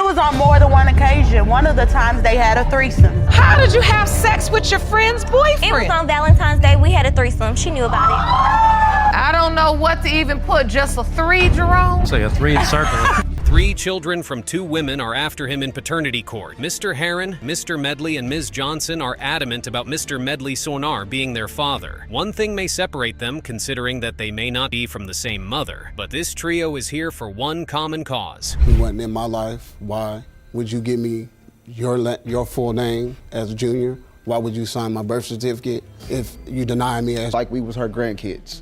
was on more than one occasion. One of the times they had a threesome. How did you have sex with your friend's boyfriend? It was on Valentine's Day. We had a threesome. She knew about it. I don't know what to even put. Just a 3, Jerome? Say a 3 circle. 3 children from 2 women are after him in paternity court. Mr. Herron, Mr. Medley, and Ms. Johnson are adamant about Mr. Medley Sonar being their father. One thing may separate them, considering that they may not be from the same mother, but this trio is here for one common cause. He wasn't in my life. Why would you give me your full name as a junior? Why would you sign my birth certificate if you deny me as like we was her grandkids?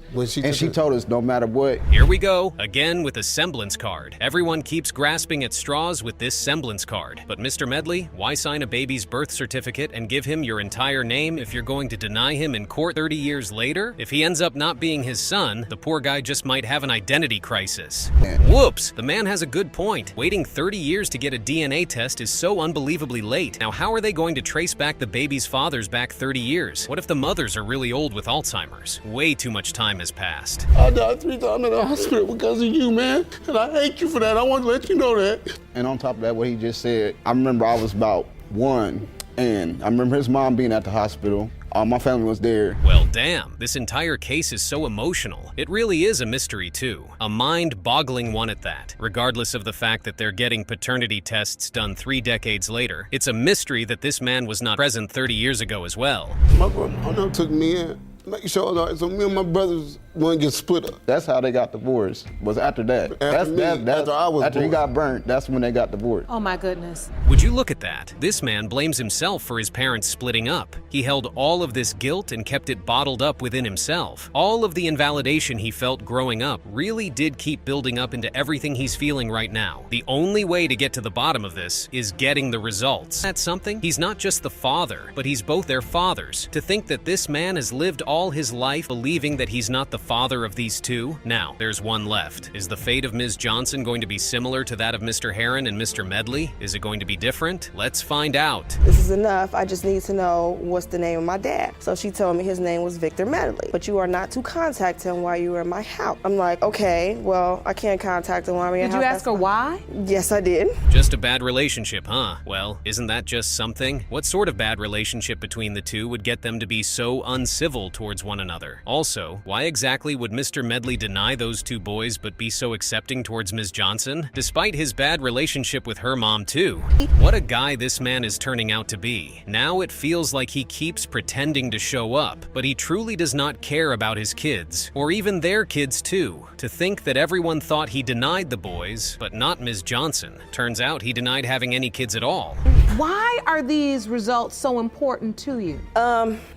She told us no matter what. Here we go, again with a semblance card. Everyone keeps grasping at straws with this semblance card. But Mr. Medley, why sign a baby's birth certificate and give him your entire name if you're going to deny him in court 30 years later? If he ends up not being his son, the poor guy just might have an identity crisis. Whoops, the man has a good point. Waiting 30 years to get a DNA test is so unbelievably late. Now how are they going to trace back the baby's fathers back 30 years? What if the mothers are really old with Alzheimer's? Way too much time has passed. I died 3 times in the hospital because of you, man. And I hate you for that. I want to let you know that. And on top of that, what he just said, I remember I was about 1, and I remember his mom being at the hospital. My family was there. Well, damn, this entire case is so emotional. It really is a mystery, too. A mind-boggling one at that. Regardless of the fact that they're getting paternity tests done 3 decades later, it's a mystery that this man was not present 30 years ago as well. My brother took me in. Make sure, so me and my brothers wouldn't get split up. That's how they got divorced, was after that. After he got burnt, that's when they got divorced. Oh my goodness. Would you look at that? This man blames himself for his parents splitting up. He held all of this guilt and kept it bottled up within himself. All of the invalidation he felt growing up really did keep building up into everything he's feeling right now. The only way to get to the bottom of this is getting the results. That's something? He's not just the father, but he's both their fathers. To think that this man has lived all his life believing that he's not the father of these 2? Now, there's one left. Is the fate of Ms. Johnson going to be similar to that of Mr. Herron and Mr. Medley? Is it going to be different? Let's find out. This is enough. I just need to know what's the name of my dad. So she told me his name was Victor Medley, but you are not to contact him while you were in my house. I'm like, okay, well, I can't contact him while I'm in your house. Did you ask her why? Yes, I did. Just a bad relationship, huh? Well, isn't that just something? What sort of bad relationship between the 2 would get them to be so uncivil towards one another? Also, why exactly would Mr. Medley deny those 2 boys but be so accepting towards Ms. Johnson, despite his bad relationship with her mom too? What a guy this man is turning out to be. Now it feels like he keeps pretending to show up, but he truly does not care about his kids, or even their kids too. To think that everyone thought he denied the boys, but not Ms. Johnson. Turns out he denied having any kids at all. Why are these results so important to you?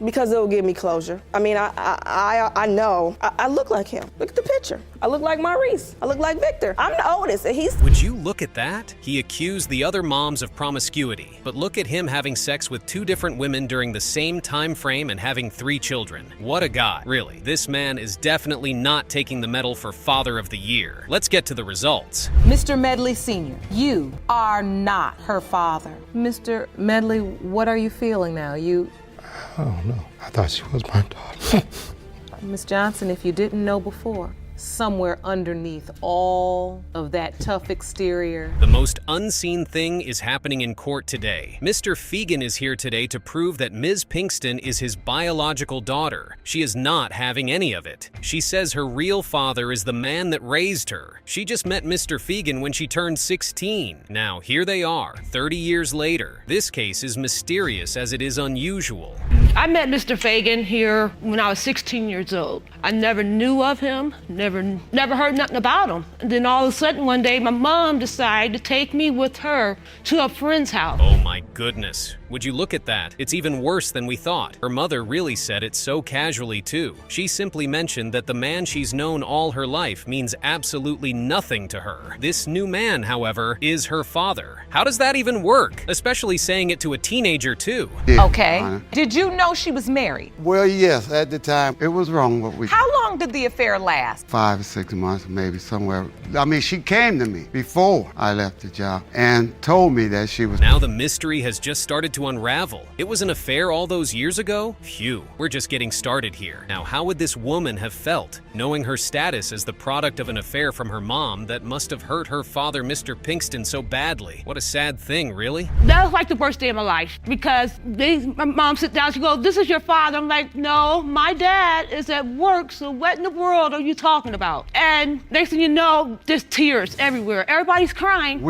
Because it will give me closure. I mean, I know. I look like him. Look at the picture. I look like Maurice. I look like Victor. I'm the oldest, and he's... Would you look at that? He accused the other moms of promiscuity, but look at him having sex with 2 different women during the same time frame and having 3 children. What a guy. Really, this man is definitely not taking the medal for Father of the Year. Let's get to the results. Mr. Medley Sr., you are not her father. Mr. Medley, what are you feeling now? I don't know. I thought she was my daughter. Miss Johnson, if you didn't know before, somewhere underneath all of that tough exterior. The most unseen thing is happening in court today. Mr. Fegan is here today to prove that Ms. Pinkston is his biological daughter. She is not having any of it. She says her real father is the man that raised her. She just met Mr. Fegan when she turned 16. Now, here they are, 30 years later. This case is mysterious as it is unusual. I met Mr. Fegan here when I was 16 years old. I never knew of him, never heard nothing about him. And then all of a sudden one day, my mom decided to take me with her to a friend's house. Oh my goodness. Would you look at that? It's even worse than we thought. Her mother really said it so casually too. She simply mentioned that the man she's known all her life means absolutely nothing to her. This new man, however, is her father. How does that even work? Especially saying it to a teenager too. Okay. Did you know she was married? Well, yes, at the time, it was wrong what we... How long did the affair last? 5 or 6 months, maybe somewhere. I mean, she came to me before I left the job and told me that she was... Now the mystery has just started to unravel. It was an affair all those years ago? Phew, we're just getting started here. Now, how would this woman have felt, knowing her status as the product of an affair from her mom that must have hurt her father, Mr. Pinkston, so badly? What a sad thing, really. That was like the worst day of my life because my mom sit down, she goes, "This is your father." I'm like, "No, my dad is at work, so what in the world are you talking about?" And next thing you know, there's tears everywhere. Everybody's crying.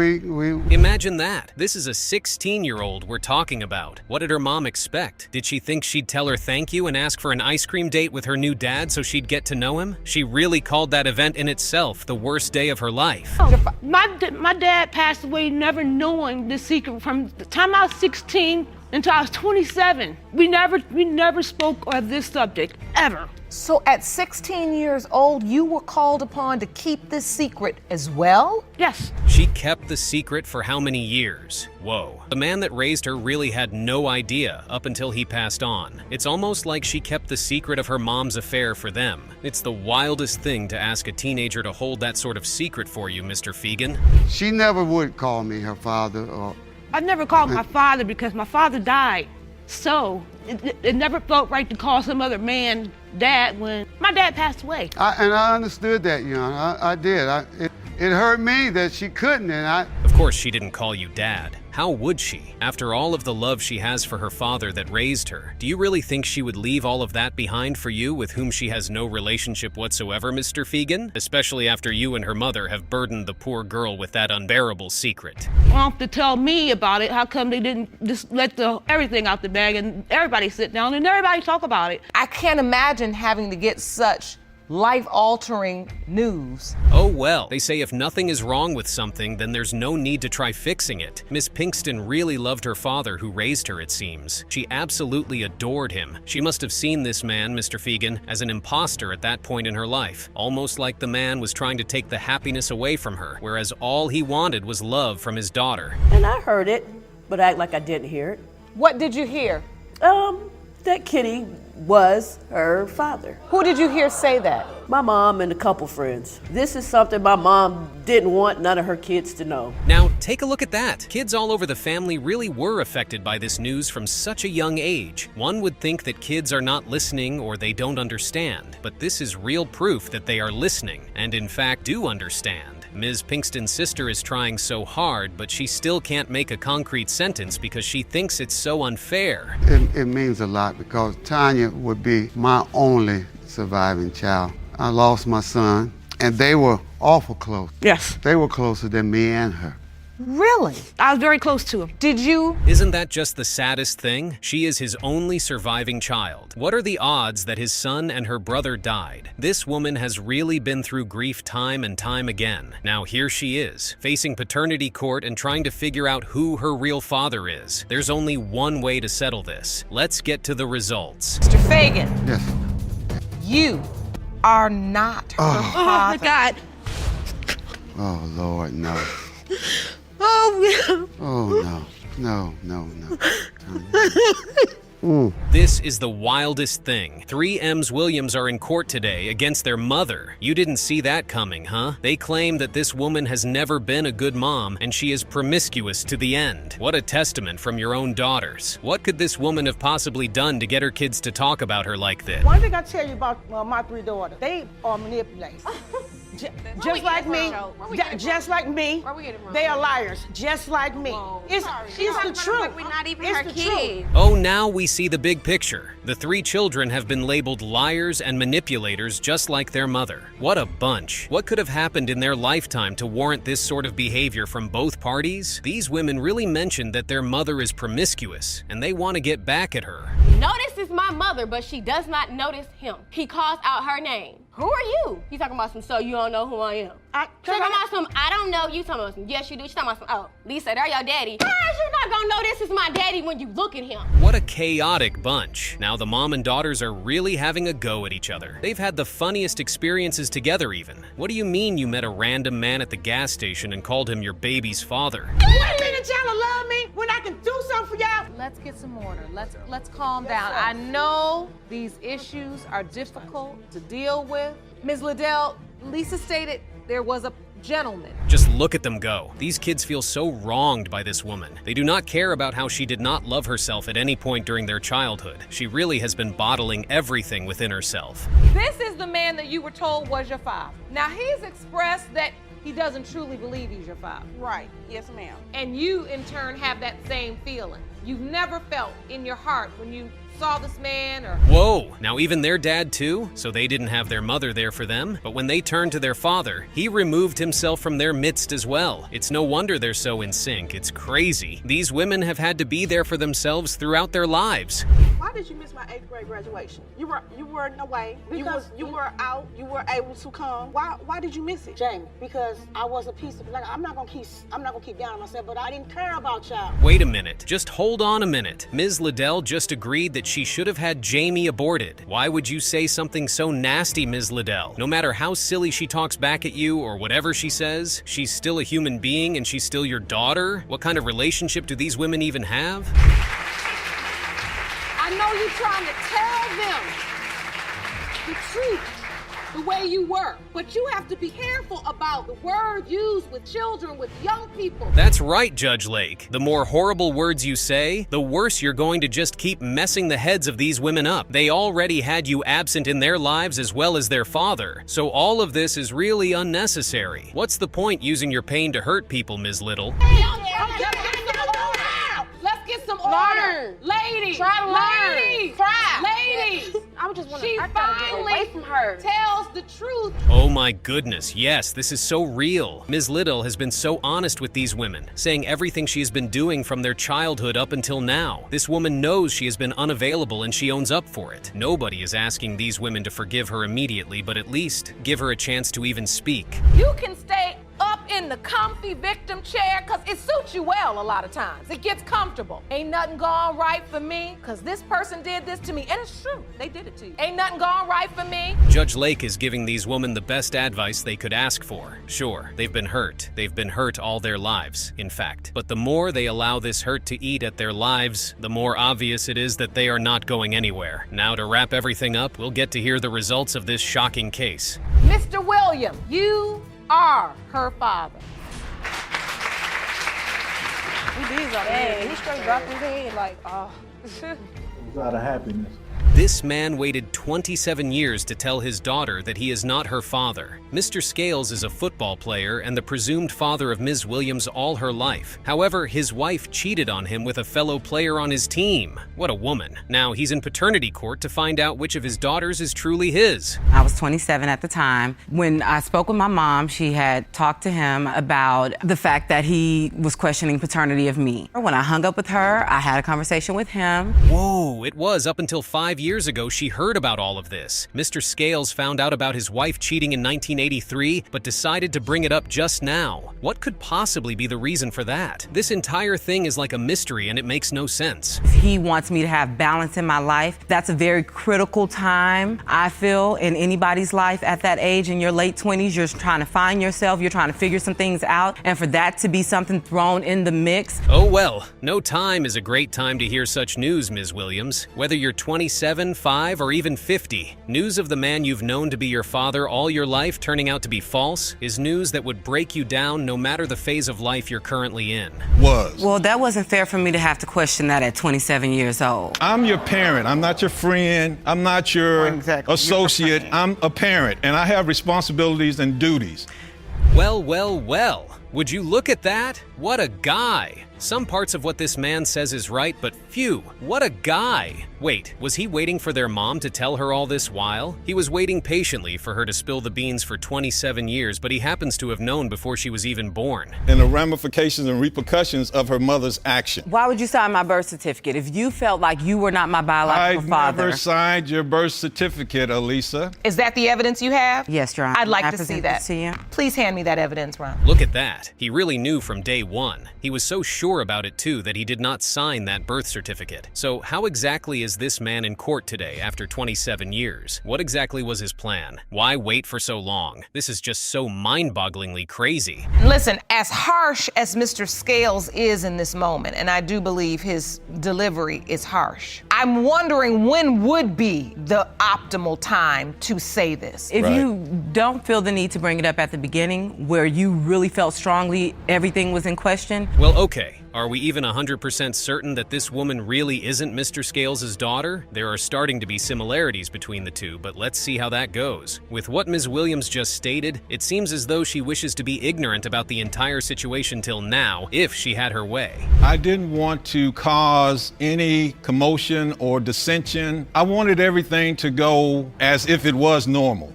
Imagine that. This is a 16-year-old we're talking about. What did her mom expect? Did she think she'd tell her thank you and ask for an ice cream date with her new dad so she'd get to know him? She really called that event in itself the worst day of her life. My dad passed away never knowing the secret from the time I was 16 until I was 27. We never spoke of this subject, ever. So at 16 years old, you were called upon to keep this secret as well? Yes. She kept the secret for how many years? Whoa. The man that raised her really had no idea up until he passed on. It's almost like she kept the secret of her mom's affair for them. It's the wildest thing to ask a teenager to hold that sort of secret for you, Mr. Fegan. She never would call me her father or... I never called my father because my father died. So it never felt right to call some other man dad when my dad passed away. And I understood that, I did. It hurt me that she couldn't, Of course she didn't call you dad. How would she? After all of the love she has for her father that raised her, do you really think she would leave all of that behind for you with whom she has no relationship whatsoever, Mr. Fegan? Especially after you and her mother have burdened the poor girl with that unbearable secret. Want to tell me about it, how come they didn't just let everything out the bag and everybody sit down and everybody talk about it? I can't imagine having to get such life-altering news. Oh well, they say if nothing is wrong with something, then there's no need to try fixing it. Miss Pinkston really loved her father who raised her, it seems. She absolutely adored him. She must have seen this man, Mr. Fegan, as an imposter at that point in her life. Almost like the man was trying to take the happiness away from her, whereas all he wanted was love from his daughter. And I heard it, but I act like I didn't hear it. What did you hear? That Kitty was her father. Who did you hear say that? My mom and a couple friends. This is something my mom didn't want none of her kids to know. Now, take a look at that. Kids all over the family really were affected by this news from such a young age. One would think that kids are not listening or they don't understand, but this is real proof that they are listening and in fact do understand. Ms. Pinkston's sister is trying so hard, but she still can't make a concrete sentence because she thinks it's so unfair. It means a lot because Tanya would be my only surviving child. I lost my son, and they were awful close. Yes. They were closer than me and her. Really? I was very close to him. Did you? Isn't that just the saddest thing? She is his only surviving child. What are the odds that his son and her brother died? This woman has really been through grief time and time again. Now here she is, facing paternity court and trying to figure out who her real father is. There's only one way to settle this. Let's get to the results. Mr. Fegan. Yes. You are not her father. Oh my God. Oh, Lord, no. Oh, Oh, no. This is the wildest thing. 3 M's Williams are in court today against their mother. You didn't see that coming, huh? They claim that this woman has never been a good mom and she is promiscuous to the end. What a testament from your own daughters. What could this woman have possibly done to get her kids to talk about her like this? One thing I tell you about my 3 daughters, they are manipulators. Just like me, they are liars, just like me. It's the truth. We're not even It's her the kids. Oh, now we see the big picture. The 3 children have been labeled liars and manipulators just like their mother. What a bunch. What could have happened in their lifetime to warrant this sort of behavior from both parties? These women really mentioned that their mother is promiscuous and they want to get back at her. Notice is my mother, but she does not notice him. He calls out her name. Who are you? You talking about some, so you don't know who I am. Talking about some, I don't know. You talking about some, yes you do. She talking about some, oh, Lisa, they're your daddy. Guys, you're not gonna know this is my daddy when you look at him. What a chaotic bunch. Now the mom and daughters are really having a go at each other. They've had the funniest experiences together even. What do you mean you met a random man at the gas station and called him your baby's father? You want me to tell her love me when I can do something for y'all? Let's get some order. Let's calm down. I know these issues are difficult to deal with. Ms. Liddell, Lisa stated there was a gentleman. Just look at them go. These kids feel so wronged by this woman. They do not care about how she did not love herself at any point during their childhood. She really has been bottling everything within herself. This is the man that you were told was your father. Now he's expressed that he doesn't truly believe he's your father. Right, yes ma'am. And you in turn have that same feeling. You've never felt in your heart when you saw this man or... Whoa, now even their dad too? So they didn't have their mother there for them? But when they turned to their father, he removed himself from their midst as well. It's no wonder they're so in sync. It's crazy. These women have had to be there for themselves throughout their lives. Why did you miss my 8th grade graduation? You weren't away. You were out. You were able to come. Why did you miss it, Jamie? Because I was a piece of, I'm not gonna keep down on myself, but I didn't care about y'all. Wait a minute. Just hold on a minute. Ms. Liddell just agreed that she should have had Jamie aborted. Why would you say something so nasty, Ms. Liddell? No matter how silly she talks back at you or whatever she says, she's still a human being and she's still your daughter? What kind of relationship do these women even have? I know you're trying to tell them the truth, the way you were, but you have to be careful about the words used with children, with young people. That's right, Judge Lake. The more horrible words you say, the worse you're going to just keep messing the heads of these women up. They already had you absent in their lives as well as their father, so all of this is really unnecessary. What's the point using your pain to hurt people, Ms. Little? Let's get some order. Ladies, Try to learn. ladies, Try. ladies. I just want She to get away finally from her. tells the truth. Oh my goodness, yes, this is so real. Ms. Little has been so honest with these women, saying everything she has been doing from their childhood up until now. This woman knows she has been unavailable and she owns up for it. Nobody is asking these women to forgive her immediately, but at least give her a chance to even speak. You can stay up in the comfy victim chair because it suits you well a lot of times. It gets comfortable. Ain't nothing gone right for me because this person did this to me. And it's true, they did it to you. Ain't nothing gone right for me. Judge Lake is giving these women the best advice they could ask for. Sure, they've been hurt. They've been hurt all their lives, in fact. But the more they allow this hurt to eat at their lives, the more obvious it is that they are not going anywhere. Now to wrap everything up, we'll get to hear the results of this shocking case. Mr. William, you are her father. He did something. He straight dropped his head like, oh. It was out of happiness. This man waited 27 years to tell his daughter that he is not her father. Mr. Scales is a football player and the presumed father of Ms. Williams all her life. However, his wife cheated on him with a fellow player on his team. What a woman. Now he's in paternity court to find out which of his daughters is truly his. I was 27 at the time. When I spoke with my mom, she had talked to him about the fact that he was questioning paternity of me. When I hung up with her, I had a conversation with him. Whoa, it was up until 5 years ago she heard about all of this. Mr. Scales found out about his wife cheating in 1983, but decided to bring it up just now. What could possibly be the reason for that? This entire thing is like a mystery and it makes no sense. He wants me to have balance in my life. That's a very critical time, I feel, in anybody's life at that age. In your late 20s, you're trying to find yourself, you're trying to figure some things out, and for that to be something thrown in the mix. Oh well, no time is a great time to hear such news, Ms. Williams. Whether you're 27, 5, or even 50, news of the man you've known to be your father all your life turning out to be false is news that would break you down no matter the phase of life you're currently in. Well, that wasn't fair for me to have to question that at 27 years old. I'm your parent. I'm not your friend. I'm not your associate. I'm a parent, and I have responsibilities and duties. Well, well, well. Would you look at that? What a guy. Some parts of what this man says is right, but phew, what a guy. Wait, was he waiting for their mom to tell her all this while? He was waiting patiently for her to spill the beans for 27 years, but he happens to have known before she was even born. And the ramifications and repercussions of her mother's action. Why would you sign my birth certificate if you felt like you were not my biological father? I never signed your birth certificate, Elisa. Is that the evidence you have? Yes, Your Honor. I'd like I to see present that. this to you. Please hand me that evidence, Ron. Look at that. He really knew from day one. He was so sure about it too that he did not sign that birth certificate. So how exactly is this man in court today after 27 years? What exactly was his plan? Why wait for so long? This is just so mind-bogglingly crazy. Listen, as harsh as Mr. Scales is in this moment, and I do believe his delivery is harsh, I'm wondering when would be the optimal time to say this. If you don't feel the need to bring it up at the beginning, where you really felt strongly everything was in question. Well, okay. Are we even 100% certain that this woman really isn't Mr. Scales' daughter? There are starting to be similarities between the two, but let's see how that goes. With what Ms. Williams just stated, it seems as though she wishes to be ignorant about the entire situation till now, if she had her way. I didn't want to cause any commotion or dissension. I wanted everything to go as if it was normal.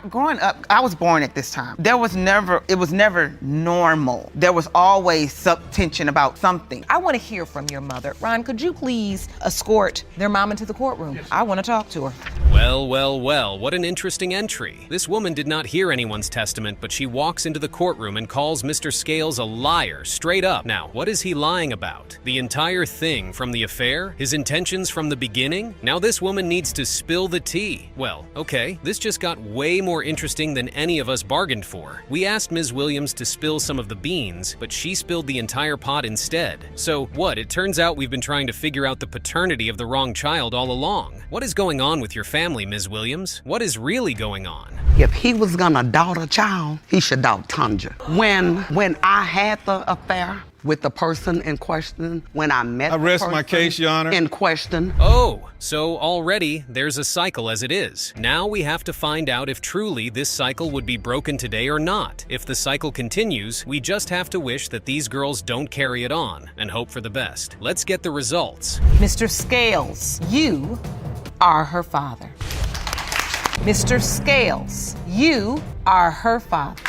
Growing up, I was born at this time. It was never normal. There was always subtension about something. I want to hear from your mother. Ron, could you please escort their mom into the courtroom? Yes. I want to talk to her. Well, well, well, what an interesting entry. This woman did not hear anyone's testament, but she walks into the courtroom and calls Mr. Scales a liar, straight up. Now, what is he lying about? The entire thing from the affair? His intentions from the beginning? Now this woman needs to spill the tea. Well, okay, this just got way more interesting than any of us bargained for. We asked Ms. Williams to spill some of the beans, but she spilled the entire pot instead. So what? It turns out we've been trying to figure out the paternity of the wrong child all along. What is going on with your family, Ms. Williams? What is really going on? If he was gonna doubt a child, he should doubt Tanja. When I had the affair with the person in question, when I met I the rest person my case, Your Honor. in question. Oh, so already there's a cycle as it is. Now we have to find out if truly this cycle would be broken today or not. If the cycle continues, we just have to wish that these girls don't carry it on and hope for the best. Let's get the results. Mr. Scales, you are her father. Mr. Scales, you are her father.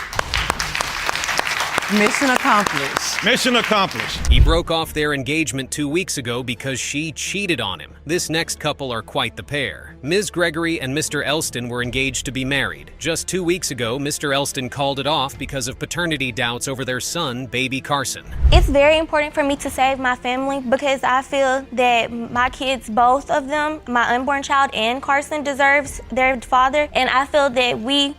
Mission accomplished. Mission accomplished. He broke off their engagement 2 weeks ago because she cheated on him. This next couple are quite the pair. Ms. Gregory and Mr. Elston were engaged to be married. Just 2 weeks ago, Mr. Elston called it off because of paternity doubts over their son, baby Carson. It's very important for me to save my family because I feel that my kids, both of them, my unborn child and Carson, deserves their father. And I feel that we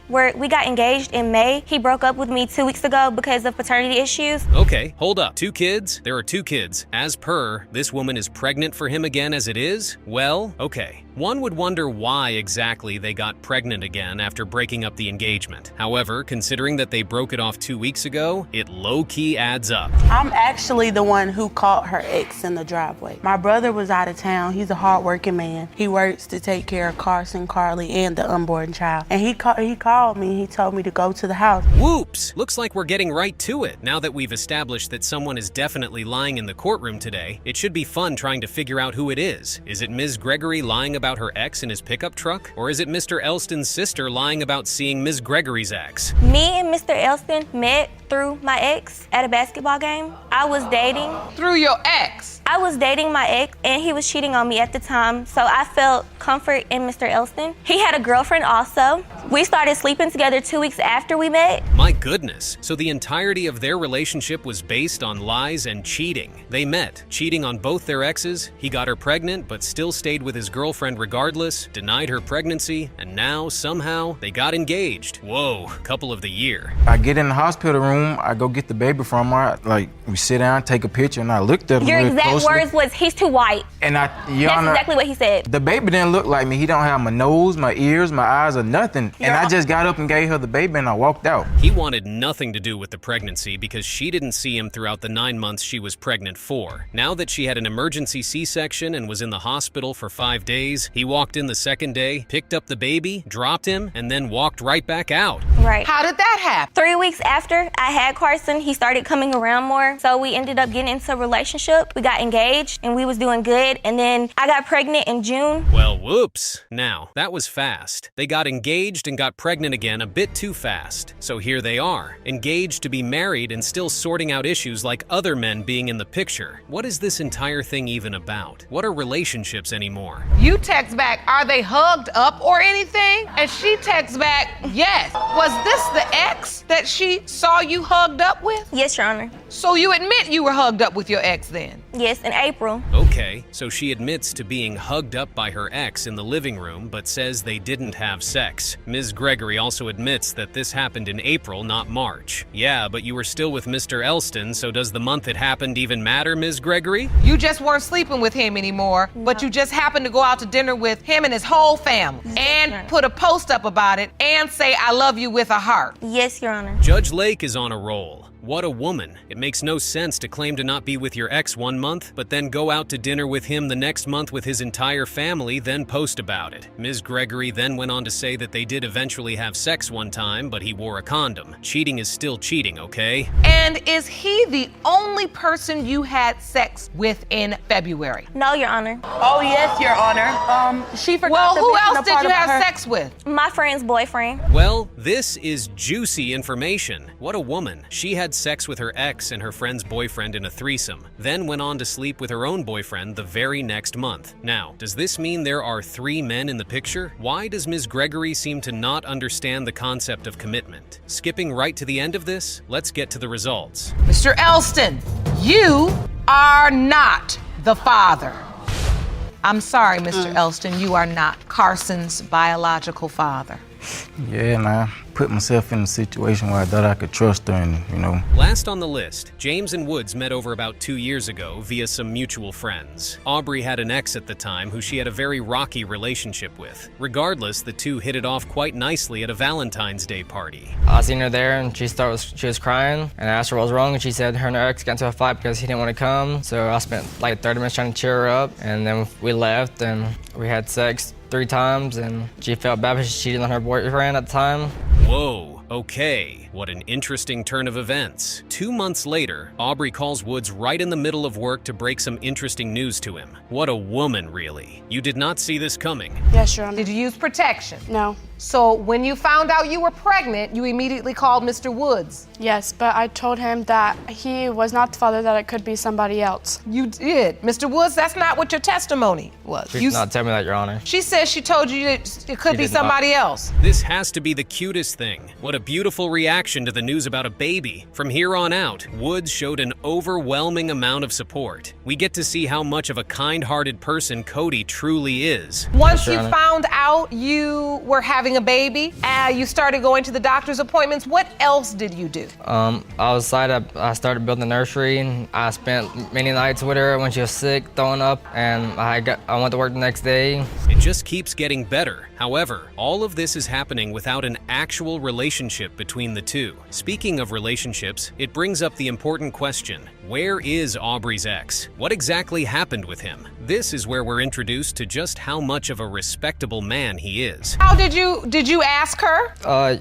got engaged in May. He broke up with me 2 weeks ago because of paternity issues. Okay, hold up. 2 kids? There are 2 kids. As per, this woman is pregnant for him again as it is? Well, okay. One would wonder why exactly they got pregnant again after breaking up the engagement. However, considering that they broke it off 2 weeks ago, it low-key adds up. I'm actually the one who caught her ex in the driveway. My brother was out of town. He's a hard-working man. He works to take care of Carson, Carly, and the unborn child. And he called me. He told me to go to the house. Whoops! Looks like we're getting right to it. Now that we've established that someone is definitely lying in the courtroom today, it should be fun trying to figure out who it is. Is it Ms. Gregory lying about her ex in his pickup truck? Or is it Mr. Elston's sister lying about seeing Ms. Gregory's ex? Me and Mr. Elston met through my ex at a basketball game. I was dating. Through your ex? I was dating my ex and he was cheating on me at the time, so I felt comfort in Mr. Elston. He had a girlfriend also. We started sleeping together 2 weeks after we met. My goodness. So the entirety of their relationship was based on lies and cheating. They met, cheating on both their exes. He got her pregnant, but still stayed with his girlfriend regardless, denied her pregnancy, and now, somehow, they got engaged. Whoa, couple of the year. I get in the hospital room, I go get the baby from her, like, we sit down, take a picture, and I looked at her Your real exact closely. words was, he's too white. And Your That's Honor, exactly what he said. the baby didn't look like me. He don't have my nose, my ears, my eyes, or nothing. And I just got up and gave her the baby and I walked out. He wanted nothing to do with the pregnancy because she didn't see him throughout the 9 months she was pregnant for. Now that she had an emergency C-section and was in the hospital for 5 days, days. He walked in the second day, picked up the baby, dropped him, and then walked right back out. Right. How did that happen? 3 weeks after I had Carson, he started coming around more. So we ended up getting into a relationship. We got engaged and we was doing good. And then I got pregnant in June. Well, whoops. Now, that was fast. They got engaged and got pregnant again a bit too fast. So here they are, engaged to be married and still sorting out issues like other men being in the picture. What is this entire thing even about? What are relationships anymore? You text back, are they hugged up or anything? And she texts back, yes. Was this the ex that she saw you hugged up with? Yes, Your Honor. So you admit you were hugged up with your ex then? Yes, in April. Okay, so she admits to being hugged up by her ex in the living room, but says they didn't have sex. Ms. Gregory also admits that this happened in April, not March. Yeah, but you were still with Mr. Elston, so does the month it happened even matter, Ms. Gregory? You just weren't sleeping with him anymore, but you just happened to go out to dinner with him and his whole family and put a post up about it and say, I love you with a heart. Yes, Your Honor. Judge Lake is on a roll. What a woman. It makes no sense to claim to not be with your ex 1 month, but then go out to dinner with him the next month with his entire family, then post about it. Ms. Gregory then went on to say that they did eventually have sex one time, but he wore a condom. Cheating is still cheating, okay? And is he the only person you had sex with in February? No, Your Honor. Oh, yes, Your Honor. She forgot Well, to who mention else a did part you about have her. sex with? My friend's boyfriend. Well, this is juicy information. What a woman. She had sex with her ex and her friend's boyfriend in a threesome, then went on to sleep with her own boyfriend the very next month. Now, does this mean there are 3 men in the picture? Why does Ms. Gregory seem to not understand the concept of commitment? Skipping right to the end of this, let's get to the results. Mr. Elston, you are not the father. I'm sorry, Mr. Elston, you are not Carson's biological father. Yeah, man. Put myself in a situation where I thought I could trust her and, Last on the list, James and Woods met over about 2 years ago via some mutual friends. Aubrey had an ex at the time who she had a very rocky relationship with. Regardless, the two hit it off quite nicely at a Valentine's Day party. I seen her there and she was crying, and I asked her what was wrong, and she said her and her ex got into a fight because he didn't want to come. So I spent like 30 minutes trying to cheer her up, and then we left and we had sex 3 times, and she felt bad because she cheated on her boyfriend at the time. Whoa, okay. What an interesting turn of events. 2 months later, Aubrey calls Woods right in the middle of work to break some interesting news to him. What a woman, really. You did not see this coming. Yes, Your Honor. Did you use protection? No. So when you found out you were pregnant, you immediately called Mr. Woods. Yes, but I told him that he was not the father, that it could be somebody else. You did. Mr. Woods, that's not what your testimony was. She did not tell me that, Your Honor. She says she told you that it could be did not. somebody else. This has to be the cutest thing. What a beautiful reaction to the news about a baby. From here on out, Woods showed an overwhelming amount of support. We get to see how much of a kind-hearted person Cody truly is. Once you Your Honor. found out you were having a baby, you started going to the doctor's appointments, what else did you do? Outside, I started building a nursery, and I spent many nights with her when she was sick, throwing up, and I went to work the next day. It just keeps getting better. However, all of this is happening without an actual relationship between the two. Speaking of relationships, it brings up the important question: where is Aubrey's ex? What exactly happened with him? This is where we're introduced to just how much of a respectable man he is. How did you ask her?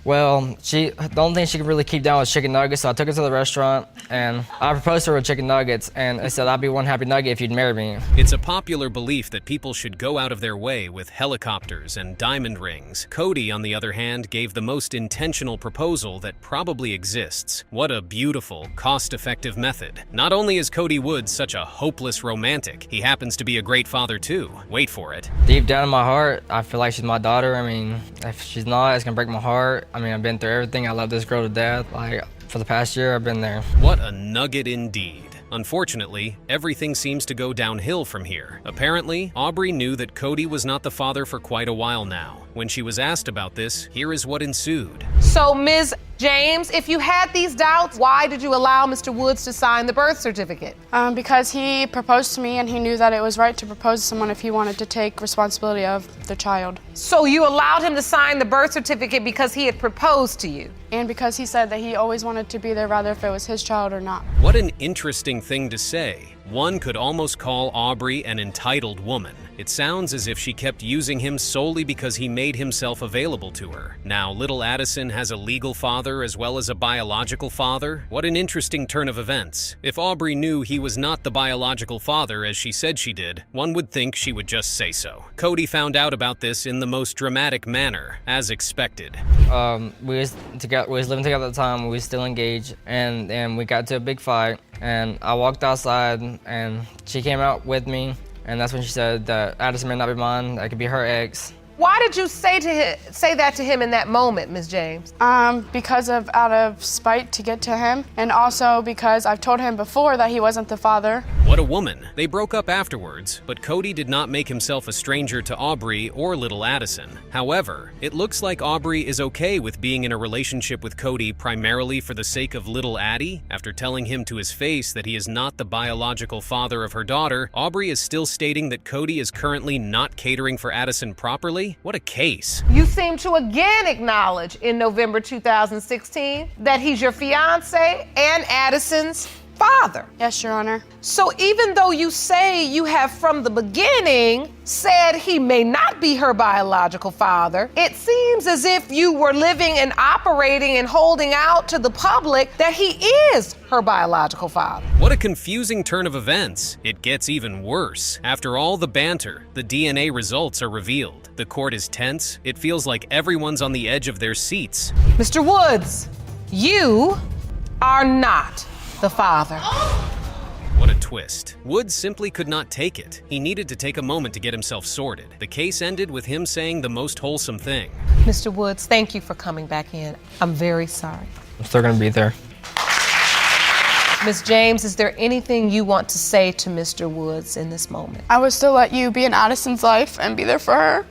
Well, the only thing she could really keep down was chicken nuggets, so I took her to the restaurant, and I proposed to her with chicken nuggets, and I said I'd be one happy nugget if you'd marry me. It's a popular belief that people should go out of their way with helicopters and diamond rings. Cody, on the other hand, gave the most intentional proposal that probably exists. What a beautiful, cost-effective method. Not only is Cody Woods such a hopeless romantic, he happens to be a great father too. Wait for it. Deep down in my heart, I feel like she's my daughter. I mean, if she's not, it's gonna break my heart. I mean, I've been through everything. I love this girl to death. Like, for the past year, I've been there. What a nugget indeed. Unfortunately, everything seems to go downhill from here. Apparently, Aubrey knew that Cody was not the father for quite a while now. When she was asked about this, here is what ensued. So, Ms. James, if you had these doubts, why did you allow Mr. Woods to sign the birth certificate? Because he proposed to me and he knew that it was right to propose to someone if he wanted to take responsibility of the child. So you allowed him to sign the birth certificate because he had proposed to you? And because he said that he always wanted to be there, rather if it was his child or not. What an interesting interesting thing to say. One could almost call Aubrey an entitled woman. It sounds as if she kept using him solely because he made himself available to her. Now, little Addison has a legal father as well as a biological father. What an interesting turn of events. If Aubrey knew he was not the biological father as she said she did, one would think she would just say so. Cody found out about this in the most dramatic manner, as expected. We was living together at the time. We was still engaged, and we got to a big fight. And I walked outside, and she came out with me, and that's when she said that Addison may not be mine. I could be her ex. Why did you say that to him in that moment, Ms. James? Because out of spite to get to him, and also because I've told him before that he wasn't the father. What a woman. They broke up afterwards, but Cody did not make himself a stranger to Aubrey or little Addison. However, it looks like Aubrey is okay with being in a relationship with Cody primarily for the sake of little Addie. After telling him to his face that he is not the biological father of her daughter, Aubrey is still stating that Cody is currently not catering for Addison properly. What a case. You seem to again acknowledge in November 2016 that he's your fiance and Addison's father. Yes, Your Honor. So even though you say you have from the beginning said he may not be her biological father, it seems as if you were living and operating and holding out to the public that he is her biological father. What a confusing turn of events. It gets even worse. After all the banter, the DNA results are revealed. The court is tense. It feels like everyone's on the edge of their seats. Mr. Woods, you are not the father. What a twist. Woods simply could not take it. He needed to take a moment to get himself sorted. The case ended with him saying the most wholesome thing. Mr. Woods, thank you for coming back in. I'm very sorry. I'm still gonna be there. Ms. James, is there anything you want to say to Mr. Woods in this moment? I would still let you be in Addison's life and be there for her.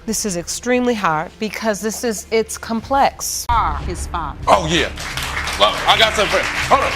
This is extremely hard because it's complex. Carr, his father. Oh, yeah. Look, I got something. Hold on.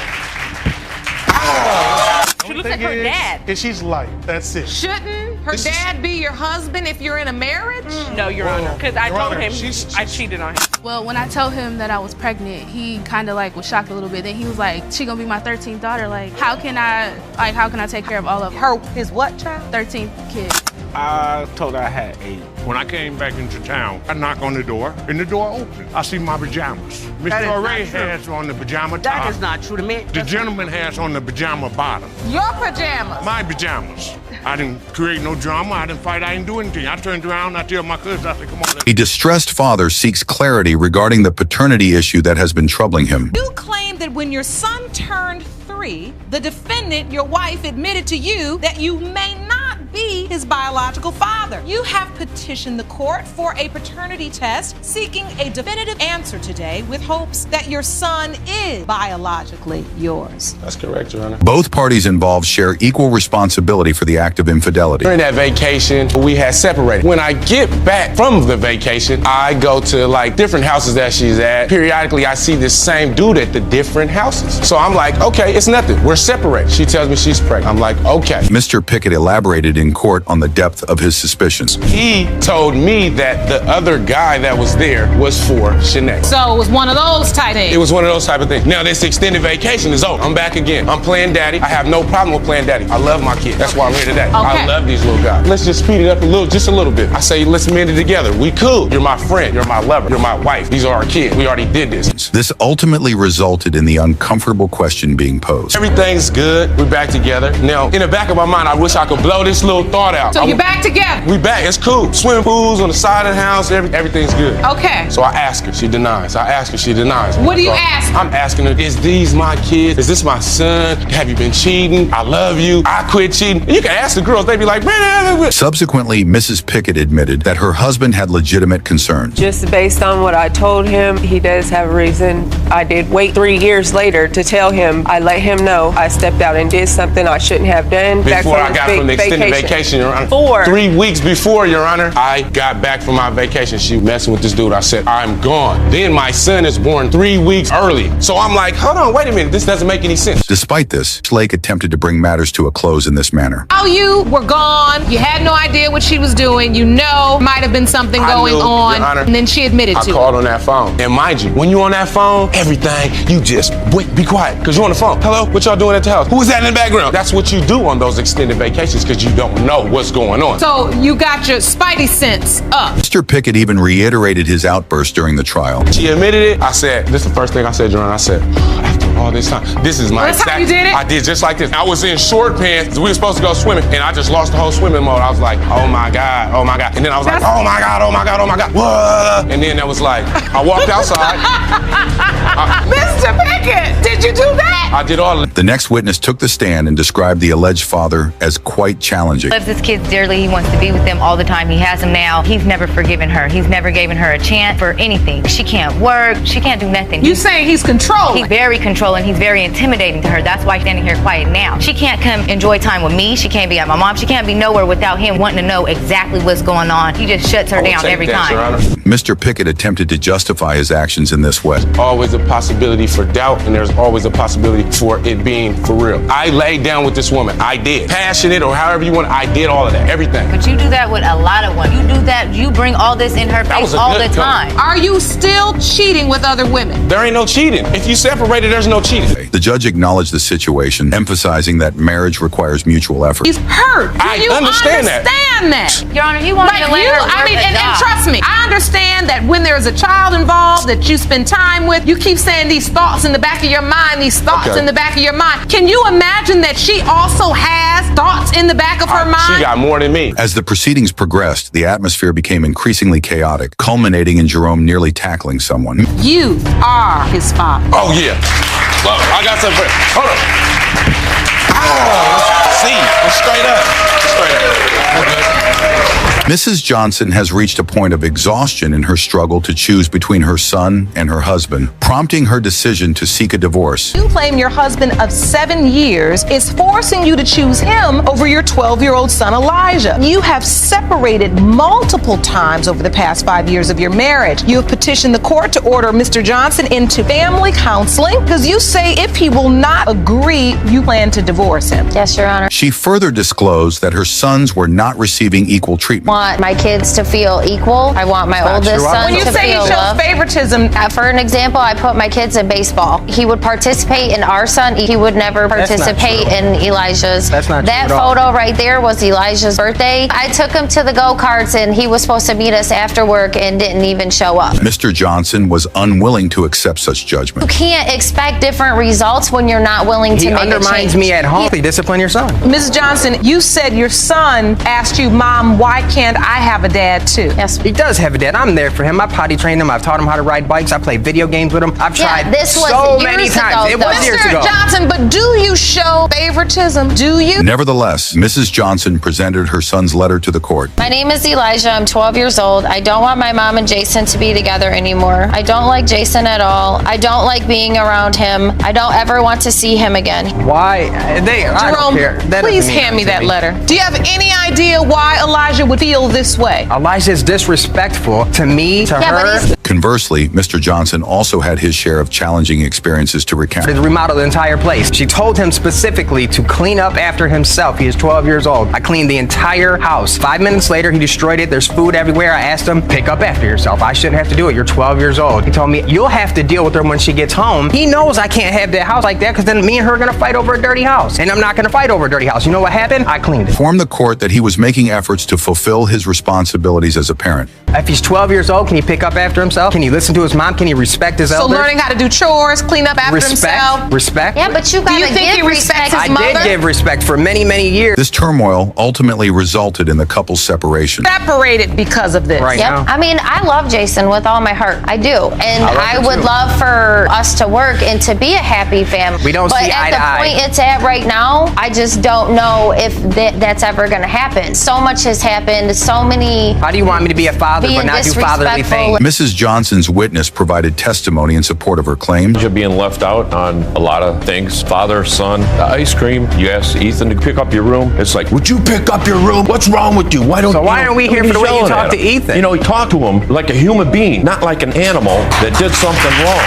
She looks like her dad. And she's light. That's it. Shouldn't her dad be your husband if you're in a marriage? No, Your Honor, because I told him I cheated on him. Well, when I told him that I was pregnant, he kind of was shocked a little bit. Then he was like, "She gonna be my 13th daughter. How can I take care of all of them?" His what child? 13th kid. I told her I had 8. When I came back into town, I knock on the door, and the door opened. I see my pajamas. Mr. O'Reilly has on the pajama top. That is not true to me. The gentleman has on the pajama bottom. Your pajamas? My pajamas. I didn't create no drama. I didn't fight. I didn't do anything. I turned around. I tell my cousin, I said, come on. A distressed father seeks clarity regarding the paternity issue that has been troubling him. You claim that when your son turned 3, the defendant, your wife, admitted to you that you may not be his biological father. You have petitioned the court for a paternity test, seeking a definitive answer today with hopes that your son is biologically yours. That's correct, Your Honor. Both parties involved share equal responsibility for the act of infidelity. During that vacation, we had separated. When I get back from the vacation, I go to different houses that she's at. Periodically, I see this same dude at the different houses. So I'm like, okay, it's nothing. We're separated. She tells me she's pregnant. I'm like, okay. Mr. Pickett elaborated in court on the depth of his suspicions. He told me that the other guy that was there was for Shanae. So it was one of those type things. It was one of those type of things. Now this extended vacation is over. I'm back again. I'm playing daddy. I have no problem with playing daddy. I love my kid. That's why I'm here today. Okay. I love these little guys. Let's just speed it up just a little bit. I say, let's mend it together. We cool. You're my friend. You're my lover. You're my wife. These are our kids. We already did this. This ultimately resulted in the uncomfortable question being posed. Everything's good. We're back together. Now, in the back of my mind, I wish I could blow this little thought out. So you're back together? We back. It's cool. Swimming pools on the side of the house. Everything's good. Okay. So I ask her. She denies. I ask her. She denies. What do you ask? I'm asking her, is these my kids? Is this my son? Have you been cheating? I love you. I quit cheating. And you can ask the girls. They'd be like, man. Subsequently, Mrs. Pickett admitted that her husband had legitimate concerns. Just based on what I told him, he does have a reason. I did wait 3 years later to tell him. I let him know I stepped out and did something I shouldn't have done. Before I got from the extended vacation, Your Honor. 3 weeks before, Your Honor, I got got back from my vacation, she messing with this dude. I said, I'm gone. Then my son is born 3 weeks early. So I'm like, hold on, wait a minute. This doesn't make any sense. Despite this, Lake attempted to bring matters to a close in this manner. Oh, you were gone. You had no idea what she was doing. You know, might have been something going on. Your Honor, and then she admitted to it. I called on that phone. And mind you, when you on that phone, everything, you just wait, be quiet, because you're on the phone. Hello, what y'all doing at the house? Who is that in the background? That's what you do on those extended vacations, because you don't know what's going on. So you got your spidey sense up. Mr. Pickett even reiterated his outburst during the trial. She admitted it. I said, this is the first thing I said, Your Honor. I said, after all this time, this is my That's how you did it? I did just like this. I was in short pants. We were supposed to go swimming, and I just lost the whole swimming mode. I was like, oh my God, oh my God. And then I was like, oh my God, oh my God, oh my God. Whoa. And then that was like, I walked outside. Mr. Pickett, did you do that? I did all of it. The next witness took the stand and described the alleged father as quite challenging. Loves his kids dearly. He wants to be with them all the time. He has them now. He's never forgiven her. He's never given her a chance for anything. She can't work. She can't do nothing. You saying he's controlling? He's very controlling. He's very intimidating to her. That's why she's standing here quiet now. She can't come enjoy time with me. She can't be at my mom. She can't be nowhere without him wanting to know exactly what's going on. He just shuts her down every time. Mr. Pickett attempted to justify his actions in this way. Always a possibility for doubt, and there's always a possibility for it being for real. I laid down with this woman. I did. Passionate or however you want, I did all of that, everything. But you do that with a lot of women. You do that, you bring all this in her face all the time. Are you still cheating with other women? There ain't no cheating. If you separated, there's no cheating. The judge acknowledged the situation, emphasizing that marriage requires mutual effort. He's hurt. Do you understand that? Your Honor, he wanted to let her work and trust me, I understand that when there's a child involved that you spend time with, you keep saying these thoughts in the back of your mind, these thoughts in the back of your mind. Can you imagine that she also has thoughts in the back of her mind? She got more than me. As the proceedings progressed, the atmosphere became increasingly chaotic, culminating in Jerome nearly tackling someone. You are his father. Oh, yeah. Look, I got something for you. Hold on. See, it's straight up. Straight up. Okay. Mrs. Johnson has reached a point of exhaustion in her struggle to choose between her son and her husband, prompting her decision to seek a divorce. You claim your husband of 7 years is forcing you to choose him over your 12-year-old son, Elijah. You have separated multiple times over the past 5 years of your marriage. You have petitioned the court to order Mr. Johnson into family counseling because you say if he will not agree, you plan to divorce him. Yes, Your Honor. She further disclosed that her sons were not receiving equal treatment. I want my kids to feel equal. I want my oldest son to feel When you say he shows favoritism, for an example, I put my kids in baseball. He would participate in our son. He would never participate in Elijah's. That's not true that at all. photo right there was Elijah's birthday. I took him to the go-karts and he was supposed to meet us after work and didn't even show up. Mr. Johnson was unwilling to accept such judgment. You can't expect different results when you're not willing to make a change. He undermines me at home. Discipline your son. Mrs. Johnson, you said your son asked you, Mom, why can't I have a dad too? Yes. He does have a dad. I'm there for him. I potty trained him. I've taught him how to ride bikes. I play video games with him. I've tried this was so years many times. ago, It was years ago. Mr. Johnson, but do you show favoritism? Do you? Nevertheless, Mrs. Johnson presented her son's letter to the court. My name is Elijah. I'm 12 years old. I don't want my mom and Jason to be together anymore. I don't like Jason at all. I don't like being around him. I don't ever want to see him again. Why? I don't care. That please doesn't mean hand me that anything to letter. Do you have any idea why Elijah would feel this way? Elijah's disrespectful to me, to her. Conversely, Mr. Johnson also had his share of challenging experiences to recount. To remodel the entire place. She told him specifically to clean up after himself. He is 12 years old. I cleaned the entire house. 5 minutes later, he destroyed it. There's food everywhere. I asked him, pick up after yourself. I shouldn't have to do it. You're 12 years old. He told me, you'll have to deal with her when she gets home. He knows I can't have that house like that because then me and her are going to fight over a dirty house. And I'm not going to fight over a dirty house. You know what happened? I cleaned it. Informed the court that he was making efforts to fulfill his responsibilities as a parent. If he's 12 years old, can he pick up after himself? Can he listen to his mom? Can he respect his elders? So learning how to do chores, clean up after himself. Respect. Yeah, but you gotta Do you think he respects his mother? I did give respect for many, many years. This turmoil ultimately resulted in the couple's separation. Separated because of this. Right now. I mean, I love Jason with all my heart. I do. And I would love for us to work and to be a happy family. We don't see eye to eye. But at the point it's at right now, I just don't know if that's ever going to happen. So much has happened. So many. How do you want me to be a father but not do fatherly things? Mrs. Johnson Johnson's witness provided testimony in support of her claim. You're being left out on a lot of things. Father, son, the ice cream. You ask Ethan to pick up your room. It's like, would you pick up your room? What's wrong with you? Why aren't we here for the way you talk to Ethan? You know, talk to him like a human being, not like an animal that did something wrong.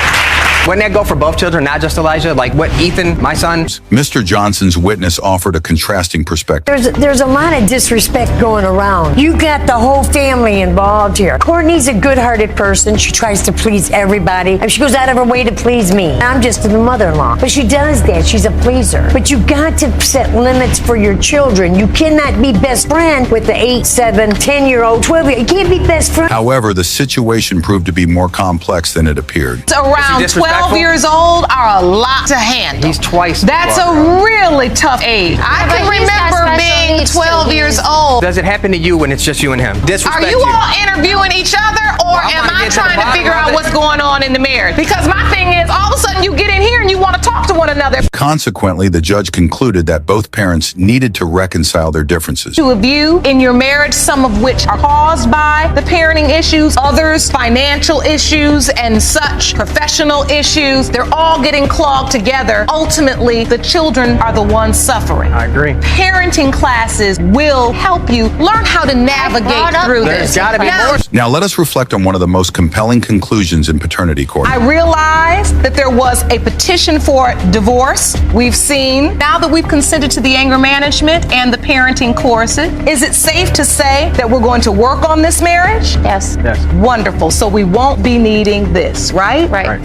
Wouldn't that go for both children, not just Elijah? Like what Ethan, my son? Mr. Johnson's witness offered a contrasting perspective. There's a lot of disrespect going around. You got the whole family involved here. Courtney's a good-hearted person. She tries to please everybody. And she goes out of her way to please me. I'm just the mother-in-law. But she does that. She's a pleaser. But you got to set limits for your children. You cannot be best friend with the 8, 7, 10-year-old, 12-year-old. You can't be best friend. However, the situation proved to be more complex than it appeared. Around 12 years old are a lot to handle. He's twice. That's a really tough age. I can remember being 12 years old. Does it happen to you when it's just you and him? Are you all interviewing each other, or am I trying to figure out what's going on in the marriage? Because my thing is, all of a sudden you get in here and you want to talk to one another. Consequently, the judge concluded that both parents needed to reconcile their differences. Two of you in your marriage, some of which are caused by the parenting issues, others financial issues and such, professional issues. They're all getting clogged together. Ultimately, the children are the ones suffering. I agree. Parenting classes will help you learn how to navigate through this. There's gotta be more. Now let us reflect on one of the most compelling conclusions in paternity court. I realized that there was a petition for divorce. We've seen, now that we've consented to the anger management and the parenting courses, is it safe to say that we're going to work on this marriage? Yes. Yes. Wonderful. So we won't be needing this, right? Right.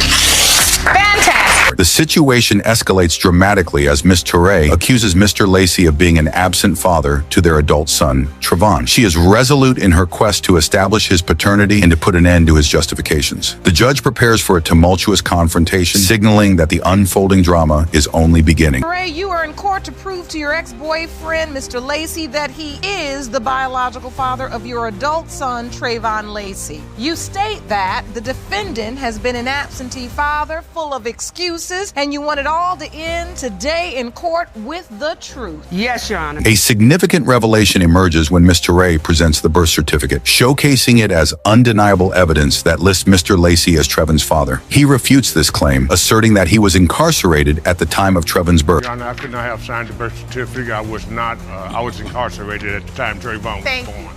Fantastic. The situation escalates dramatically as Miss Touré accuses Mr. Lacey of being an absent father to their adult son, Trevon. She is resolute in her quest to establish his paternity and to put an end to his justifications. The judge prepares for a tumultuous confrontation, signaling that the unfolding drama is only beginning. Ray, you are in court to prove to your ex-boyfriend, Mr. Lacey, that he is the biological father of your adult son, Trevon Lacey. You state that the defendant has been an absentee father, full of excuses, and you want it all to end today in court with the truth. Yes, Your Honor. A significant revelation emerges when Ms. Touré presents the birth certificate, showcasing it as undeniable evidence that lists Mr. Lacey as Trevon's father. He refutes this claim, asserting that he was incarcerated at the time of Trevon's birth. Your Honor, I could not have signed the birth certificate. I was not. I was incarcerated at the time Trevon was born.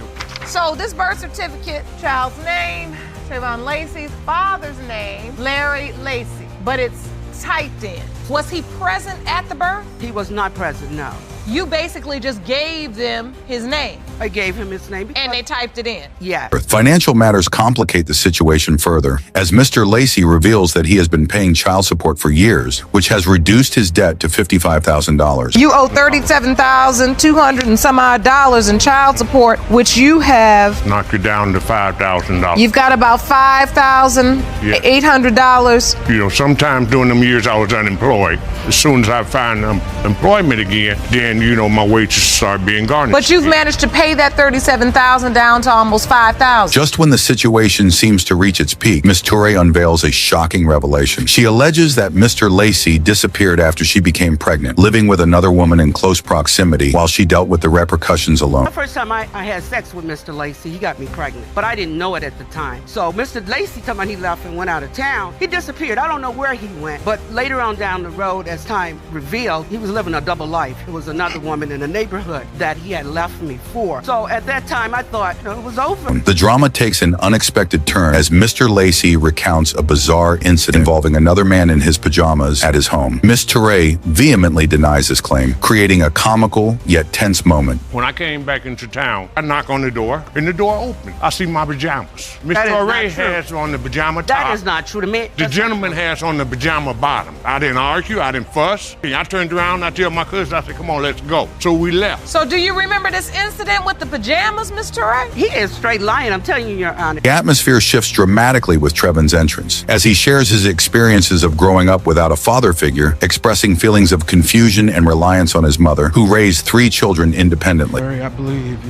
So this birth certificate, child's name, Trevon Lacey's father's name, Larry Lacey, but it's typed in. Was he present at the birth? He was not present, no. You basically just gave them his name. I gave him his name. And they typed it in. Yeah. Financial matters complicate the situation further, as Mr. Lacey reveals that he has been paying child support for years, which has reduced his debt to $55,000. You owe $37,200 and some odd dollars in child support, which you have Knocked it down to $5,000. You've got about $5,800. You know, sometimes during them years I was unemployed. As soon as I find employment again, then, you know, my wages start being garnished. But you've managed to pay that $37,000 down to almost $5,000. Just when the situation seems to reach its peak, Ms. Touré unveils a shocking revelation. She alleges that Mr. Lacey disappeared after she became pregnant, living with another woman in close proximity while she dealt with the repercussions alone. The first time I had sex with Mr. Lacey, he got me pregnant, but I didn't know it at the time. So Mr. Lacey told me he left and went out of town. He disappeared. I don't know where he went, but later on down the road, as time revealed, he was living a double life. It was another woman in the neighborhood that he had left me for. So at that time, I thought, it was over. The drama takes an unexpected turn as Mr. Lacey recounts a bizarre incident involving another man in his pajamas at his home. Ms. Touré vehemently denies this claim, creating a comical yet tense moment. When I came back into town, I knock on the door, and the door opened. I see my pajamas. Ms. Touré has on the pajama top. That is not true to me. The gentleman has on the pajama bottom. I didn't argue. I didn't fuss. I turned around. I tell my cousin, I said, come on, let's go. So we left. So do you remember this incident with the pajamas, Ms. Touré? He is straight lying. I'm telling you, Your Honor. The atmosphere shifts dramatically with Trevon's entrance, as he shares his experiences of growing up without a father figure, expressing feelings of confusion and reliance on his mother, who raised 3 children independently. I believe,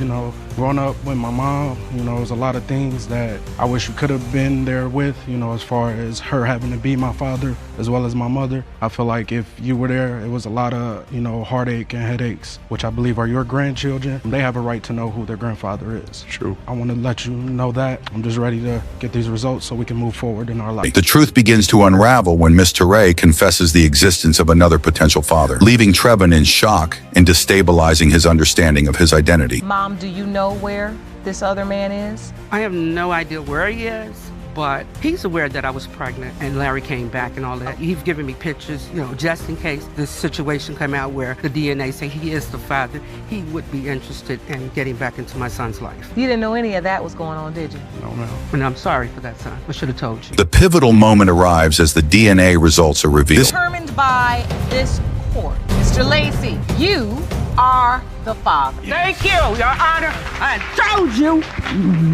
Growing up with my mom, there's a lot of things that I wish we could have been there with, as far as her having to be my father as well as my mother. I feel like if you were there, it was a lot of, heartache and headaches, which I believe are your grandchildren. They have a right to know who their grandfather is. True. I want to let you know that. I'm just ready to get these results so we can move forward in our life. The truth begins to unravel when Miss Teray confesses the existence of another potential father, leaving Trevin in shock and destabilizing his understanding of his identity. Mom, do you know where this other man is? I have no idea where he is, but he's aware that I was pregnant and Larry came back and all that. He's given me pictures, just in case this situation come out where the DNA say he is the father. He would be interested in getting back into my son's life. You didn't know any of that was going on, did you? No, ma'am. And I'm sorry for that, son. I should have told you. The pivotal moment arrives as the DNA results are revealed. Determined by this court. Mr. Lacey, you are the father. Thank you, Your Honor. I told you.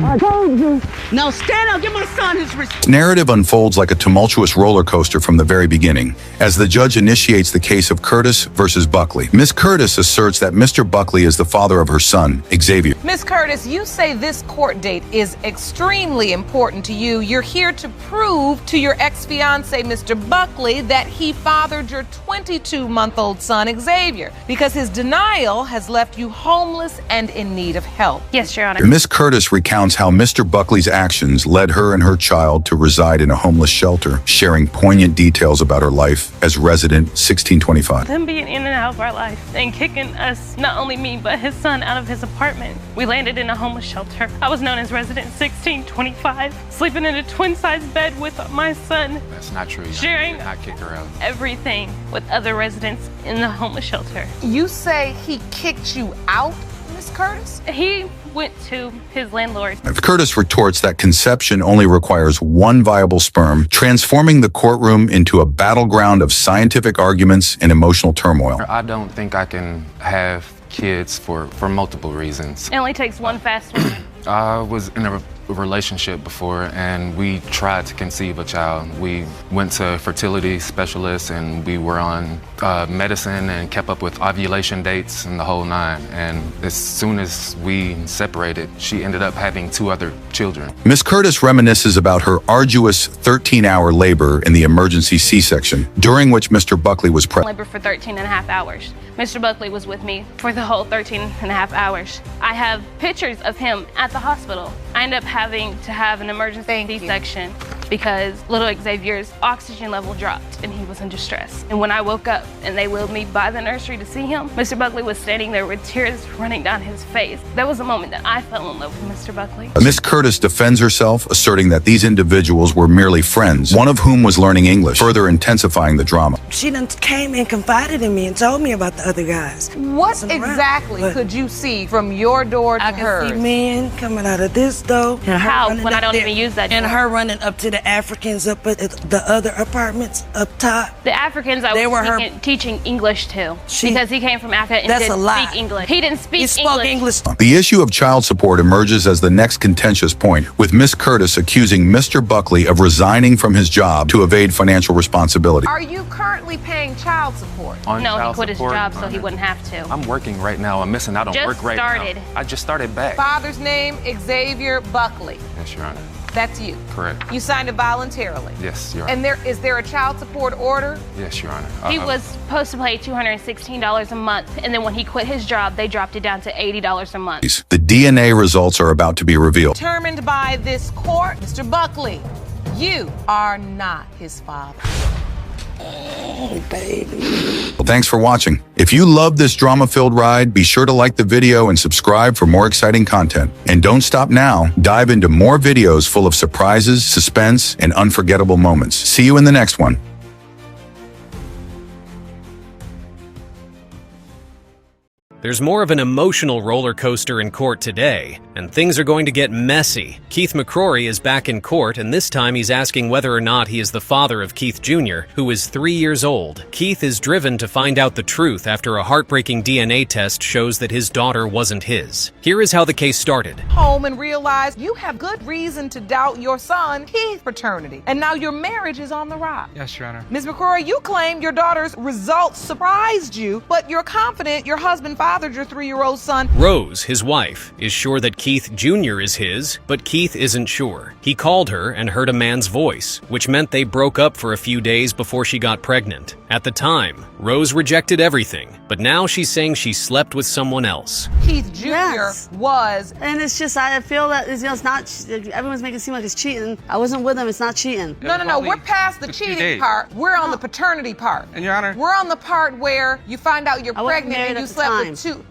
I told you. Now stand up, give my son his respect. Narrative unfolds like a tumultuous roller coaster from the very beginning, as the judge initiates the case of Curtis versus Buckley. Miss Curtis asserts that Mr. Buckley is the father of her son, Xavier. Miss Curtis, you say this court date is extremely important to you. You're here to prove to your ex-fiance, Mr. Buckley, that he fathered your 22-month-old son, Xavier, because his denial has left you homeless and in need of help. Yes, Your Honor. Miss Curtis recounts how Mr. Buckley's actions led her and her child to reside in a homeless shelter, sharing poignant details about her life as resident 1625. Them being in and out of our life and kicking us, not only me, but his son out of his apartment. We landed in a homeless shelter. I was known as resident 1625, sleeping in a twin-size bed with my son. That's not true. Sharing not kick her out. everything with other residents in the homeless shelter. You say he kicked you out, Miss Curtis? He went to his landlord. Curtis retorts that conception only requires one viable sperm, transforming the courtroom into a battleground of scientific arguments and emotional turmoil. I don't think I can have kids for multiple reasons. It only takes one fast one. I was in a relationship before and we tried to conceive a child. We went to fertility specialists and we were on medicine and kept up with ovulation dates and the whole nine. And as soon as we separated, she ended up having 2 other children. Miss Curtis reminisces about her arduous 13-hour labor in the emergency C-section, during which Mr. Buckley was present. Labor for 13 and a half hours. Mr. Buckley was with me for the whole 13 and a half hours. I have pictures of him at the hospital. I ended up having to have an emergency C-section because little Xavier's oxygen level dropped and he was in distress. And when I woke up and they wheeled me by the nursery to see him, Mr. Buckley was standing there with tears running down his face. That was the moment that I fell in love with Mr. Buckley. Miss Curtis defends herself, asserting that these individuals were merely friends, one of whom was learning English, further intensifying the drama. She done came and confided in me and told me about the other guys. What exactly could you see from your door to hers? I could see men coming out of this door. And How? When I don't even use that door. And her running up to the Africans up at the other apartments up top. The Africans I was teaching English to because he came from Africa and didn't speak English. He didn't speak English. The issue of child support emerges as the next contentious point, with Miss Curtis accusing Mr. Buckley of resigning from his job to evade financial responsibility. Are you currently paying child support? No, he quit his job so he wouldn't have to. I'm working right now. I'm missing out on work right now. I just started back. Father's name, Xavier Buckley. Yes, Your Honor. That's you. Correct. You signed it voluntarily. Yes, Your Honor. And is there a child support order? Yes, Your Honor. He was supposed to pay $216 a month, and then when he quit his job, they dropped it down to $80 a month. The DNA results are about to be revealed. Determined by this court, Mr. Buckley, you are not his father. Oh, baby. Well, thanks for watching. If you love this drama-filled ride, be sure to like the video and subscribe for more exciting content. And don't stop now. Dive into more videos full of surprises, suspense, and unforgettable moments. See you in the next one. There's more of an emotional roller coaster in court today, and things are going to get messy. Keith McCrory is back in court, and this time he's asking whether or not he is the father of Keith Jr., who is 3 years old. Keith is driven to find out the truth after a heartbreaking DNA test shows that his daughter wasn't his. Here is how the case started. Home and realize you have good reason to doubt your son, Keith's paternity, and now your marriage is on the rock. Yes, Your Honor. Ms. McCrory, you claim your daughter's results surprised you, but you're confident your husband fathered fathered your 3-year-old son. Rose, his wife, is sure that Keith Jr. is his, but Keith isn't sure. He called her and heard a man's voice, which meant they broke up for a few days before she got pregnant. At the time, Rose rejected everything, but now she's saying she slept with someone else. Keith Jr. was. And it's just, I feel that it's not, everyone's making it seem like it's cheating. I wasn't with him, it's not cheating. No, we're past the cheating part. We're on the paternity part. And Your Honor. We're on the part where you find out you're pregnant and you slept with 2.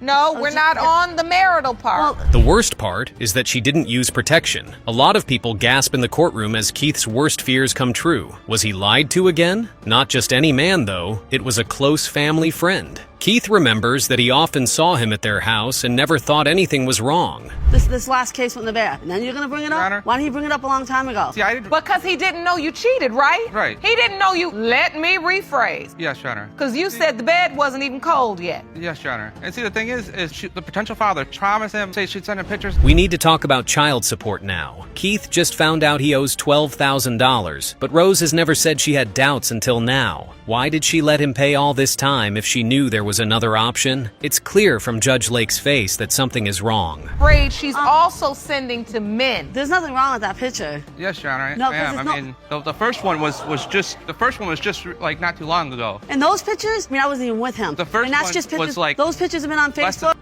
No, we're not on the marital part. The worst part is that she didn't use protection. A lot of people gasp in the courtroom as Keith's worst fears come true. Was he lied to again? Not just any man, though. It was a close family friend. Keith remembers that he often saw him at their house and never thought anything was wrong. This last case went in the bad. And then you're going to bring it up? Why didn't he bring it up a long time ago? See, I didn't. Because he didn't know you cheated, right? Right. He didn't know you. Let me rephrase. Yes, Your Honor. Because you said the bed wasn't even cold yet. Yes, Your Honor. And see, the thing is the potential father promised him, say she'd send him pictures. We need to talk about child support now. Keith just found out he owes $12,000, but Rose has never said she had doubts until now. Why did she let him pay all this time if she knew there was another option? It's clear from Judge Lake's face that something is wrong. Afraid she's also sending to men. There's nothing wrong with that picture. Yes, Your Honor. No, I am. I mean, the first one was just like not too long ago. And those pictures, I mean, I wasn't even with him. The first and that's one just pictures. was like those pictures have been on Facebook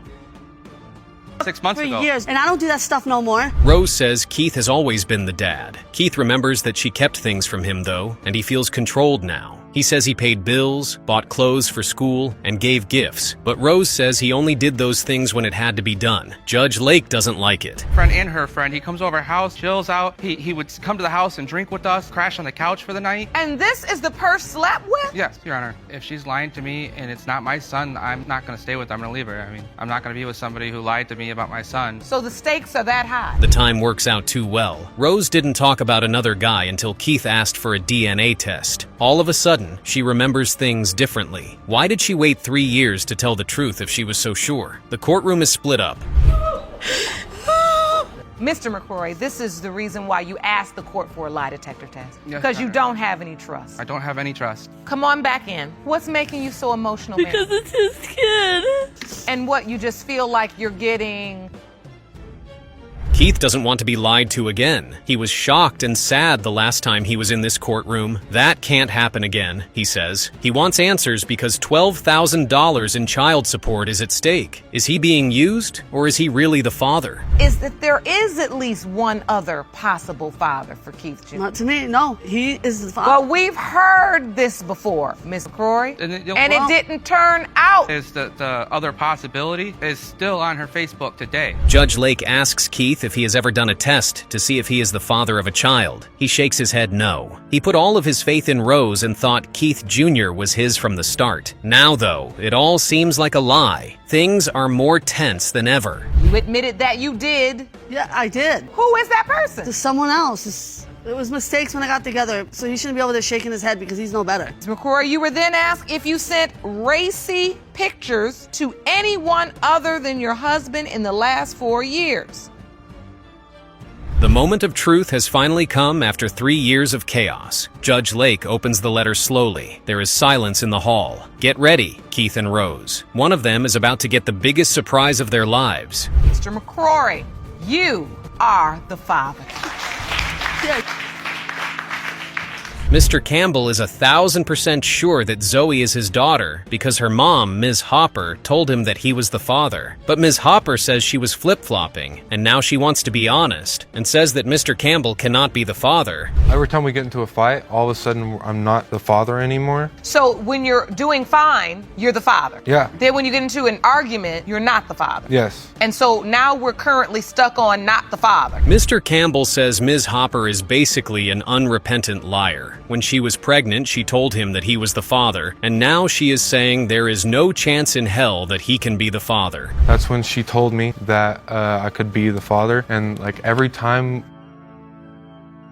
6 months for ago. years, and I don't do that stuff no more. Rose says Keith has always been the dad. Keith remembers that she kept things from him, though, and he feels controlled now. He says he paid bills, bought clothes for school, and gave gifts. But Rose says he only did those things when it had to be done. Judge Lake doesn't like it. Friend and her friend, he comes over our house, chills out. He would come to the house and drink with us, crash on the couch for the night. And this is the person slept with? Yes, Your Honor. If she's lying to me and it's not my son, I'm not going to stay with her. I'm going to leave her. I mean, I'm not going to be with somebody who lied to me about my son. So the stakes are that high. The time works out too well. Rose didn't talk about another guy until Keith asked for a DNA test. All of a sudden, she remembers things differently. Why did she wait 3 years to tell the truth if she was so sure? The courtroom is split up. Mr. McCrory, this is the reason why you asked the court for a lie detector test. Yes, because you Your don't have any trust. I don't have any trust. Come on back in. What's making you so emotional, Because Mary? it's his kid. And what, you just feel like you're getting... Keith doesn't want to be lied to again. He was shocked and sad the last time he was in this courtroom. That can't happen again, he says. He wants answers because $12,000 in child support is at stake. Is he being used, or is he really the father? Is that there is at least one other possible father for Keith Jr.? Not to me, no. He is the father. Well, we've heard this before, Miss McCrory, and it didn't turn out. Is the other possibility is still on her Facebook today. Judge Lake asks Keith if he has ever done a test to see if he is the father of a child. He shakes his head no. He put all of his faith in Rose and thought Keith Jr. was his from the start. Now, though, it all seems like a lie. Things are more tense than ever. You admitted that you did. Yeah, I did. Who is that person? To someone else. It was mistakes when I got together, so he shouldn't be over there shaking his head because he's no better. Ms. McCrory, you were then asked if you sent racy pictures to anyone other than your husband in the last 4 years. The moment of truth has finally come after 3 years of chaos. Judge Lake opens the letter slowly. There is silence in the hall. Get ready, Keith and Rose. One of them is about to get the biggest surprise of their lives. Mr. McCrory, you are the father. Mr. Campbell is 1,000% sure that Zoe is his daughter because her mom, Ms. Hopper, told him that he was the father. But Ms. Hopper says she was flip-flopping, and now she wants to be honest, and says that Mr. Campbell cannot be the father. Every time we get into a fight, all of a sudden I'm not the father anymore. So when you're doing fine, you're the father. Yeah. Then when you get into an argument, you're not the father. Yes. And so now we're currently stuck on not the father. Mr. Campbell says Ms. Hopper is basically an unrepentant liar. When she was pregnant, she told him that he was the father, and now she is saying there is no chance in hell that he can be the father. That's when she told me that I could be the father, and like every time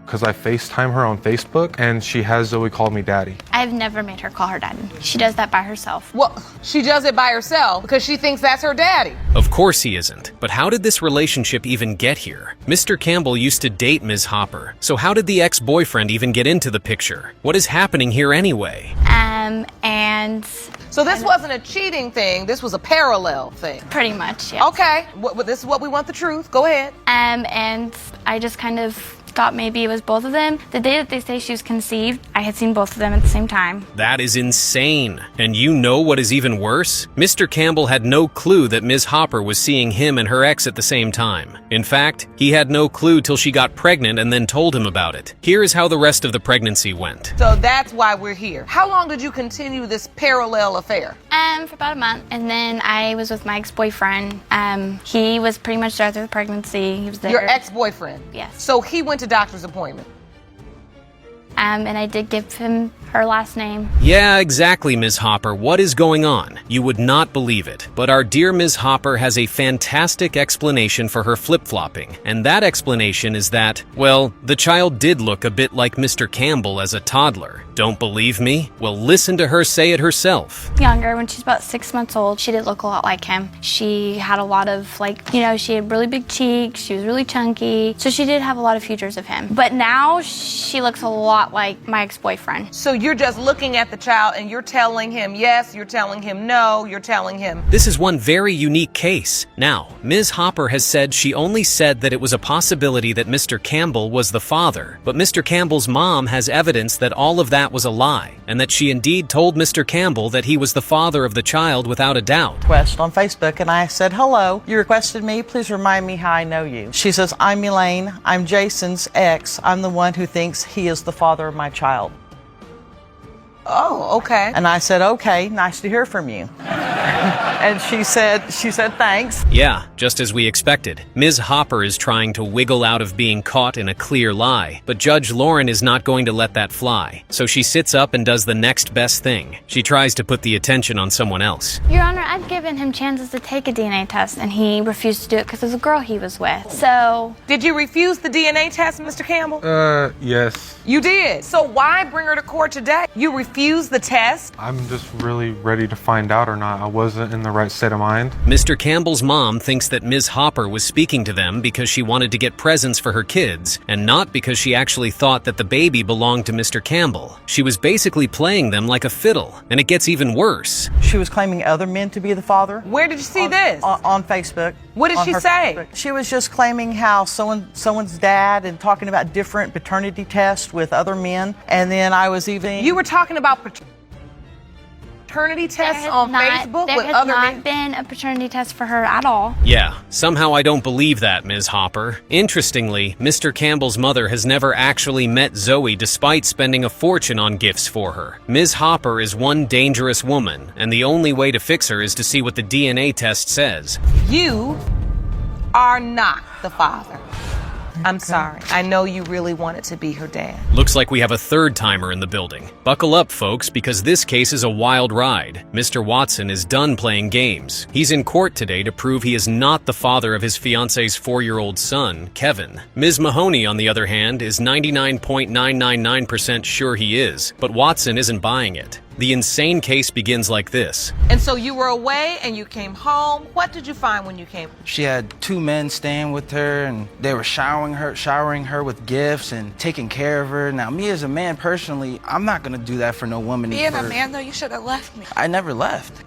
because I FaceTime her on Facebook, and she has Zoe call me daddy. I've never made her call her daddy. She does that by herself. Well, she does it by herself because she thinks that's her daddy. Of course he isn't. But how did this relationship even get here? Mr. Campbell used to date Ms. Hopper, so how did the ex-boyfriend even get into the picture? What is happening here anyway? And... So this wasn't a cheating thing, this was a parallel thing. Pretty much, yeah. Okay, this is what we want the truth. Go ahead. And I just kind of thought maybe it was both of them. The day that they say she was conceived, I had seen both of them at the same time. That is insane. And you know what is even worse? Mr. Campbell had no clue that Ms. Hopper was seeing him and her ex at the same time. In fact, he had no clue till she got pregnant and then told him about it. Here is how the rest of the pregnancy went. So that's why we're here. How long did you continue this parallel affair? For about a month. And then I was with my ex-boyfriend. He was pretty much there through the pregnancy. He was there. Your ex-boyfriend? Yes. So he went to doctor's appointment. And I did give him her last name. Yeah, exactly, Ms. Hopper. What is going on? You would not believe it. But our dear Ms. Hopper has a fantastic explanation for her flip-flopping. And that explanation is that, well, the child did look a bit like Mr. Campbell as a toddler. Don't believe me? Well, listen to her say it herself. Younger, when she's about 6 months old, she did look a lot like him. She had a lot of, she had really big cheeks, she was really chunky, so she did have a lot of features of him. But now, she looks a lot like my ex-boyfriend. So you're just looking at the child and you're telling him yes, you're telling him no, you're telling him... This is one very unique case. Now, Ms. Hopper has said she only said that it was a possibility that Mr. Campbell was the father, but Mr. Campbell's mom has evidence that all of that was a lie, and that she indeed told Mr. Campbell that he was the father of the child without a doubt. Request on Facebook, and I said, hello, you requested me, please remind me how I know you. She says, I'm Elaine, I'm Jason's ex, I'm the one who thinks he is the father of my child. Oh, okay. And I said, okay, nice to hear from you. And she said thanks. Yeah, just as we expected. Ms. Hopper is trying to wiggle out of being caught in a clear lie, but Judge Lauren is not going to let that fly. So she sits up and does the next best thing. She tries to put the attention on someone else. Your Honor, I've given him chances to take a DNA test, and he refused to do it because there's a girl he was with. So... Did you refuse the DNA test, Mr. Campbell? Yes. You did. So why bring her to court today? You refused the test? I'm just really ready to find out or not. I wasn't in the right state of mind. Mr. Campbell's mom thinks that Ms. Hopper was speaking to them because she wanted to get presents for her kids, and not because she actually thought that the baby belonged to Mr. Campbell. She was basically playing them like a fiddle, and it gets even worse. She was claiming other men to be the father. Where did you see this? On Facebook. What did she say? Facebook. She was just claiming how someone's dad and talking about different paternity tests with other men. And then I was even... You were talking about paternity tests on Facebook with other men? There has not been a paternity test for her at all. Yeah, somehow I don't believe that, Ms. Hopper. Interestingly, Mr. Campbell's mother has never actually met Zoe despite spending a fortune on gifts for her. Ms. Hopper is one dangerous woman, and the only way to fix her is to see what the DNA test says. You are not the father. I'm sorry. I know you really wanted to be her dad. Looks like we have a third timer in the building. Buckle up, folks, because this case is a wild ride. Mr. Watson is done playing games. He's in court today to prove he is not the father of his fiance's 4-year-old son, Kevin. Ms. Mahoney, on the other hand, is 99.999% sure he is, but Watson isn't buying it. The insane case begins like this. And so you were away and you came home. What did you find when you came? She had 2 men staying with her, and they were showering her with gifts and taking care of her. Now, me as a man personally, I'm not gonna do that for no woman. Being a man, though, you should have left me. I never left.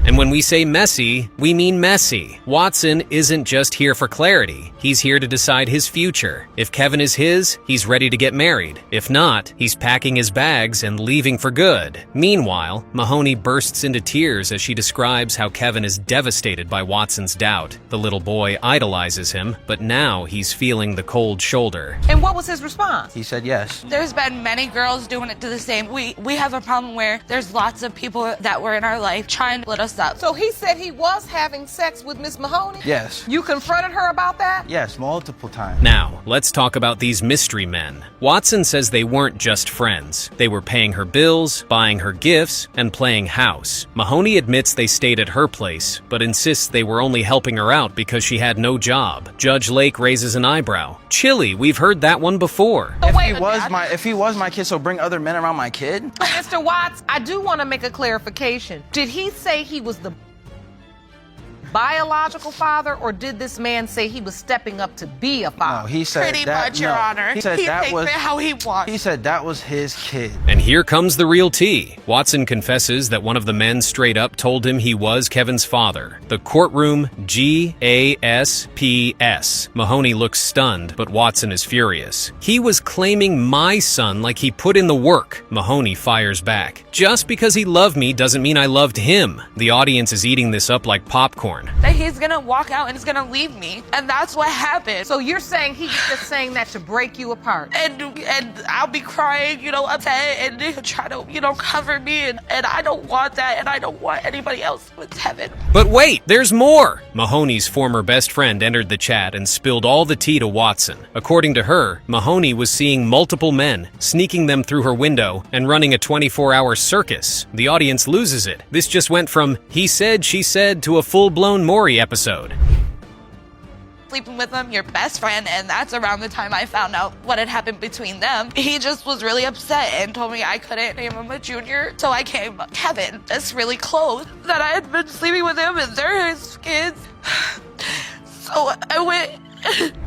And when we say messy, we mean messy. Watson isn't just here for clarity. He's here to decide his future. If Kevin is his, he's ready to get married. If not, he's packing his bags and leaving for good. Meanwhile, Mahoney bursts into tears as she describes how Kevin is devastated by Watson's doubt. The little boy idolizes him, but now he's feeling the cold shoulder. And what was his response? He said yes. There's been many girls doing it to the same. We have a problem where there's lots of people that were in our life trying to let us up. So he said he was having sex with Miss Mahoney? Yes. You confronted her about that? Yes, multiple times. Now, let's talk about these mystery men. Watson says they weren't just friends. They were paying her bills, buying her gifts, and playing house. Mahoney admits they stayed at her place, but insists they were only helping her out because she had no job. Judge Lake raises an eyebrow. Chilly, we've heard that one before. If he was my kid, so bring other men around my kid? Mr. Watts, I do want to make a clarification. Did he say he was the biological father, or did this man say he was stepping up to be a father? No, he said Pretty much, Your Honor. He said He that takes was it how he wants. He said that was his kid. And here comes the real tea. Watson confesses that one of the men straight up told him he was Kevin's father. The courtroom GASPS. Mahoney looks stunned, but Watson is furious. He was claiming my son like he put in the work. Mahoney fires back. Just because he loved me doesn't mean I loved him. The audience is eating this up like popcorn. That he's gonna walk out and he's gonna leave me, and that's what happened. So you're saying he's just saying that to break you apart? And I'll be crying, upset, and he'll try to, cover me, and I don't want that, and I don't want anybody else with Kevin. But wait, there's more! Mahoney's former best friend entered the chat and spilled all the tea to Watson. According to her, Mahoney was seeing multiple men, sneaking them through her window, and running a 24-hour circus. The audience loses it. This just went from he said, she said to a full-blown Maury episode. Sleeping with him, your best friend, and that's around the time I found out what had happened between them. He just was really upset and told me I couldn't name him a junior, so I came Kevin, just really close, that I had been sleeping with him and they're his kids. So I went...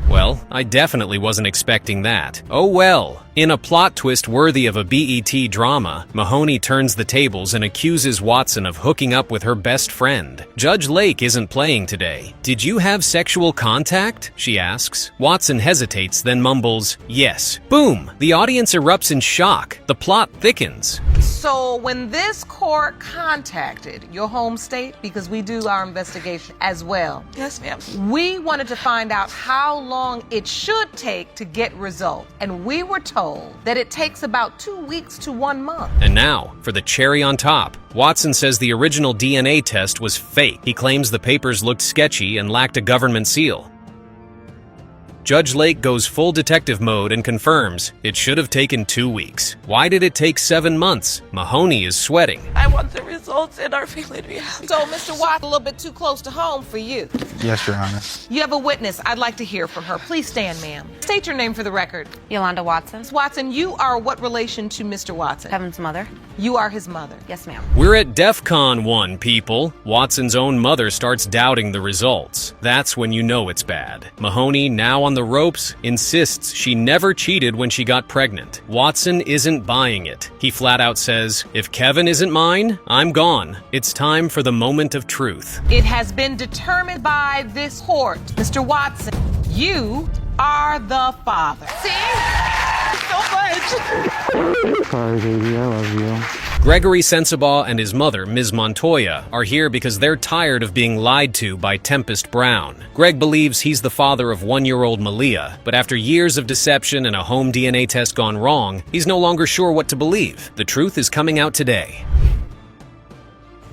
Well, I definitely wasn't expecting that. Oh well. In a plot twist worthy of a BET drama, Mahoney turns the tables and accuses Watson of hooking up with her best friend. Judge Lake isn't playing today. Did you have sexual contact? She asks. Watson hesitates, then mumbles, yes. Boom! The audience erupts in shock. The plot thickens. So when this court contacted your home state, because we do our investigation as well. Yes, ma'am. We wanted to find out how long it should take to get results. And we were told that it takes about 2 weeks to 1 month. And now, for the cherry on top. Watson says the original DNA test was fake. He claims the papers looked sketchy and lacked a government seal. Judge Lake goes full detective mode and confirms it should have taken 2 weeks. Why did it take 7 months? Mahoney is sweating. I want the results and our family to be happy. So, Mr. Watts, a little bit too close to home for you. Yes, Your Honor. You have a witness. I'd like to hear from her. Please stand, ma'am. State your name for the record. Yolanda Watson. Ms. Watson, you are what relation to Mr. Watson? Kevin's mother. You are his mother? Yes, ma'am. We're at DEF CON 1, people. Watson's own mother starts doubting the results. That's when you know it's bad. Mahoney, now on the ropes, insists she never cheated when she got pregnant. Watson isn't buying it. He flat out says, if Kevin isn't mine, I'm gone. It's time for the moment of truth. It has been determined by this court, Mr. Watson, you are the father. See? So much. Sorry, baby, I love you. Gregory Sensabaugh and his mother, Ms. Montoya, are here because they're tired of being lied to by Tempest Brown. Greg believes he's the father of 1-year-old Malia, but after years of deception and a home DNA test gone wrong, he's no longer sure what to believe. The truth is coming out today.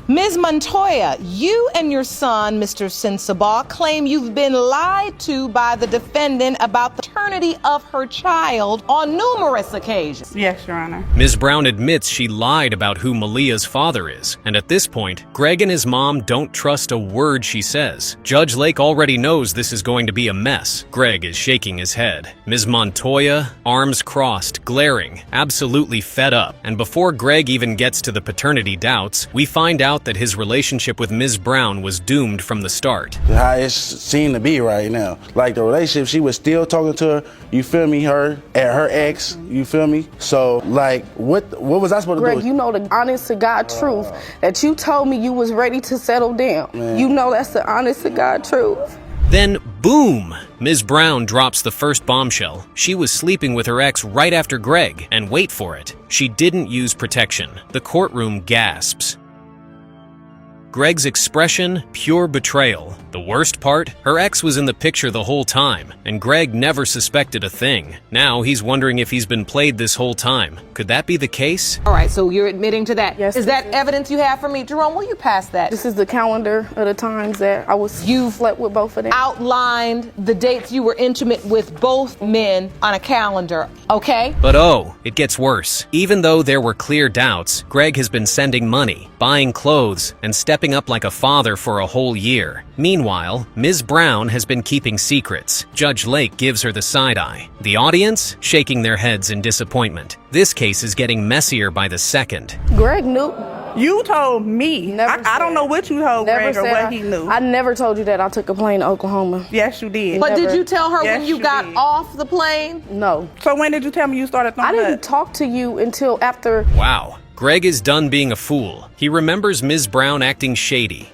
Ms. Montoya, you and your son, Mr. Sensabaugh, claim you've been lied to by the defendant about the paternity of her child on numerous occasions. Yes, Your Honor. Ms. Brown admits she lied about who Malia's father is, and at this point, Greg and his mom don't trust a word she says. Judge Lake already knows this is going to be a mess. Greg is shaking his head. Ms. Montoya, arms crossed, glaring, absolutely fed up. And before Greg even gets to the paternity doubts, we find out that his relationship with Ms. Brown was doomed from the start. How it seemed to be right now. Like the relationship, she was still talking to her, you feel me, her ex, you feel me? So like, what was I supposed to do? Greg, you know the honest to God truth that you told me you was ready to settle down. Man. You know that's the honest to God truth. Then, boom! Ms. Brown drops the first bombshell. She was sleeping with her ex right after Greg, and wait for it, she didn't use protection. The courtroom gasps. Greg's expression, pure betrayal. The worst part? Her ex was in the picture the whole time, and Greg never suspected a thing. Now he's wondering if he's been played this whole time. Could that be the case? All right, so you're admitting to that. Yes. Is that evidence you have for me? Jerome, will you pass that? This is the calendar of the times that you slept with both of them. Outlined the dates you were intimate with both men on a calendar, okay? But oh, it gets worse. Even though there were clear doubts, Greg has been sending money, buying clothes, and stepping up like a father for a whole year. Meanwhile, Ms. Brown has been keeping secrets. Judge Lake gives her the side eye. The audience shaking their heads in disappointment. This case is getting messier by the second. Greg knew. You told me. I don't know what you told Greg or what he knew. I never told you that I took a plane to Oklahoma. Yes, you did. But did you tell her when you got off the plane? No. So when did you tell me you started throwing I didn't talk to you until after. Wow. Greg is done being a fool. He remembers Ms. Brown acting shady,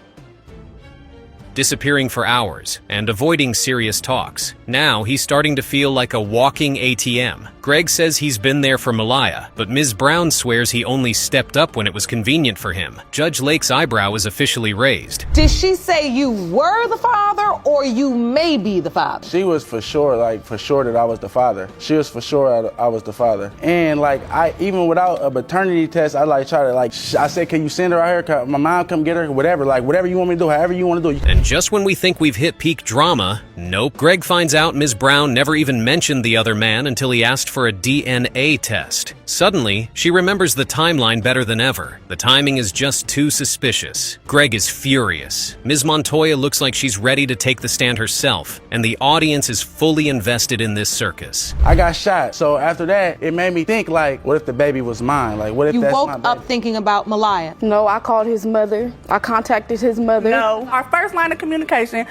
disappearing for hours, and avoiding serious talks. Now he's starting to feel like a walking ATM. Greg says he's been there for Malaya, but Ms. Brown swears he only stepped up when it was convenient for him. Judge Lake's eyebrow is officially raised. Did she say you were the father or you may be the father? She was for sure that I was the father. She was for sure I was the father. And I even without a paternity test, I try to I said, can you send her out here? My mom come get her, whatever. Whatever you want me to do, however you want to do. And just when we think we've hit peak drama, nope. Greg finds out Ms. Brown never even mentioned the other man until he asked for a DNA test. Suddenly, she remembers the timeline better than ever. The timing is just too suspicious. Greg is furious. Ms. Montoya looks like she's ready to take the stand herself, and the audience is fully invested in this circus. I got shot, so after that, it made me think what if the baby was mine? What if you that's woke my baby? up thinking about Malaya? No, I called his mother. I contacted his mother. No, our first line of communication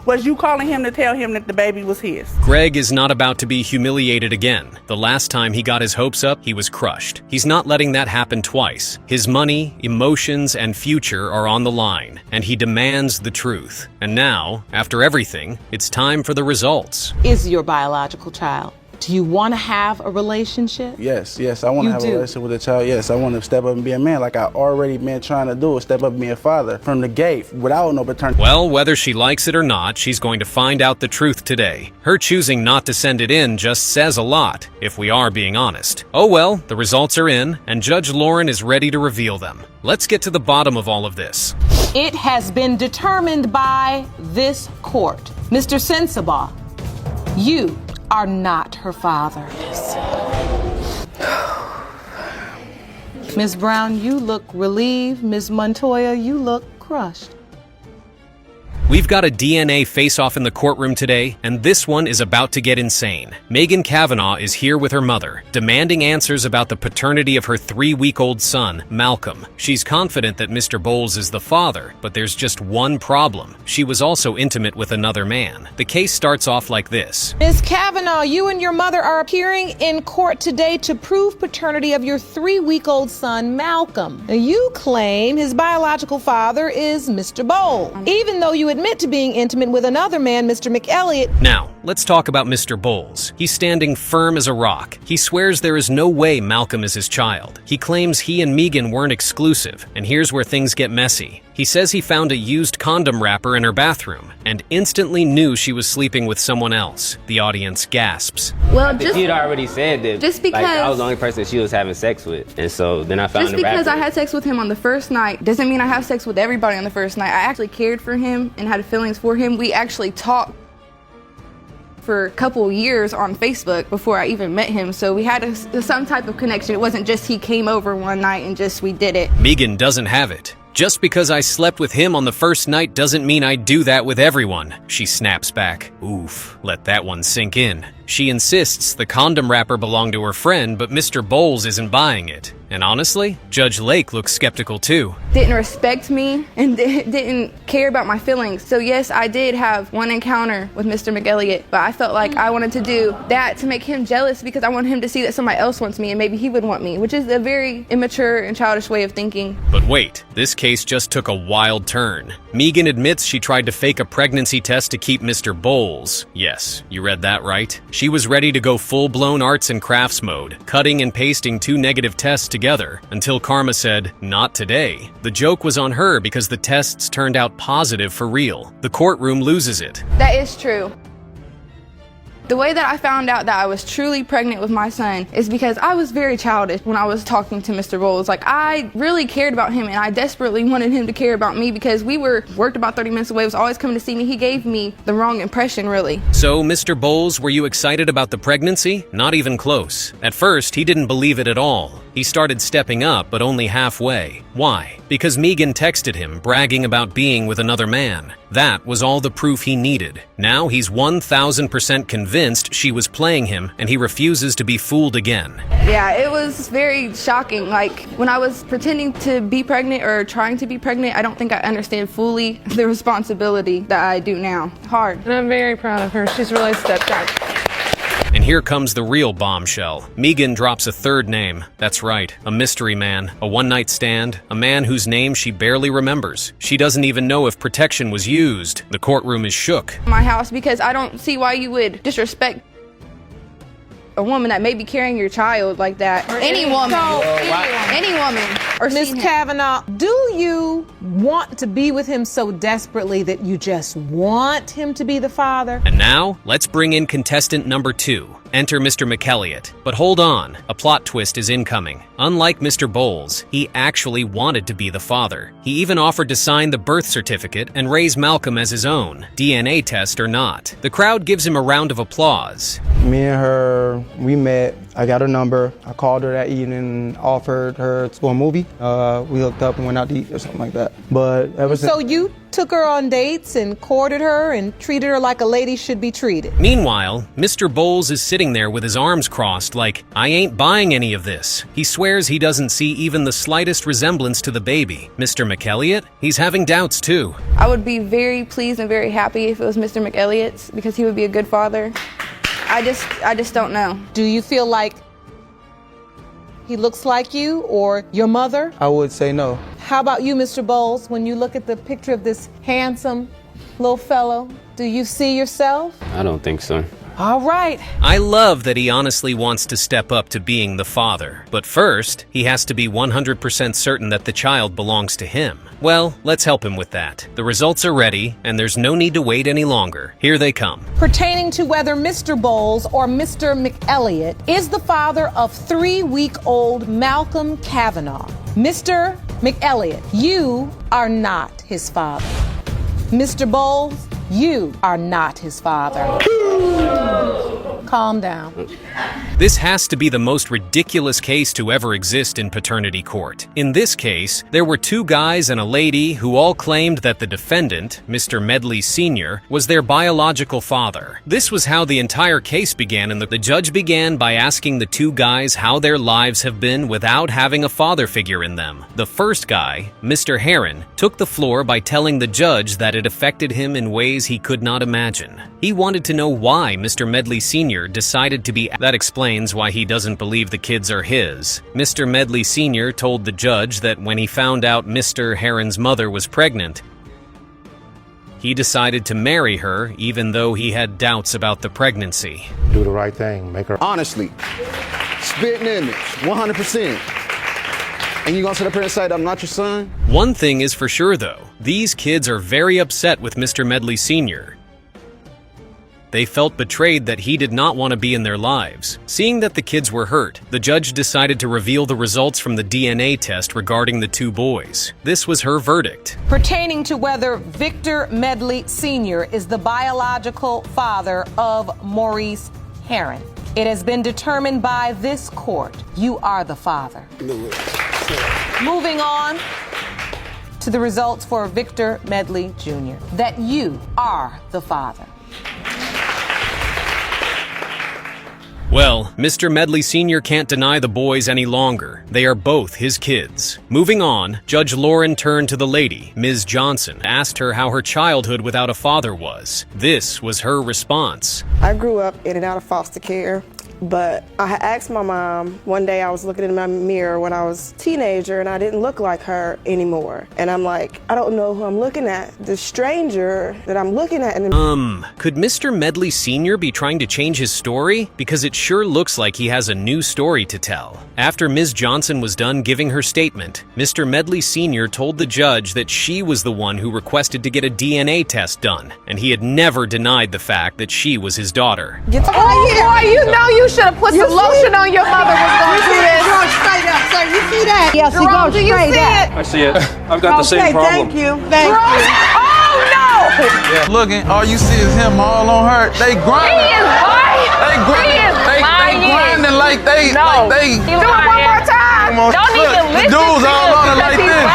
was you calling him to tell him that the baby was his. Greg is not about to be humiliated again. The last time he got his hopes up, he was crushed. He's not letting that happen twice. His money, emotions, and future are on the line, and he demands the truth. And now, after everything, it's time for the results. Is your biological child? Do you want to have a relationship? Yes, I want to have a relationship with a child. Yes, I want to step up and be a man like I already been trying to do, step up and be a father from the gate without no paternity. Well, whether she likes it or not, she's going to find out the truth today. Her choosing not to send it in just says a lot, if we are being honest. Oh well, the results are in, and Judge Lauren is ready to reveal them. Let's get to the bottom of all of this. It has been determined by this court. Mr. Sensabaugh, you are not her father. Ms. Brown, you look relieved. Ms. Montoya, you look crushed. We've got a DNA face-off in the courtroom today, and this one is about to get insane. Megan Kavanaugh is here with her mother, demanding answers about the paternity of her 3-week-old son, Malcolm. She's confident that Mr. Bowles is the father, but there's just one problem. She was also intimate with another man. The case starts off like this. Ms. Kavanaugh, you and your mother are appearing in court today to prove paternity of your 3-week-old son, Malcolm. Now, you claim his biological father is Mr. Bowles, even though you admit to being intimate with another man, Mr. McElliott. Now, let's talk about Mr. Bowles. He's standing firm as a rock. He swears there is no way Malcolm is his child. He claims he and Megan weren't exclusive, and here's where things get messy. He says he found a used condom wrapper in her bathroom and instantly knew she was sleeping with someone else. The audience gasps. Well, you'd already said that. Just because I was the only person she was having sex with, and so then I found the wrapper. Just because I had sex with him on the first night doesn't mean I have sex with everybody on the first night. I actually cared for him and had feelings for him. We actually talked for a couple years on Facebook before I even met him, so we had some type of connection. It wasn't just he came over one night and just we did it. Megan doesn't have it. Just because I slept with him on the first night doesn't mean I do that with everyone, she snaps back. Oof, let that one sink in. She insists the condom wrapper belonged to her friend, but Mr. Bowles isn't buying it. And honestly, Judge Lake looks skeptical too. Didn't respect me and didn't care about my feelings. So yes, I did have one encounter with Mr. McElliott, but I felt like I wanted to do that to make him jealous because I want him to see that somebody else wants me and maybe he would want me, which is a very immature and childish way of thinking. But wait, this case just took a wild turn. Megan admits she tried to fake a pregnancy test to keep Mr. Bowles. Yes, you read that right. She was ready to go full-blown arts and crafts mode, cutting and pasting 2 negative tests together, until Karma said, "Not today." The joke was on her because the tests turned out positive for real. The courtroom loses it. That is true. The way that I found out that I was truly pregnant with my son is because I was very childish when I was talking to Mr. Bowles. Like, I really cared about him, and I desperately wanted him to care about me because we worked about 30 minutes away, was always coming to see me. He gave me the wrong impression, really. So, Mr. Bowles, were you excited about the pregnancy? Not even close. At first, he didn't believe it at all. He started stepping up, but only halfway. Why? Because Megan texted him, bragging about being with another man. That was all the proof he needed. Now he's 1000% convinced she was playing him, and he refuses to be fooled again. Yeah, it was very shocking. Like, when I was pretending to be pregnant or trying to be pregnant, I don't think I understand fully the responsibility that I do now. Hard. And I'm very proud of her. She's really stepped up. And here comes the real bombshell. Megan drops a third name. That's right, a mystery man, a one-night stand, a man whose name she barely remembers. She doesn't even know if protection was used. The courtroom is shook. My house, because I don't see why you would disrespect a woman that may be carrying your child like that. Or any woman. Any woman. Or Ms. Kavanaugh, do you want to be with him so desperately that you just want him to be the father? And now, let's bring in contestant number 2. Enter Mr. McElliott. But hold on, a plot twist is incoming. Unlike Mr. Bowles, he actually wanted to be the father. He even offered to sign the birth certificate and raise Malcolm as his own, DNA test or not. The crowd gives him a round of applause. Me and her, we met. I got her number. I called her that evening and offered her to go a movie. We hooked up and went out to eat or something like that. But ever since... So you took her on dates and courted her and treated her like a lady should be treated. Meanwhile, Mr. Bowles is sitting there with his arms crossed like, I ain't buying any of this. He swears he doesn't see even the slightest resemblance to the baby. Mr. McElliott, he's having doubts too. I would be very pleased and very happy if it was Mr. McElliott's because he would be a good father. I just don't know. Do you feel like he looks like you or your mother? I would say no. How about you, Mr. Bowles? When you look at the picture of this handsome little fellow, do you see yourself? I don't think so. All right. I love that he honestly wants to step up to being the father. But first, he has to be 100% certain that the child belongs to him. Well, let's help him with that. The results are ready, and there's no need to wait any longer. Here they come. Pertaining to whether Mr. Bowles or Mr. McElliott is the father of 3-week-old Malcolm Kavanaugh. Mr. McElliott, you are not his father. Mr. Bowles, you are not his father. Calm down. This has to be the most ridiculous case to ever exist in paternity court. In this case, there were 2 guys and a lady who all claimed that the defendant, Mr. Medley Sr., was their biological father. This was how the entire case began, and the judge began by asking the 2 guys how their lives have been without having a father figure in them. The first guy, Mr. Heron, took the floor by telling the judge that it affected him in ways he could not imagine. He wanted to know why Mr. Medley Sr. decided to be... That explains why he doesn't believe the kids are his. Mr. Medley Sr. told the judge that when he found out Mr. Heron's mother was pregnant, he decided to marry her even though he had doubts about the pregnancy. Do the right thing, make her... Honestly, spitting image, 100%. And you gonna sit up here and say that I'm not your son? One thing is for sure though, these kids are very upset with Mr. Medley Sr. They felt betrayed that he did not want to be in their lives. Seeing that the kids were hurt, the judge decided to reveal the results from the DNA test regarding the 2 boys. This was her verdict. Pertaining to whether Victor Medley Sr. is the biological father of Maurice Heron, it has been determined by this court, you are the father. Moving on to the results for Victor Medley Jr., that you are the father. Well, Mr. Medley Sr. can't deny the boys any longer. They are both his kids. Moving on, Judge Lauren turned to the lady, Ms. Johnson, asked her how her childhood without a father was. This was her response. I grew up in and out of foster care. But I had asked my mom, one day I was looking in my mirror when I was a teenager and I didn't look like her anymore. And I'm like, I don't know who I'm looking at. The stranger that I'm looking at in the Could Mr. Medley Sr. be trying to change his story? Because it sure looks like he has a new story to tell. After Ms. Johnson was done giving her statement, Mr. Medley Sr. told the judge that she was the one who requested to get a DNA test done, and he had never denied the fact that she was his daughter. Boy, you know you should have put some lotion on your mother was going to do this. Straight up, sir. You see that? Yes, he goes straight up. I see it. I've got the same problem. Thank you. Thank you. Oh, no! Looking, all you see is him all on her. They grinding. He is lying. They grinding. They grinding like they. Do it one more time. Don't even listen to dudes all on it like he's this.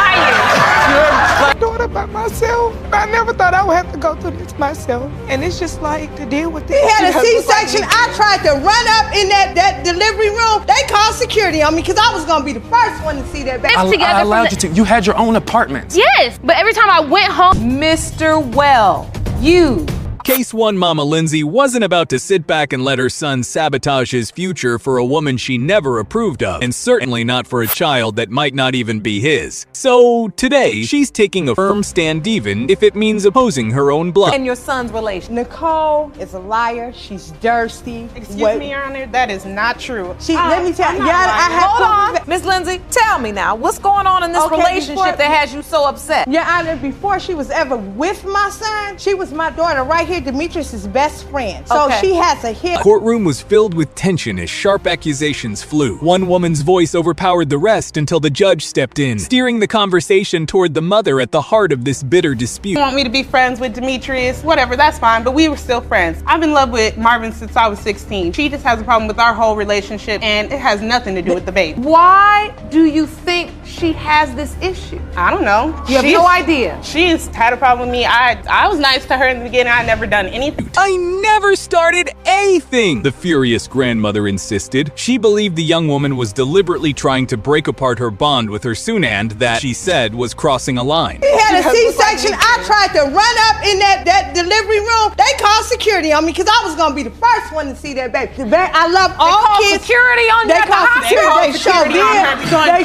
I thought about myself. I never thought I would have to go through this myself. And it's just like to deal with it. He had a C-section. I tried to run up in that delivery room. They called security on me because I was going to be the first one to see that baby. I allowed you to. You had your own apartment. Yes, but every time I went home, Mr. Well, you. Case 1 Mama Lindsay wasn't about to sit back and let her son sabotage his future for a woman she never approved of, and certainly not for a child that might not even be his. So today, she's taking a firm stand even if it means opposing her own blood. And your son's relation. Nicole is a liar. She's thirsty. Excuse me, Your Honor, that is not true. Let me tell you, Hold on. Miss Lindsay, tell me now, what's going on in this relationship that has you so upset? Your Honor, before she was ever with my son, she was my daughter right here, Demetrius's best friend. So she has a hit. The courtroom was filled with tension as sharp accusations flew. One woman's voice overpowered the rest until the judge stepped in, steering the conversation toward the mother at the heart of this bitter dispute. You want me to be friends with Demetrius? Whatever, that's fine, but we were still friends. I've been in love with Marvin since I was 16. She just has a problem with our whole relationship, and it has nothing to do with the baby. Why do you think she has this issue? I don't know. You have no idea. She's had a problem with me. I was nice to her in the beginning. I never done anything. I never started anything, the furious grandmother insisted. She believed the young woman was deliberately trying to break apart her bond with her Sunand that she said was crossing a line. He had a C-section. I tried to run up in that delivery room. They called security on me because I was going to be the first one to see that baby. I love all kids. Security on you They at the called hospital. security.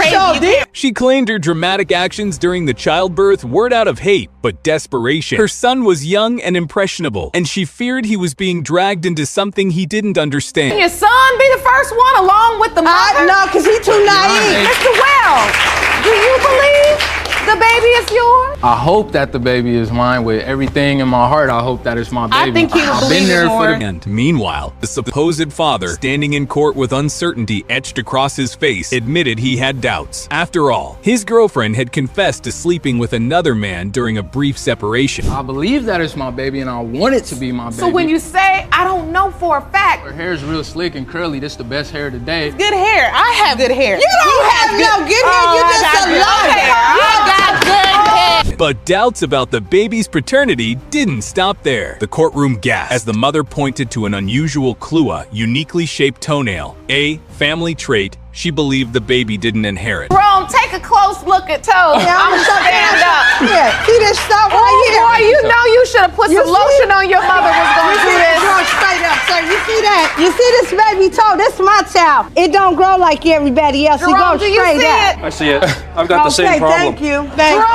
They showed did. She claimed her dramatic actions during the childbirth weren't out of hate, but desperation. Her son was young and impressionable, and she feared he was being dragged into something he didn't understand. Can your son be the first one along with the mother? No, because he's too naive. Mr. Wells, do you believe the baby is yours? I hope that the baby is mine with everything in my heart. I hope that it's my baby. I think he would I've believe been there it more. for the And meanwhile, the supposed father, standing in court with uncertainty etched across his face, admitted he had doubts. After all, his girlfriend had confessed to sleeping with another man during a brief separation. I believe that it's my baby and I want it to be my baby. So when you say, I don't know for a fact. Her hair is real slick and curly. This is the best hair today. Good hair. I have good hair. You don't have no good hair. You just a liar. I got good hair. But doubts about the baby's paternity didn't stop there. The courtroom gasped as the mother pointed to an unusual clue, uniquely shaped toenail, a family trait she believed the baby didn't inherit. Rome, take a close look at toes. I'm gonna stand up. Yeah, he just stopped right here. Boy, you know you should have put some lotion on your mother was going to do this. Straight up, sir. You see that? You see this baby toe? This is my child. It don't grow like everybody else. It Jerome, goes do you straight see up. it? I see it. I've got the same problem. Thank you. Thank you.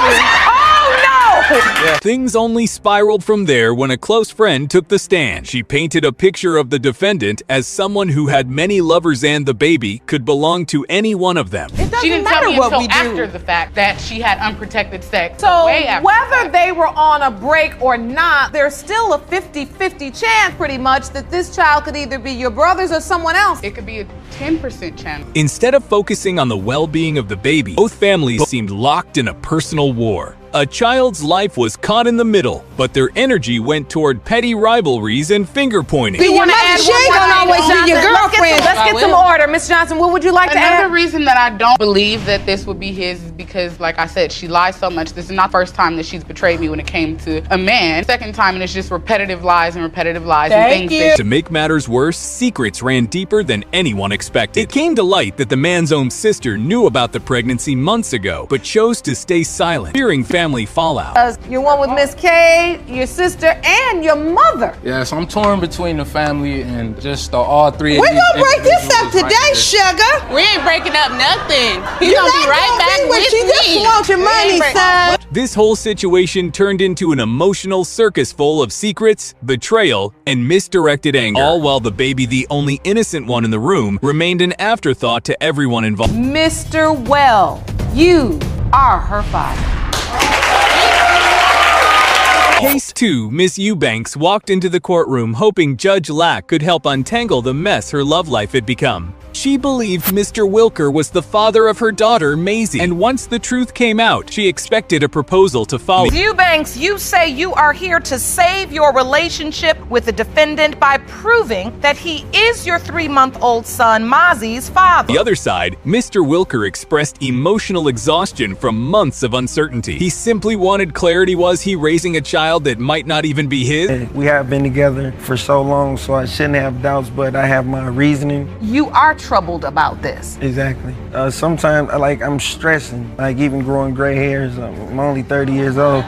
Oh, no! Things only spiraled from there when a close friend took the stand. She painted a picture of the defendant as someone who had many lovers and the baby could belong to any one of them. It doesn't She didn't matter tell me what until we do. after the fact that she had unprotected sex. So way after whether they were on a break or not, there's still a 50-50 chance pretty much that this child could either be your brother's or someone else. It could be a 10% chance. Instead of focusing on the well-being of the baby, both families seemed locked in a personal war. A child's life was caught in the middle, but their energy went toward petty rivalries and finger-pointing. You want to add she ain't one gonna more always thing, be your Miss Johnson? girlfriend. Let's get some order. Miss Johnson, what would you like to Another add? reason that I don't believe that this would be his is because, like I said, she lies so much. This is not the first time that she's betrayed me when it came to a man. Second time, and it's just repetitive lies and Thank things you. that To make matters worse, secrets ran deeper than anyone expected. It came to light that the man's own sister knew about the pregnancy months ago, but chose to stay silent, fearing family family fallout. You're one with Miss K, your sister, and your mother. Yes, I'm torn between the family and just all three of We're these gonna break this up individuals today, right sugar. We ain't breaking up nothing. He's You're gonna be not right gonna back be with you. me. Just want your money, son. This whole situation turned into an emotional circus full of secrets, betrayal, and misdirected anger. All while the baby, the only innocent one in the room, remained an afterthought to everyone involved. Mr. Well, you are her father. Case 2, Miss Eubanks walked into the courtroom hoping Judge Lack could help untangle the mess her love life had become. She believed Mr. Wilker was the father of her daughter, Maisie, and once the truth came out, she expected a proposal to follow. Eubanks, you say you are here to save your relationship with the defendant by proving that he is your 3-month-old son, Mozzie's father. The other side, Mr. Wilker expressed emotional exhaustion from months of uncertainty. He simply wanted clarity. Was he raising a child that might not even be his? We have been together for so long, so I shouldn't have doubts, but I have my reasoning. You are troubled about this. Exactly. Sometimes I'm stressing, like even growing gray hairs. I'm only 30 years old.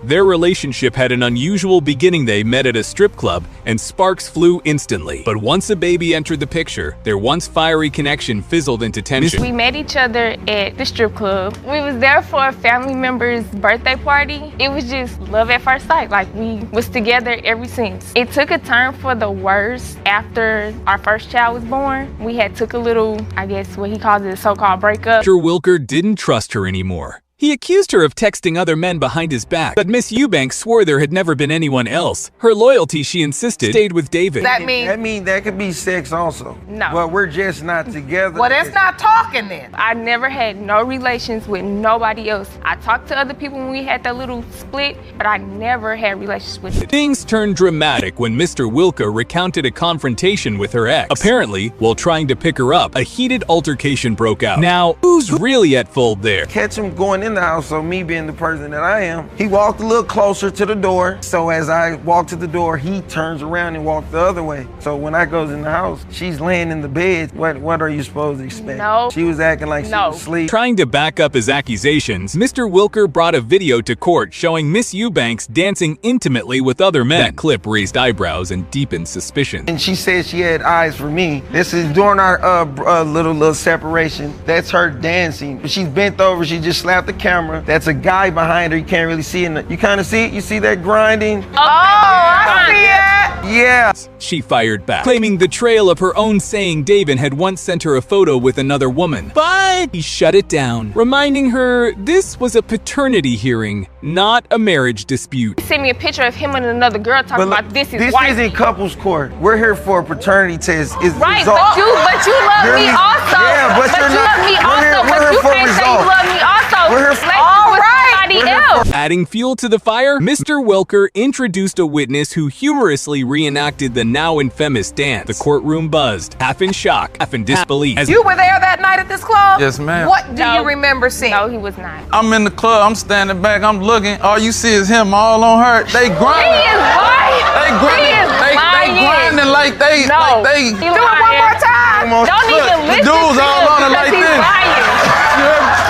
Their relationship had an unusual beginning. They met at a strip club and sparks flew instantly. But once a baby entered the picture, their once fiery connection fizzled into tension. We met each other at the strip club. We was there for a family member's birthday party. It was just love at first sight. Like, we was together ever since. It took a turn for the worse after our first child was born. We had took a little, I guess what he calls it, a so-called breakup. Mr. Wilker didn't trust her anymore. He accused her of texting other men behind his back, but Miss Eubanks swore there had never been anyone else. Her loyalty, she insisted, stayed with David. That means that could be sex also. No. But we're just not together. Well, that's not talking then. I never had no relations with nobody else. I talked to other people when we had that little split, but I never had relations with them. Things turned dramatic when Mr. Wilker recounted a confrontation with her ex. Apparently, while trying to pick her up, a heated altercation broke out. Now, who's really at fault there? Catch him going in the house, so me being the person that I am, he walked a little closer to the door. So as I walked to the door, he turns around and walked the other way. So when I goes in the house, she's laying in the bed. What are you supposed to expect? No. She was acting like she was asleep. Trying to back up his accusations, Mr. Wilker brought a video to court showing Miss Eubanks dancing intimately with other men. That clip raised eyebrows and deepened suspicion. And she said she had eyes for me. This is during our little separation. That's her dancing. But she's bent over. She just slapped the camera. That's a guy behind her. You can't really see it. You kind of see it? You see that grinding? Oh, I see it. Yeah. She fired back, claiming the trail of her own saying David had once sent her a photo with another woman. But he shut it down, reminding her this was a paternity hearing, not a marriage dispute. He sent me a picture of him and another girl talking about this is white. This isn't couples court. We're here for a paternity test. Right, but you love me also. Yeah, but you're not. You love me also, but you can't say you love me also. We're here for somebody else. Adding fuel to the fire, Mr. Wilker introduced a witness who humorously reenacted the now infamous dance. The courtroom buzzed, half in shock, half in disbelief. You were there that night at this club? Yes, ma'am. What do you remember seeing? No, he was not. I'm in the club, I'm standing back, I'm looking. All you see is him all on her. They grinding. He is lying. They grinding. They grinding like they. No. Like they. Do it one more time. Don't even listen the dudes to all him on it like because he's this. lying.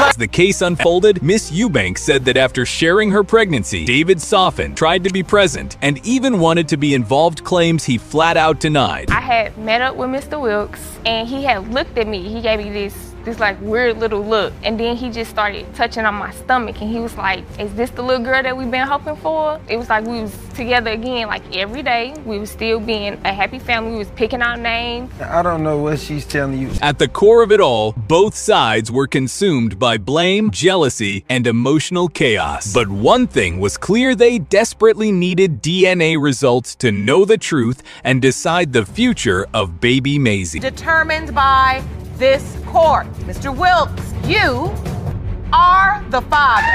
As the case unfolded, Miss Eubanks said that after sharing her pregnancy, David softened, tried to be present, and even wanted to be involved, claims he flat out denied. I had met up with Mr. Wilkes and he had looked at me. He gave me this like weird little look, and then he just started touching on my stomach and he was like, is this the little girl that we've been hoping for? It was like we was together again, like every day. We was still being a happy family. We was picking out names. I don't know what she's telling you. At the core of it all, both sides were consumed by blame, jealousy, and emotional chaos. But one thing was clear: they desperately needed DNA results to know the truth and decide the future of baby Maisie. Determined by this court. Mr. Wilkes, you are the father.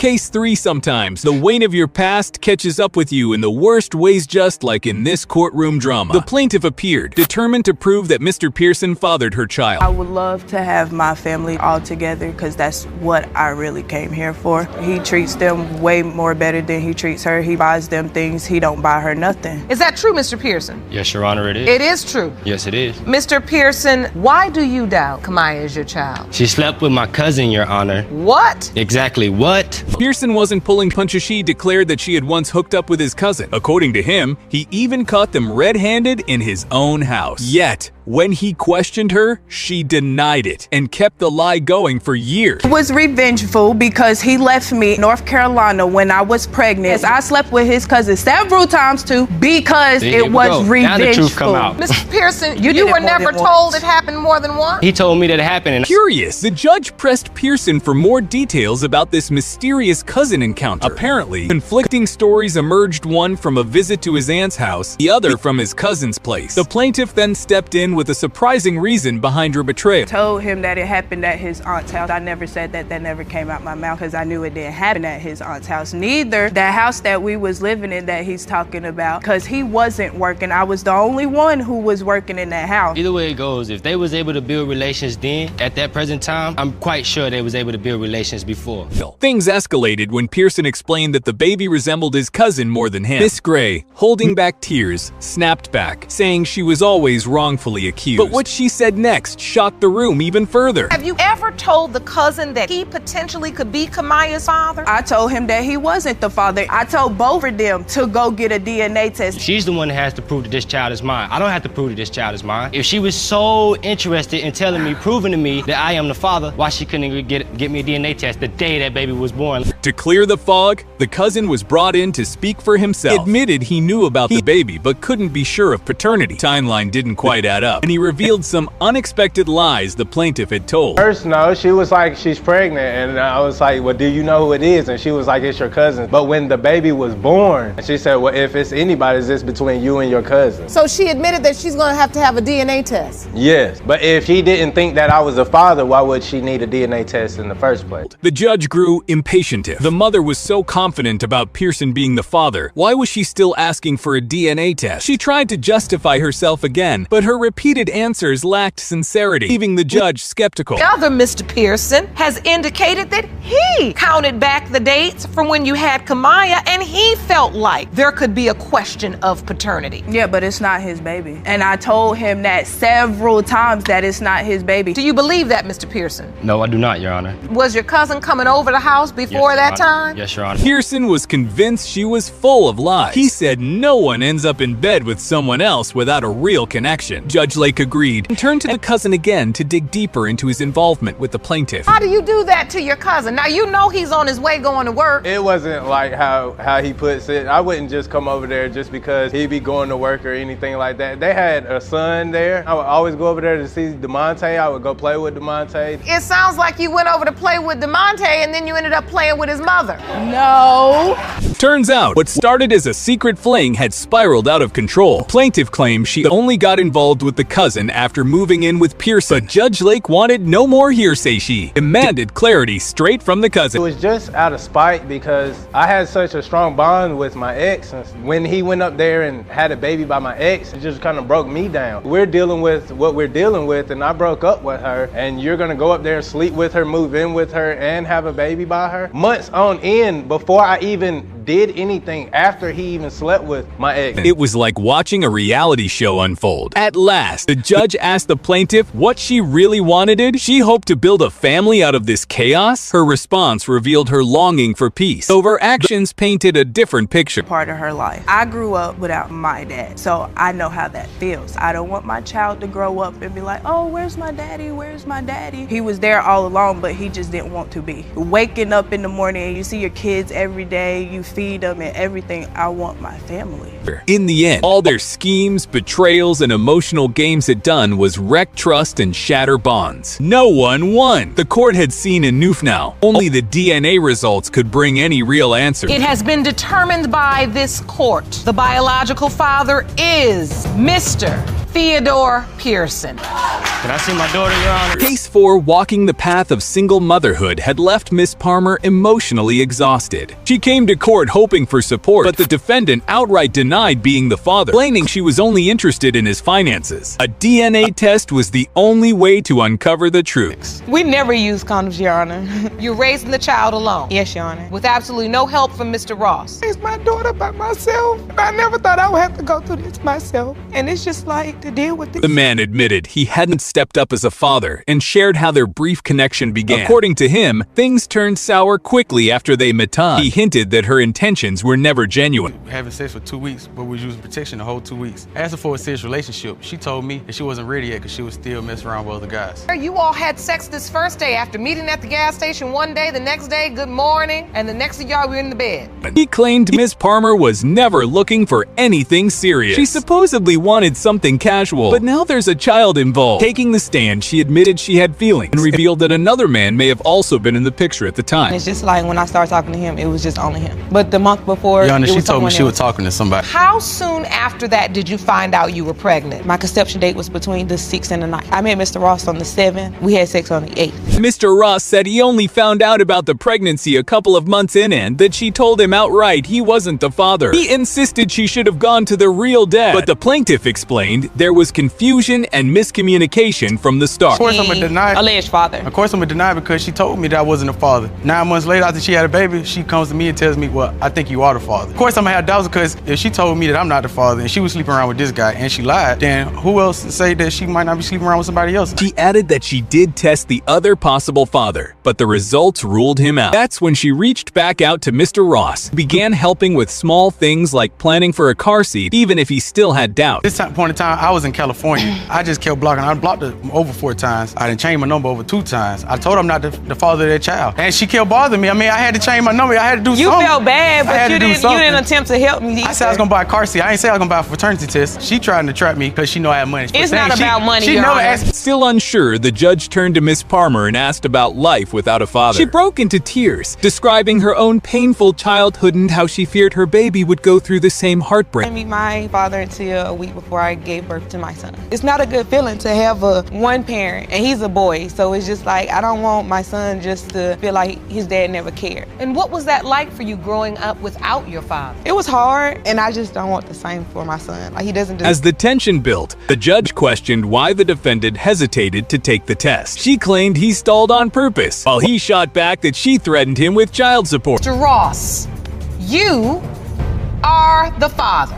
Case 3 sometimes. The weight of your past catches up with you in the worst ways, just like in this courtroom drama. The plaintiff appeared, determined to prove that Mr. Pearson fathered her child. I would love to have my family all together because that's what I really came here for. He treats them way more better than he treats her. He buys them things. He don't buy her nothing. Is that true, Mr. Pearson? Yes, Your Honor, it is. It is true. Yes, it is. Mr. Pearson, why do you doubt Kamaya is your child? She slept with my cousin, Your Honor. What? Exactly what? Pearson wasn't pulling punches. She declared that she had once hooked up with his cousin. According to him, he even caught them red-handed in his own house. Yet, when he questioned her, she denied it and kept the lie going for years. He was revengeful because he left me in North Carolina when I was pregnant. I slept with his cousin several times too because it was revengeful. Now the truth come out. Mr. Pearson, you were never told it happened more than once? He told me that it happened. And Curious, the judge pressed Pearson for more details about this mysterious cousin encounter. Apparently, conflicting stories emerged, one from a visit to his aunt's house, the other from his cousin's place. The plaintiff then stepped in with a surprising reason behind her betrayal. Told him that it happened at his aunt's house. I never said that. That never came out my mouth because I knew it didn't happen at his aunt's house. Neither the house that we was living in that he's talking about, because he wasn't working. I was the only one who was working in that house. Either way it goes, if they was able to build relations then, at that present time, I'm quite sure they was able to build relations before. Things escalated when Pearson explained that the baby resembled his cousin more than him. Miss Gray, holding back tears, snapped back, saying she was always wrongfully accused. But what she said next shocked the room even further. Have you ever told the cousin that he potentially could be Kamaya's father? I told him that he wasn't the father. I told both of them to go get a DNA test. She's the one that has to prove that this child is mine. I don't have to prove that this child is mine. If she was so interested in telling me, proving to me that I am the father, why she couldn't get me a DNA test the day that baby was born? To clear the fog, the cousin was brought in to speak for himself. He admitted he knew about the baby, but couldn't be sure of paternity. Timeline didn't quite add up, and he revealed some unexpected lies the plaintiff had told. First, no, she was like, she's pregnant, and I was like, well, do you know who it is? And she was like, it's your cousin. But when the baby was born, she said, well, if it's anybody's, it's between you and your cousin. So she admitted that she's gonna have to have a DNA test? Yes, but if she didn't think that I was a father, why would she need a DNA test in the first place? The judge grew impatient. The mother was so confident about Pearson being the father. Why was she still asking for a DNA test? She tried to justify herself again, but her repeated answers lacked sincerity, leaving the judge skeptical. The other Mr. Pearson has indicated that he counted back the dates from when you had Kamaya, and he felt like there could be a question of paternity. Yeah, but it's not his baby. And I told him that several times that it's not his baby. Do you believe that, Mr. Pearson? No, I do not, Your Honor. Was your cousin coming over the house before that time? Yes, Your Honor. Pearson was convinced she was full of lies. He said no one ends up in bed with someone else without a real connection. Judge Lake agreed and turned to the cousin again to dig deeper into his involvement with the plaintiff. How do you do that to your cousin? Now, you know he's on his way going to work. It wasn't like how he puts it. I wouldn't just come over there just because he'd be going to work or anything like that. They had a son there. I would always go over there to see DeMonte. I would go play with DeMonte. It sounds like you went over to play with DeMonte and then you ended up playing with his mother. No. Turns out, what started as a secret fling had spiraled out of control. Plaintiff claimed she only got involved with the cousin after moving in with Pearson. But Judge Lake wanted no more hearsay. She demanded clarity straight from the cousin. It was just out of spite because I had such a strong bond with my ex. And when he went up there and had a baby by my ex, it just kind of broke me down. We're dealing with what we're dealing with, and I broke up with her, and you're gonna go up there, sleep with her, move in with her, and have a baby by her? Months on end before I even did anything, after he even slept with my ex. It was like watching a reality show unfold. At last, the judge asked the plaintiff what she really wanted. She hoped to build a family out of this chaos. Her response revealed her longing for peace, though her actions painted a different picture. Part of her life. I grew up without my dad, so I know how that feels. I don't want my child to grow up and be like, oh, where's my daddy? Where's my daddy? He was there all along, but he just didn't want to be. Waking up in the morning and you see your kids every day, you feed them and everything. I want my family. In the end, all their schemes, betrayals, and emotional games had done was wreck trust and shatter bonds. No one won. The court had seen enough now. Only the DNA results could bring any real answer. It has been determined by this court. The biological father is Mr. Theodore Pearson. Can I see my daughter, Your Honor? Case 4, walking the path of single motherhood, had left Miss Palmer emotionally exhausted. She came to court hoping for support, but the defendant outright denied being the father, claiming she was only interested in his finances. A DNA test was the only way to uncover the truth. We never use condoms, Your Honor. You're raising the child alone? Yes, Your Honor. With absolutely no help from Mr. Ross? Raised my daughter by myself. I never thought I would have to go through this myself. And it's just like to deal with this. The man admitted he hadn't stepped up as a father and shared how their brief connection began. According to him, things turned sour quickly after they met up. He hinted that her intentions were never genuine. Having sex for 2 weeks, but we was using protection the whole 2 weeks. Asking for a serious relationship, she told me that she wasn't ready yet because she was still messing around with other guys. You all had sex this first day after meeting at the gas station one day, the next day, good morning, and the next thing y'all were in the bed. He claimed Miss Palmer was never looking for anything serious. She supposedly wanted something casual, but now there's a child involved. Taking the stand, she admitted she had feelings and revealed that another man may have also been in the picture at the time. It's just like when I started talking to him, it was just only him. But the month before, Your Honor, it she was told me someone she was else. talking to somebody. How soon after that did you find out you were pregnant? My conception date was between the 6th and the 9th. I met Mr. Ross on the 7th. We had sex on the 8th. Mr. Ross said he only found out about the pregnancy a couple of months in and that she told him outright he wasn't the father. He insisted she should have gone to the real dad, but the plaintiff explained there was confusion and miscommunication from the start. Of course I'm gonna deny. Alleged father. Of course I'm gonna deny because she told me that I wasn't a father. 9 months later after she had a baby, she comes to me and tells me, well, I think you are the father. Of course I'm gonna have doubts because if she told me that I'm not the father and she was sleeping around with this guy and she lied, then who else to say that she might not be sleeping around with somebody else? She added that she did test the other possible father, but the results ruled him out. That's when she reached back out to Mr. Ross, began helping with small things like planning for a car seat, even if he still had doubt. This point in time, I was in California. I just kept blocking. I blocked her over 4 times. I didn't change my number over 2 times. I told her I'm not the father of that child. And she kept bothering me. I mean, I had to change my number. I had to do something. You felt bad, I had but to you do something. didn't attempt to help me. I said I was gonna buy a car seat. I ain't say I was gonna buy a fraternity test. She trying to trap me because she know I have money. It's not about money, She Your never Honor. asked. Still unsure, the judge turned to Miss Palmer and asked about life without a father. She broke into tears, describing her own painful childhood and how she feared her baby would go through the same heartbreak. I didn't meet my father until a week before I gave birth to my son. It's not a good feeling to have one parent, and he's a boy, so it's just like I don't want my son just to feel like his dad never cared. And what was that like for you growing up without your father? It was hard, and I just don't want the same for my son. Like he doesn't do. As the tension built, the judge questioned why the defendant hesitated to take the test. She claimed he stalled on purpose, while he shot back that she threatened him with child support. Mr. Ross, you are the father.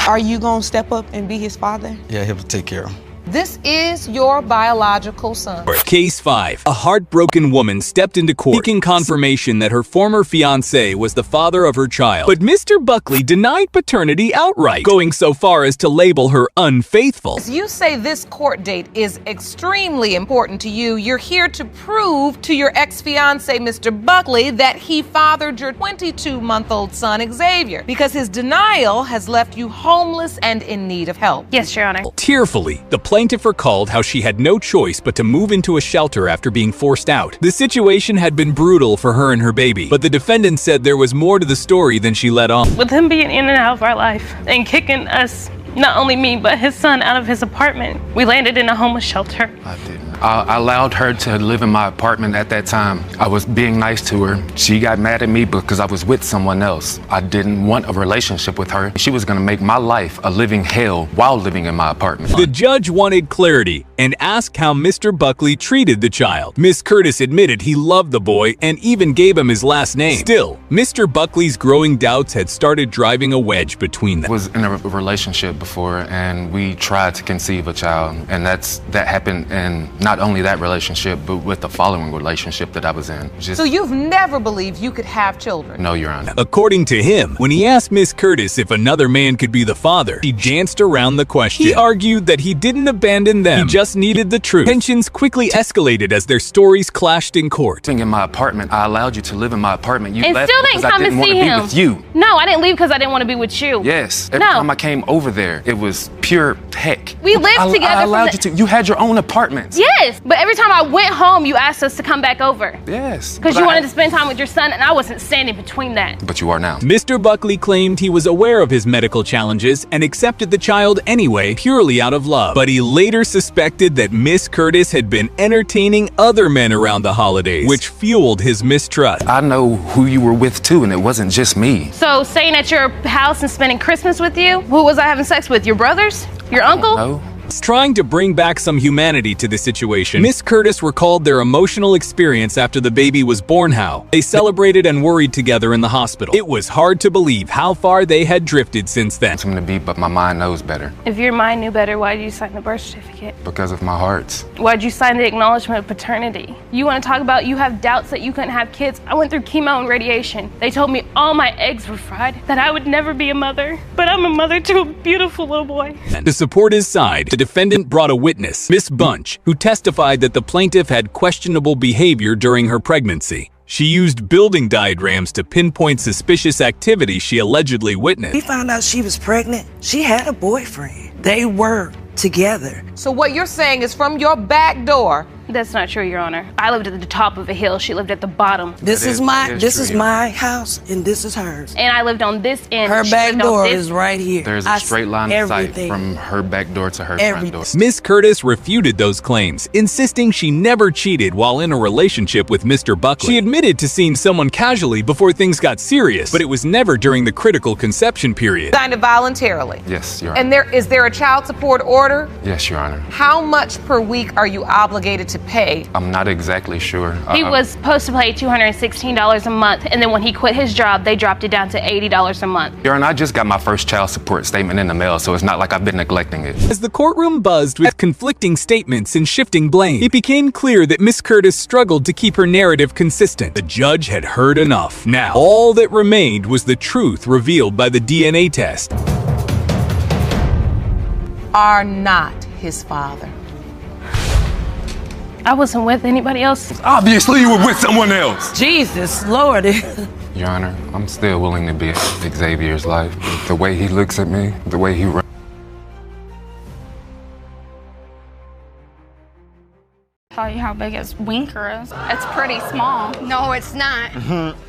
Are you gonna step up and be his father? Yeah, he'll take care of him. This is your biological son. Case 5. A heartbroken woman stepped into court seeking confirmation that her former fiancé was the father of her child. But Mr. Buckley denied paternity outright, going so far as to label her unfaithful. As you say this court date is extremely important to you, you're here to prove to your ex-fiancé, Mr. Buckley, that he fathered your 22-month-old son, Xavier, because his denial has left you homeless and in need of help. Yes, Your Honor. Tearfully, the plaintiff recalled how she had no choice but to move into a shelter after being forced out. The situation had been brutal for her and her baby, but the defendant said there was more to the story than she let on. With him being in and out of our life and kicking us, not only me, but his son out of his apartment, we landed in a homeless shelter. I didn't. I allowed her to live in my apartment at that time. I was being nice to her. She got mad at me because I was with someone else. I didn't want a relationship with her. She was gonna make my life a living hell while living in my apartment. The judge wanted clarity and asked how Mr. Buckley treated the child. Miss Curtis admitted he loved the boy and even gave him his last name. Still, Mr. Buckley's growing doubts had started driving a wedge between them. I was in a relationship before and we tried to conceive a child, and that happened in not only that relationship but with the following relationship that I was in. So you've never believed you could have children? No, Your Honor. According to him, when he asked Miss Curtis if another man could be the father, she danced around the question. He argued that he didn't abandon them, he just just needed the truth. Tensions quickly escalated as their stories clashed in court. In my apartment, I allowed you to live in my apartment. You And left still because didn't I come didn't and want see to be him. with you. No, I didn't leave because I didn't want to be with you. Yes. Every No. time I came over there, it was pure heck. We lived together I from allowed the- you to. You had your own apartment. Yes, but every time I went home, you asked us to come back over. Yes. Because but you I- wanted to spend time with your son, and I wasn't standing between that. But you are now. Mr. Buckley claimed he was aware of his medical challenges and accepted the child anyway, purely out of love. But he later suspected that Miss Curtis had been entertaining other men around the holidays, which fueled his mistrust. I know who you were with too, and it wasn't just me. So staying at your house and spending Christmas with you? Who was I having sex with? Your brothers? Your uncle? No. Trying to bring back some humanity to the situation, Miss Curtis recalled their emotional experience after the baby was born. How they celebrated and worried together in the hospital. It was hard to believe how far they had drifted since then. I'm gonna be, but my mind knows better. If your mind knew better, why did you sign the birth certificate? Because of my hearts. Why did you sign the acknowledgement of paternity? You want to talk about you have doubts that you couldn't have kids? I went through chemo and radiation. They told me all my eggs were fried, that I would never be a mother. But I'm a mother to a beautiful little boy. To support his side, the defendant brought a witness, Miss Bunch, who testified that the plaintiff had questionable behavior during her pregnancy. She used building diagrams to pinpoint suspicious activity she allegedly witnessed. We found out she was pregnant. She had a boyfriend. They were together. So what you're saying is from your back door. That's not true, Your Honor. I lived at the top of a hill. She lived at the bottom. This is my house, and this is hers. And I lived on this end. Her She back lived on door this- is right here. There's a straight line of sight from her back door to her front door. Miss Curtis refuted those claims, insisting she never cheated while in a relationship with Mr. Buckley. She admitted to seeing someone casually before things got serious, but it was never during the critical conception period. Signed it voluntarily. Yes, Your Honor. And is there a child support order? Yes, Your Honor. How much per week are you obligated to pay? I'm not exactly sure. He was supposed to pay $216 a month, and then when he quit his job, they dropped it down to $80 a month. Your Honor, I just got my first child support statement in the mail, so it's not like I've been neglecting it. As the courtroom buzzed with conflicting statements and shifting blame, it became clear that Miss Curtis struggled to keep her narrative consistent. The judge had heard enough. Now, all that remained was the truth revealed by the DNA test. Are not his father. I wasn't with anybody else. Obviously, you were with someone else. Jesus, Lord. Your Honor, I'm still willing to be in Xavier's life. The way he looks at me, the way he runs. Tell you how big his winker is. It's pretty small. No, it's not.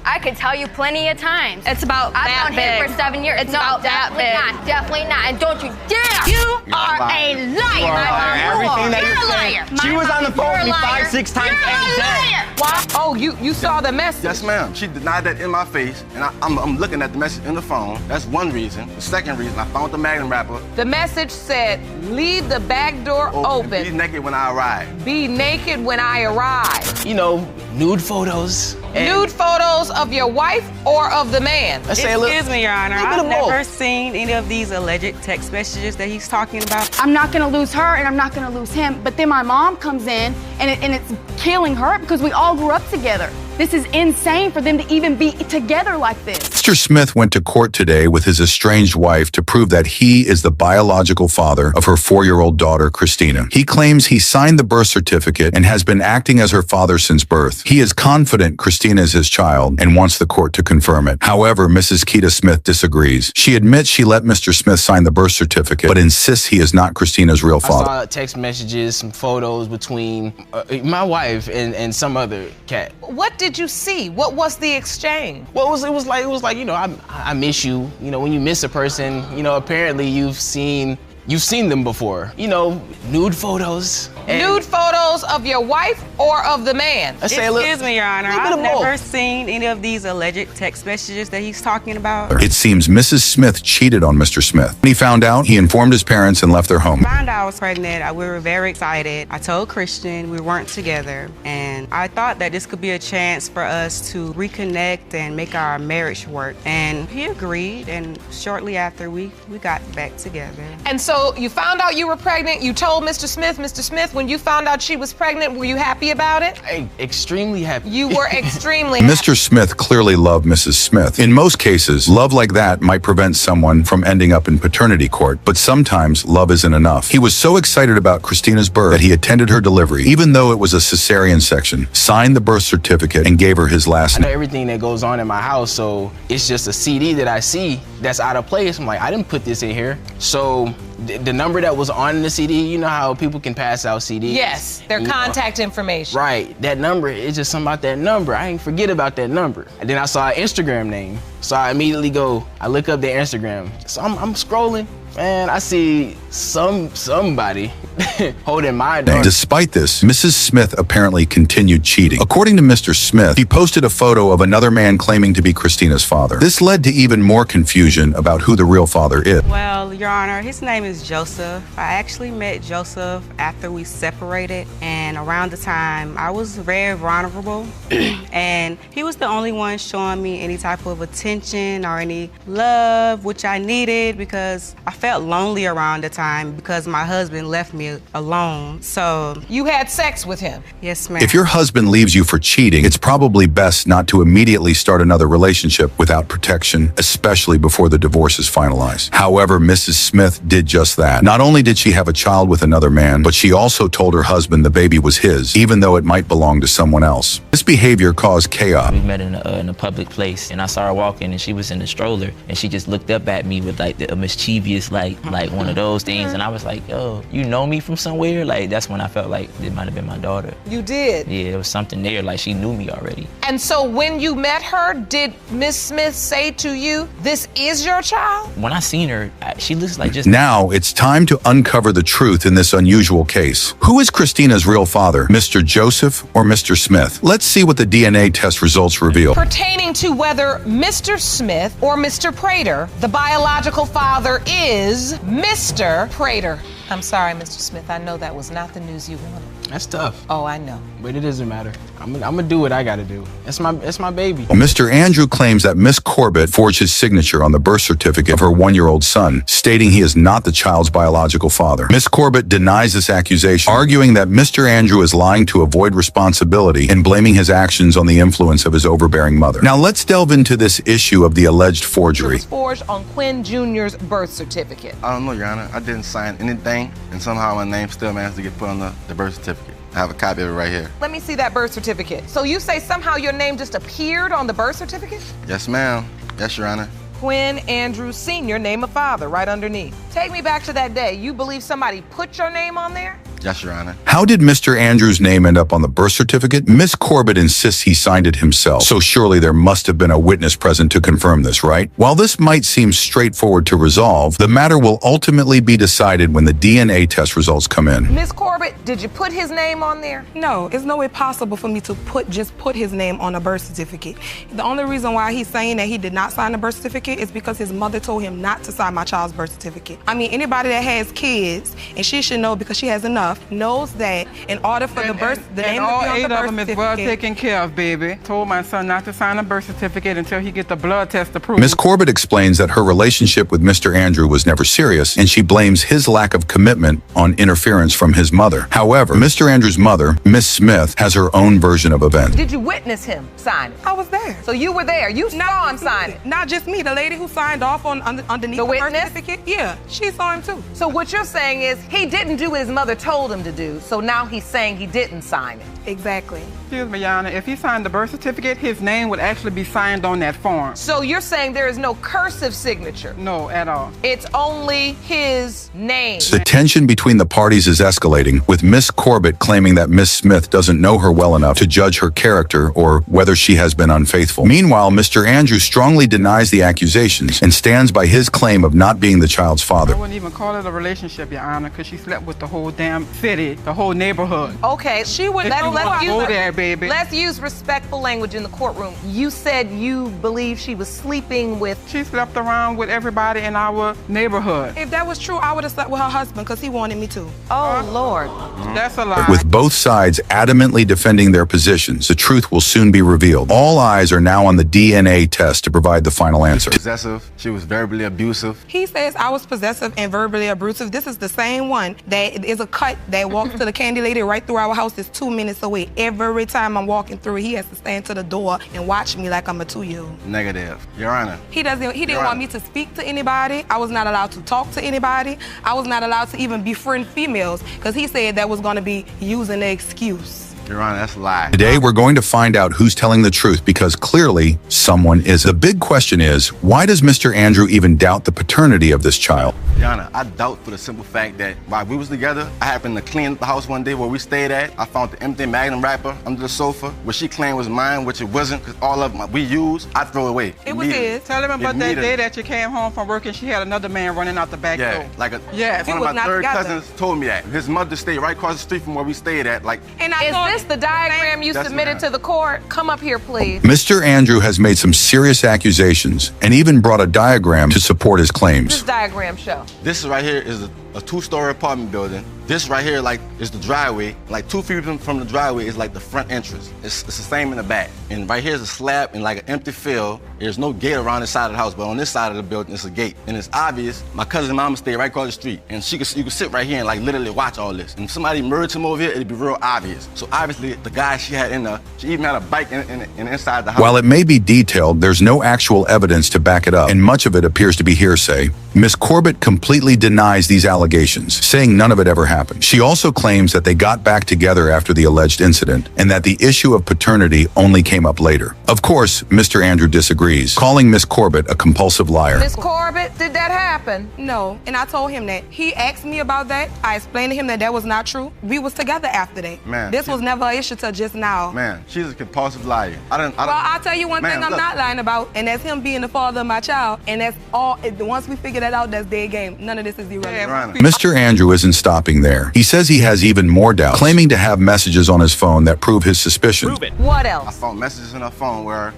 I could tell you plenty of times. It's about I've that known big. him for 7 years. It's about that definitely big. not. Definitely not. And don't you dare! You are a liar, my mom. Everything that You're you're a saying. liar. She was on the phone with me 5-6 times You're every a day. liar. Why? Oh, you saw the message. Yes, ma'am. She denied that in my face, and I'm looking at the message in the phone. That's one reason. The second reason, I found the Magnum wrapper. The message said, leave the back door open. Be naked when I arrive. Be naked when I arrive. You know, nude photos. Nude photos of your wife or of the man? Excuse me, Your Honor. I've of both. never seen any of these alleged text messages that he's talking about. I'm not gonna lose her and I'm not gonna lose him, but then my mom comes in and it's killing her because we all grew up together. This is insane for them to even be together like this. Mr. Smith went to court today with his estranged wife to prove that he is the biological father of her 4-year-old daughter, Christina. He claims he signed the birth certificate and has been acting as her father since birth. He is confident Christina is his child and wants the court to confirm it. However, Mrs. Keita Smith disagrees. She admits she let Mr. Smith sign the birth certificate, but insists he is not Christina's real father. I saw text messages, some photos between my wife and some other cat. What did you see? What was the exchange? Well, it was like you know, I miss you. You know, when you miss a person, you know, apparently you've seen them before. You know, nude photos. Nude photos of your wife or of the man? Excuse me, Your Honor. I've of never both. seen any of these alleged text messages that he's talking about. It seems Mrs. Smith cheated on Mr. Smith. When he found out, he informed his parents and left their home. Found out I was pregnant. We were very excited. I told Christian we weren't together, and I thought that this could be a chance for us to reconnect and make our marriage work. And he agreed, and shortly after we got back together. And so So you found out you were pregnant. You told Mr. Smith. Mr. Smith, when you found out she was pregnant, were you happy about it? Extremely happy. You were extremely Mr. Smith clearly loved Mrs. Smith. In most cases, love like that might prevent someone from ending up in paternity court, but sometimes love isn't enough. He was so excited about Christina's birth that he attended her delivery, even though it was a cesarean section, signed the birth certificate, and gave her his last I know name. everything that goes on in my house, so it's just a CD that I see that's out of place. I'm like, I didn't put this in here. So the number that was on the CD, you know how people can pass out CDs? Yes, their contact information. Right, that number, it's just something about that number. I ain't forget about that number. And then I saw an Instagram name. So I immediately I look up their Instagram. So I'm scrolling, and I see somebody holding my daughter. Despite this, Mrs. Smith apparently continued cheating. According to Mr. Smith, he posted a photo of another man claiming to be Christina's father. This led to even more confusion about who the real father is. Well, Your Honor, his name is Joseph. I actually met Joseph after we separated, and around the time I was very vulnerable, and he was the only one showing me any type of attention or any love, which I needed because I felt lonely around the time because my husband left me alone. So you had sex with him? Yes, ma'am. If your husband leaves you for cheating, it's probably best not to immediately start another relationship without protection, especially before the divorce is finalized. However, Mrs. Smith did just that. Not only did she have a child with another man, but she also told her husband the baby was his, even though it might belong to someone else. This behavior caused chaos. We met in a public place, and I saw her walking, and she was in the stroller, and she just looked up at me with like a mischievous, like one of those things, and I was like, yo, you know me from somewhere? Like, that's when I felt like it might have been my daughter. You did? Yeah, there was something there, like she knew me already. And so when you met her, did Miss Smith say to you, this is your child? When I seen her, she looks like just... Now it's time to uncover the truth in this unusual case. Who is Christina's real father, Mr. Joseph or Mr. Smith? Let's see what the DNA test results reveal. Pertaining to whether Mr. Smith or Mr. Prater, the biological father is Mr. Prater. I'm sorry, Mr. Smith. I know that was not the news you wanted. That's tough. Oh, I know. But it doesn't matter. I'm gonna do what I gotta do. It's my baby. Mr. Andrew claims that Miss Corbett forged his signature on the birth certificate of her 1-year-old son, stating he is not the child's biological father. Miss Corbett denies this accusation, arguing that Mr. Andrew is lying to avoid responsibility and blaming his actions on the influence of his overbearing mother. Now let's delve into this issue of the alleged forgery. It was forged on Quinn Jr.'s birth certificate. I don't know, Your Honor. I didn't sign anything, and somehow my name still managed to get put on the birth certificate. I have a copy of it right here. Let me see that birth certificate. So you say somehow your name just appeared on the birth certificate? Yes, ma'am. Yes, Your Honor. Quinn Andrews Sr., name of father, right underneath. Take me back to that day. You believe somebody put your name on there? Yes, Your Honor. How did Mr. Andrews' name end up on the birth certificate? Miss Corbett insists he signed it himself, so surely there must have been a witness present to confirm this, right? While this might seem straightforward to resolve, the matter will ultimately be decided when the DNA test results come in. Miss Corbett, did you put his name on there? No, it's no way possible for me to just put his name on a birth certificate. The only reason why he's saying that he did not sign the birth certificate is because his mother told him not to sign my child's birth certificate. I mean, anybody that has kids, and she should know because she has enough, knows that in order for the name to be on the birth certificate... And all 8 of them is well taken care of, baby. Told my son not to sign a birth certificate until he get the blood test approved. Miss Corbett explains that her relationship with Mr. Andrew was never serious, and she blames his lack of commitment on interference from his mother. However, Mr. Andrew's mother, Miss Smith, has her own version of events. Did you witness him sign it? I was there. So you were there. You saw him sign it. Not just me. The lady who signed off on underneath the birth certificate, yeah, she saw him too. So what you're saying is he didn't do what his mother told him to do, so now he's saying he didn't sign it. Exactly. Excuse me, Your Honor. If he signed the birth certificate, his name would actually be signed on that form. So you're saying there is no cursive signature? No, at all. It's only his name. The tension between the parties is escalating, with Miss Corbett claiming that Miss Smith doesn't know her well enough to judge her character or whether she has been unfaithful. Meanwhile, Mr. Andrew strongly denies the accusations and stands by his claim of not being the child's father. I wouldn't even call it a relationship, Your Honor, because she slept with the whole damn city, the whole neighborhood. Okay, She would go there, baby. Let's use respectful language in the courtroom. You said you believe she was sleeping with... She slept around with everybody in our neighborhood. If that was true, I would have slept with her husband because he wanted me to. Oh, Lord. That's a lie. With both sides adamantly defending their positions, the truth will soon be revealed. All eyes are now on the DNA test to provide the final answer. Possessive. She was verbally abusive. He says I was possessive and verbally abusive. This is the same one that is a cut that walks to the candy lady right through our house. Is 2 minutes away. Every time I'm walking through, he has to stand to the door and watch me like I'm a 2-year-old. Negative. Your Honor. He didn't want me to speak to anybody. I was not allowed to talk to anybody. I was not allowed to even befriend females because he said that was going to be using the excuse. Your Honor, that's a lie. Today, we're going to find out who's telling the truth because clearly someone is. The big question is, why does Mr. Andrew even doubt the paternity of this child? Your Honor, I doubt for the simple fact that while we was together, I happened to clean up the house one day where we stayed at. I found the empty Magnum wrapper under the sofa, which she claimed was mine, which it wasn't, because all of them we used, I throw away. It was his. Tell him about that day that you came home from work and she had another man running out the back door. Yeah, like Yes. one of my third cousins told me that. His mother stayed right across the street from where we stayed at. And is this the diagram you submitted to the court? Come up here, please. Mr. Andrew has made some serious accusations and even brought a diagram to support his claims. This diagram show. This right here is a two-story apartment building. This right here, is the driveway. 2 feet from the driveway is the front entrance. It's the same in the back. And right here is a slab and an empty field. There's no gate around this side of the house, but on this side of the building, it's a gate. And it's obvious, my cousin mama stayed right across the street. And you could sit right here and literally watch all this. And if somebody merged him over here, it'd be real obvious. So obviously, the guy she had in there, she even had a bike in inside the house. While it may be detailed, there's no actual evidence to back it up, and much of it appears to be hearsay. Ms. Corbett completely denies these allegations, saying none of it ever happened. She also claims that they got back together after the alleged incident, and that the issue of paternity only came up later. Of course, Mr. Andrew disagrees, calling Ms. Corbett a compulsive liar. Ms. Corbett, did that happen? No, and I told him that. He asked me about that. I explained to him that was not true. We was together after that. Man, this was never an issue till just now. Man, she's a compulsive liar. Well, I'll tell you one thing I'm not lying about, and that's him being the father of my child, and that's all. Once we figure that out, that's dead game. None of this is irrelevant. Mr. Andrew isn't stopping there. He says he has even more doubts, claiming to have messages on his phone that prove his suspicions. What else? I found messages in her phone where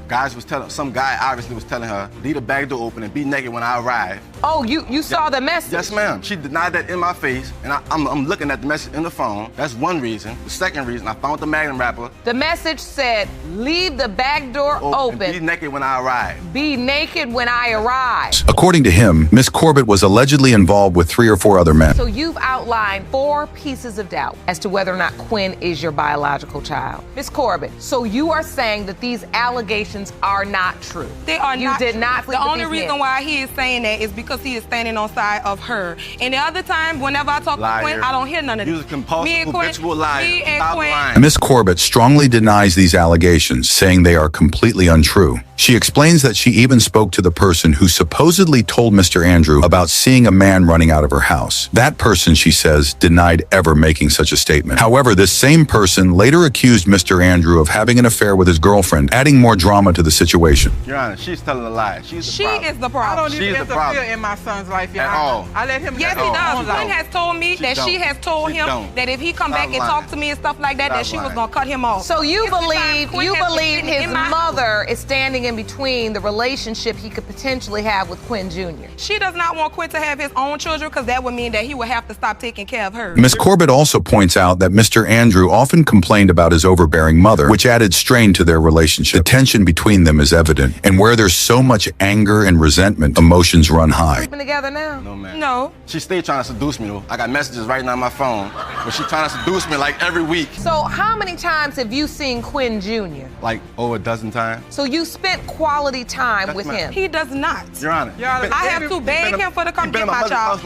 some guy obviously was telling her, leave the back door open and be naked when I arrive. Oh, you saw the message? Yes, ma'am. She denied that in my face, and I'm looking at the message in the phone. That's one reason. The second reason, I found the Magnum wrapper. The message said, leave the back door open. Be naked when I arrive. Be naked when I arrive. According to him, Miss Corbett was allegedly involved with 3 or 4 other men. So you've outlined 4 pieces of doubt as to whether or not Quinn is your biological child. Miss Corbett, so you are saying that these allegations are not true? They are you not did true. not sleep The with only these reason men. why he is saying that is because he is standing on side of her. And the other time, whenever I talk to Quinn, I don't hear none of this. You're a compulsive, habitual liar. Me and Stop Quinn. lying. Miss Corbett strongly denies these allegations, saying they are completely untrue. She explains that she even spoke to the person who supposedly told Mr. Andrew about seeing a man running out of her house. That person, she says, denied ever making such a statement. However, this same person later accused Mr. Andrew of having an affair with his girlfriend, adding more drama to the situation. Your Honor, she's telling a lie. She's the She problem. is the problem. I don't even She's the interfere problem. in my son's life, Your At Honor. all. I let him Yes, get he his does. own Quinn life. has told me that she has told him that if he come back and talk to me and stuff like that, that she was going to cut him off. So you believe Quinn has his been in my mother is standing in between the relationship he could potentially have with Quinn Jr. She does not want Quinn to have his own children because that would mean that he would have to stop taking care of her. Miss Corbett also points out that Mr. Andrew often complained about his overbearing mother, which added strain to their relationship. The tension between them is evident, and where there's so much anger and resentment, emotions run high. Sleeping together now? No, man. No. She stayed trying to seduce me, though. I got messages right now on my phone, but she trying to seduce me every week. So how many times have you seen Quinn Jr.? Over a dozen times. So you spent quality time with him? He does not. Your Honor. I have to beg him for to come get my child.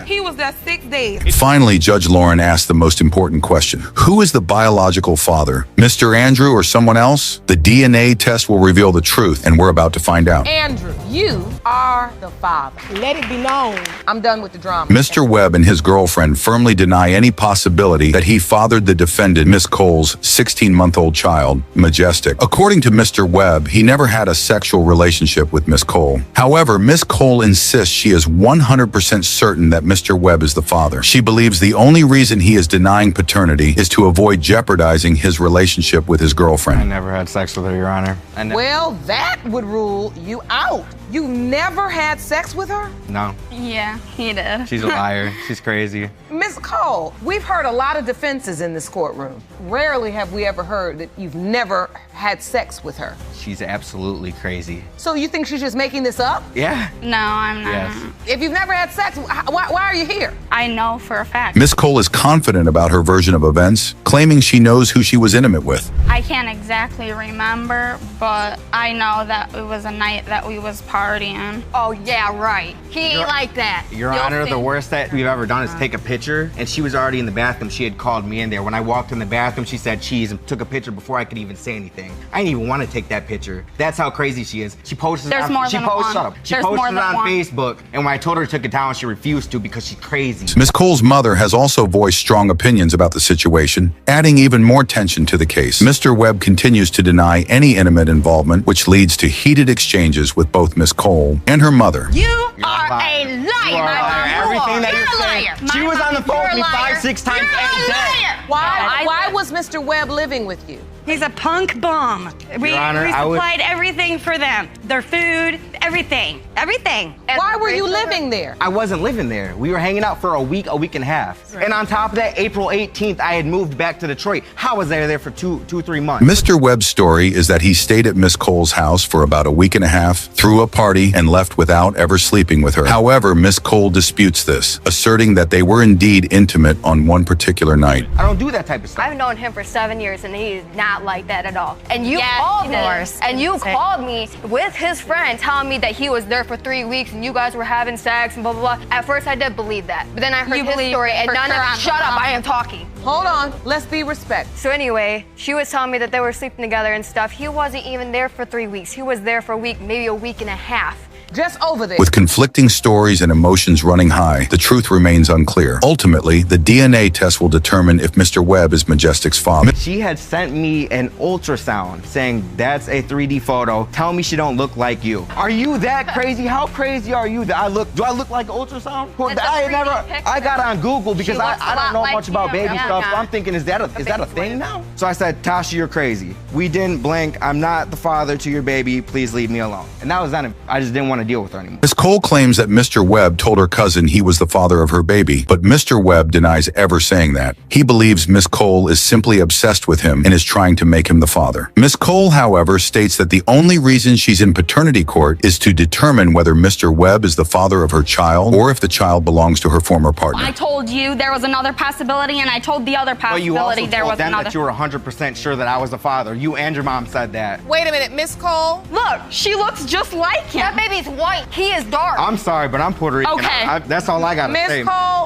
He was there 6 days. Finally, Judge Lauren asked the most important question. Who is the biological father? Mr. Andrew or someone else? The DNA test will reveal the truth, and we're about to find out. Andrew, you are the father. Let it be known. I'm done with the drama. Mr. Webb and his girlfriend firmly deny any possibility that he fathered the defendant, Miss Cole's 16-month-old child, Majestic. According to Mr. Webb, he never had a sexual relationship with Miss Cole. However, Miss Cole insists she is 100% certain that Mr. Webb is the father. She believes the only reason he is denying paternity is to avoid jeopardizing his relationship with his girlfriend. I never had sex with her, Your Honor. Well, that would rule you out. You never had sex with her? No. Yeah, he did. She's a liar. She's crazy. Ms. Cole, we've heard a lot of defenses in this courtroom. Rarely have we ever heard that you've never had sex with her. She's absolutely crazy. So you think she's just making this up? Yeah. No, I'm not. Yes. If you've never had sex, why are you here? I know for a fact. Miss Cole is confident about her version of events, claiming she knows who she was intimate with. I can't exactly remember, but I know that it was a night that we was partying. Oh, yeah, right. He ain't like that. Your Honor, the worst that we've ever done is take a picture, and she was already in the bathroom. She had called me in there. When I walked in the bathroom, she said cheese and took a picture before I could even say anything. I didn't even want to take that picture. That's how crazy she is. She posted it on, Shut up. She posted it on Facebook, and when I told her to take it down, she refused to because she's crazy. Miss Cole's mother has also voiced strong opinions about the situation, adding even more tension to the case. Mr. Webb continues to deny any intimate involvement, which leads to heated exchanges with both Miss Cole and her mother. You are a liar. You are a liar. Everything that you're saying. She was on the phone with me 5-6 times a day. Why was Mr. Webb living with you? He's a punk bum. We supplied everything for them. Their food, everything. Everything. Why were you living there? I wasn't living there. We were hanging out for a week and a half. Right. And on top of that, April 18th, I had moved back to Detroit. How was I there for 3 months? Mr. Webb's story is that he stayed at Miss Cole's house for about a week and a half, threw a party, and left without ever sleeping with her. However, Miss Cole disputes this, asserting that they were indeed intimate on one particular night. I don't do that type of stuff. I've known him for 7 years, and he's not like that at all. And you called me, and you called me with his friend telling me that he was there for 3 weeks, and you guys were having sex and blah, blah, blah. At first, I did believe that. But then I heard his story, and none of it. Shut up, I am talking. Hold on, let's be respectful. So anyway, she was telling me that they were sleeping together and stuff. He wasn't even there for 3 weeks. He was there for a week, maybe a week and a half. Just over there. With conflicting stories and emotions running high, the truth remains unclear. Ultimately, the DNA test will determine if Mr. Webb is Majestic's father. She had sent me an ultrasound saying that's a 3D photo. Tell me she don't look like you. Are you that crazy? How crazy are you that do I look like an ultrasound? I got on Google because I don't know much about baby stuff. So I'm thinking, is that a thing now? So I said, Tasha, you're crazy. We didn't blink. I'm not the father to your baby. Please leave me alone. And that was that. I just didn't want to deal with her anymore. Miss Cole claims that Mr. Webb told her cousin he was the father of her baby, but Mr. Webb denies ever saying that. He believes Miss Cole is simply obsessed with him and is trying to make him the father. Miss Cole, however, states that the only reason she's in paternity court is to determine whether Mr. Webb is the father of her child or if the child belongs to her former partner. I told you there was another possibility, and I told the other possibility there was another. But you also told them that you were 100% sure that I was the father. You and your mom said that. Wait a minute, Miss Cole. Look, she looks just like him. That baby's white. He is dark. I'm sorry, but I'm Puerto Rican. Okay. That's all I gotta say.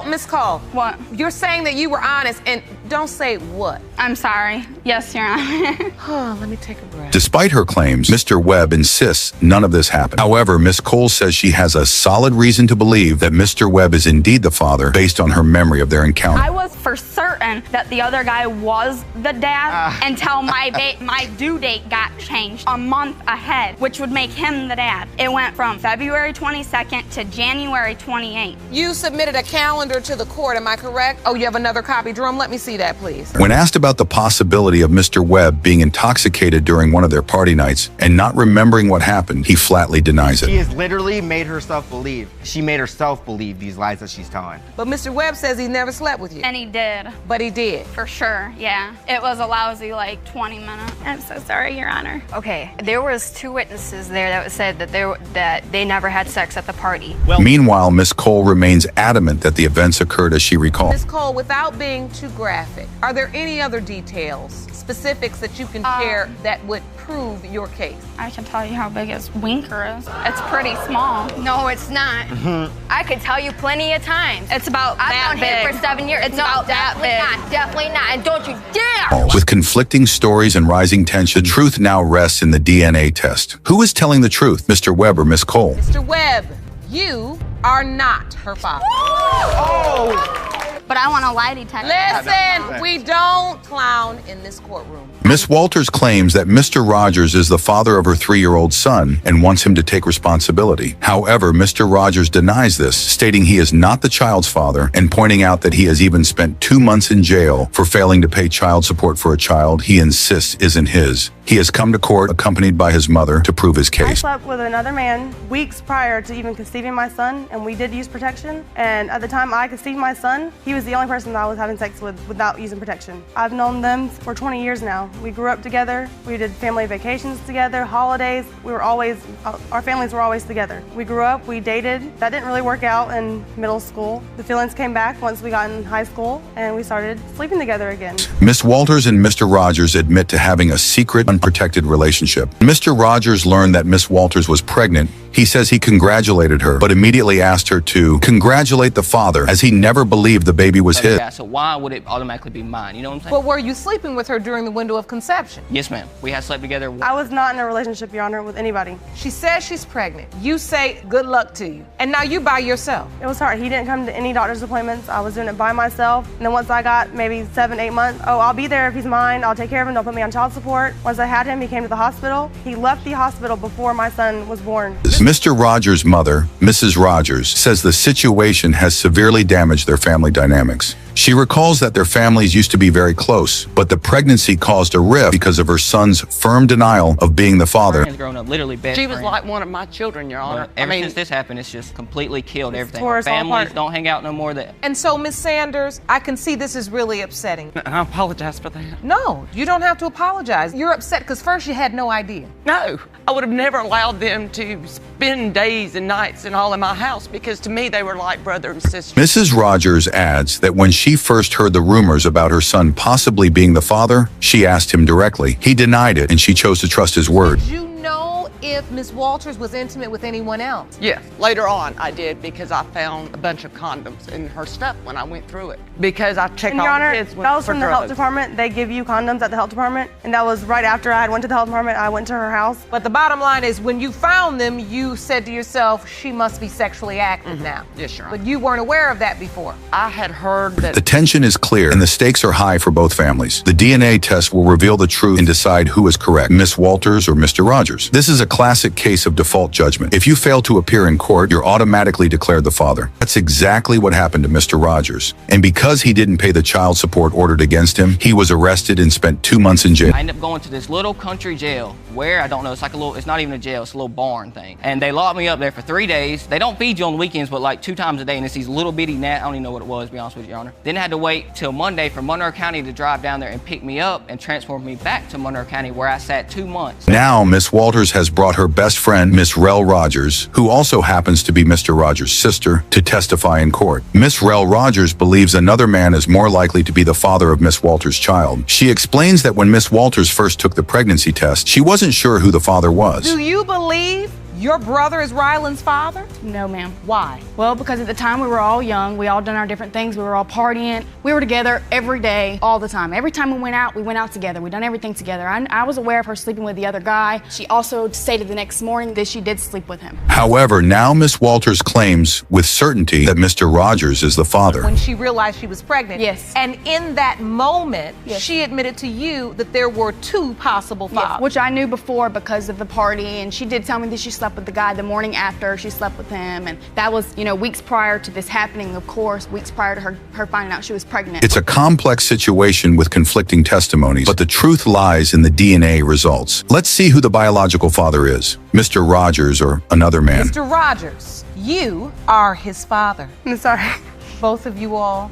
Miss Cole. What? You're saying that you were honest, and don't say what. I'm sorry. Yes, Your Honor. Let me take a breath. Despite her claims, Mr. Webb insists none of this happened. However, Miss Cole says she has a solid reason to believe that Mr. Webb is indeed the father based on her memory of their encounter. I was for certain that the other guy was the dad until my due date got changed a month ahead, which would make him the dad. It went from February 22nd to January 28th. You submitted a calendar to the court, am I correct? Oh, you have another copy. Jerome, let me see that, please. When asked about the possibility of Mr. Webb being intoxicated during one of their party nights and not remembering what happened, he flatly denies it. She has literally made herself believe. She made herself believe these lies that she's telling. But Mr. Webb says he never slept with you. And he did. But he did. For sure, yeah. It was a lousy, 20 minutes. I'm so sorry, Your Honor. Okay, there was 2 witnesses there that said that they never had sex at the party. Meanwhile, Miss Cole remains adamant that the events occurred as she recalled. Miss Cole, without being too graphic, are there any other details, specifics that you can share that would prove your case? I can tell you how big his winker is. It's pretty small. No, it's not. I could tell you plenty of times. It's about that big. I've known him for 7 years. It's about that big. Definitely not. And don't you dare! With conflicting stories and rising tension, the truth now rests in the DNA test. Who is telling the truth, Mr. Webb or Miss Cole? Mr. Webb, you are not her father. But I want a lie detector. Listen, we don't clown in this courtroom. Miss Walters claims that Mr. Rogers is the father of her 3-year-old son and wants him to take responsibility. However, Mr. Rogers denies this, stating he is not the child's father and pointing out that he has even spent 2 months in jail for failing to pay child support for a child he insists isn't his. He has come to court accompanied by his mother to prove his I case. slept with another man weeks prior to even conceiving my son, and we did use protection. And at the time I conceived my son, he was the only person that I was having sex with without using protection. I've known them for 20 years now. We grew up together. We did family vacations together, holidays. Our families were always together. We grew up, we dated. That didn't really work out in middle school. The feelings came back once we got in high school, and we started sleeping together again. Miss Walters and Mr. Rogers admit to having a secret, unprotected relationship. Mr. Rogers learned that Miss Walters was pregnant. He says he congratulated her, but immediately asked her to congratulate the father, as he never believed the baby was his. Yeah, so why would it automatically be mine? You know what I'm saying? But were you sleeping with her during the window of conception? Yes, ma'am. We had slept together. I was not in a relationship, Your Honor, with anybody. She says she's pregnant. You say good luck to you. And now you by yourself. It was hard. He didn't come to any doctor's appointments. I was doing it by myself. And then once I got maybe 7, 8 months, oh, I'll be there if he's mine. I'll take care of him. Don't put me on child support. Once I had him, he came to the hospital. He left the hospital before my son was born. Mr. Rogers' mother, Mrs. Rogers, says the situation has severely damaged their family dynamics. She recalls that their families used to be very close, but the pregnancy caused a rift because of her son's firm denial of being the father. Grown up, literally best She was friend. like one of my children, Your Honor. Ever since this happened, it's just completely killed everything. tore Our us all families apart. don't hang out no more. And so, Miss Sanders, I can see this is really upsetting. And I apologize for that. No, you don't have to apologize. You're upset because first you had no idea. No, I would have never allowed them to spend days and nights and all in my house because to me they were like brother and sister. Mrs. Rogers adds that when she first heard the rumors about her son possibly being the father, she asked him directly. He denied it, and she chose to trust his word. Did you know if Miss Walters was intimate with anyone else? Yes, later on I did because I found a bunch of condoms in her stuff when I went through it. Because I checked And all Your Honor, the kids that was for from the health drugs. department. They give you condoms at the health department. And that was right after I had went to the health department. I went to her house. But the bottom line is when you found them, you said to yourself, she must be sexually active now. Yes, Your Honor. But you weren't aware of that before. I had heard that. The tension is clear and the stakes are high for both families. The DNA test will reveal the truth and decide who is correct, Miss Walters or Mr. Rogers. This is a classic case of default judgment. If you fail to appear in court, you're automatically declared the father. That's exactly what happened to Mr. Rogers. And because he didn't pay the child support ordered against him, he was arrested and spent 2 months in jail. I ended up going to this little country jail where, I don't know, it's like a little, it's not even a jail, it's a little barn thing. And they locked me up there for 3 days. They don't feed you on the weekends, but like 2 times a day, and it's these little bitty I don't even know what it was, to be honest with you, Your Honor. Then I had to wait till Monday for Monroe County to drive down there and pick me up and transport me back to Monroe County where I sat 2 months. Now, Miss Walters has brought her best friend, Miss Rel Rogers, who also happens to be Mr. Rogers' sister, to testify in court. Miss Rel Rogers believes another man is more likely to be the father of Miss Walters' child. She explains that when Miss Walters first took the pregnancy test, she wasn't sure who the father was. Do you believe your brother is Ryland's father? No, ma'am. Why? Well, because at the time we were all young, we all done our different things, we were all partying. We were together every day, all the time. Every time we went out together. We done everything together. I was aware of her sleeping with the other guy. She also stated the next morning that she did sleep with him. However, now Miss Walters claims with certainty that Mr. Rogers is the father. When she realized she was pregnant. Yes. And in that moment, Yes. she admitted to you that there were 2 possible fathers. Yes, which I knew before because of the party, and she did tell me that she slept with the guy the morning after she slept with him, and that was, weeks prior to this happening, of course, weeks prior to her finding out she was pregnant. It's a complex situation with conflicting testimonies, but the truth lies in the DNA results. Let's see who the biological father is, Mr. Rogers or another man. Mr. Rogers, you are his father. I'm sorry. Both of you all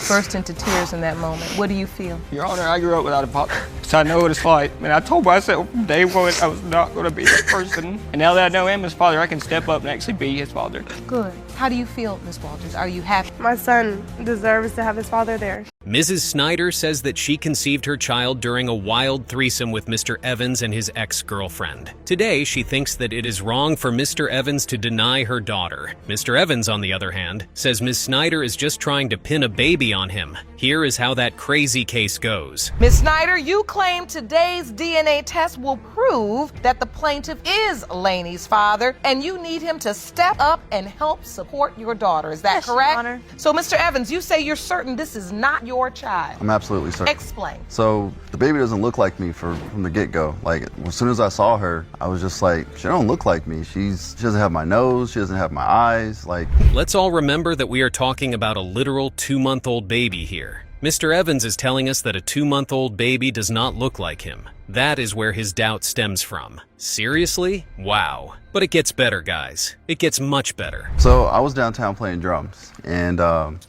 burst into tears in that moment. What do you feel? Your Honor, I grew up without a father, so I know what it's like. And I told myself from day one I was not going to be that person. And now that I know him as father, I can step up and actually be his father. Good. How do you feel, Miss Walters? Are you happy? My son deserves to have his father there. Mrs. Snyder says that she conceived her child during a wild threesome with Mr. Evans and his ex-girlfriend. Today, she thinks that it is wrong for Mr. Evans to deny her daughter. Mr. Evans, on the other hand, says Ms. Snyder is just trying to pin a baby on him. Here is how that crazy case goes. Ms. Snyder, you claim today's DNA test will prove that the plaintiff is Laney's father, and you need him to step up and help support your daughter. Is that correct? Your Honor. So, Mr. Evans, you say you're certain this is not your child. I'm absolutely certain. Explain. So the baby doesn't look like me from the get-go. Like, as soon as I saw her, I was just like, she don't look like me. She doesn't have my nose. She doesn't have my eyes. Like, let's all remember that we are talking about a literal 2-month-old baby here. Mr. Evans is telling us that a 2-month-old baby does not look like him. That is where his doubt stems from. Seriously? Wow. But it gets better, guys. It gets much better. so I was downtown playing drums, and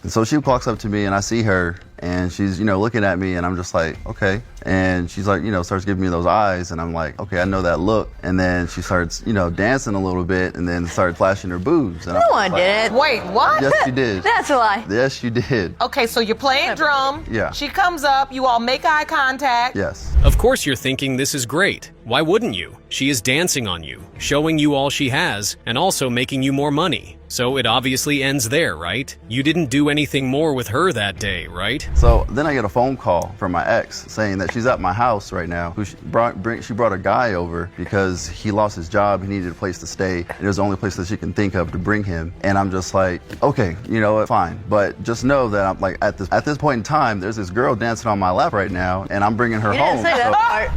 so she walks up to me, and I see her, and she's, looking at me, and I'm just like, okay. And she's like, starts giving me those eyes, and I'm like, okay, I know that look. And then she starts, dancing a little bit, and then starts flashing her boobs. And No one did. Wait, what? Yes, you did. That's a lie. Yes, you did. Okay, so you're playing drum. Yeah. She comes up, you all make eye contact. Yes. Of course you're thinking this is great. Why wouldn't you? She is dancing on you, showing you all she has, and also making you more money. So it obviously ends there, right? You didn't do anything more with her that day, right? So then I get a phone call from my ex saying that she's at my house right now. She brought a guy over because he lost his job. He needed a place to stay. And it was the only place that she can think of to bring him. And I'm just like, okay, you know what, fine. But just know that I'm like, at this point in time, there's this girl dancing on my lap right now, and I'm bringing her home.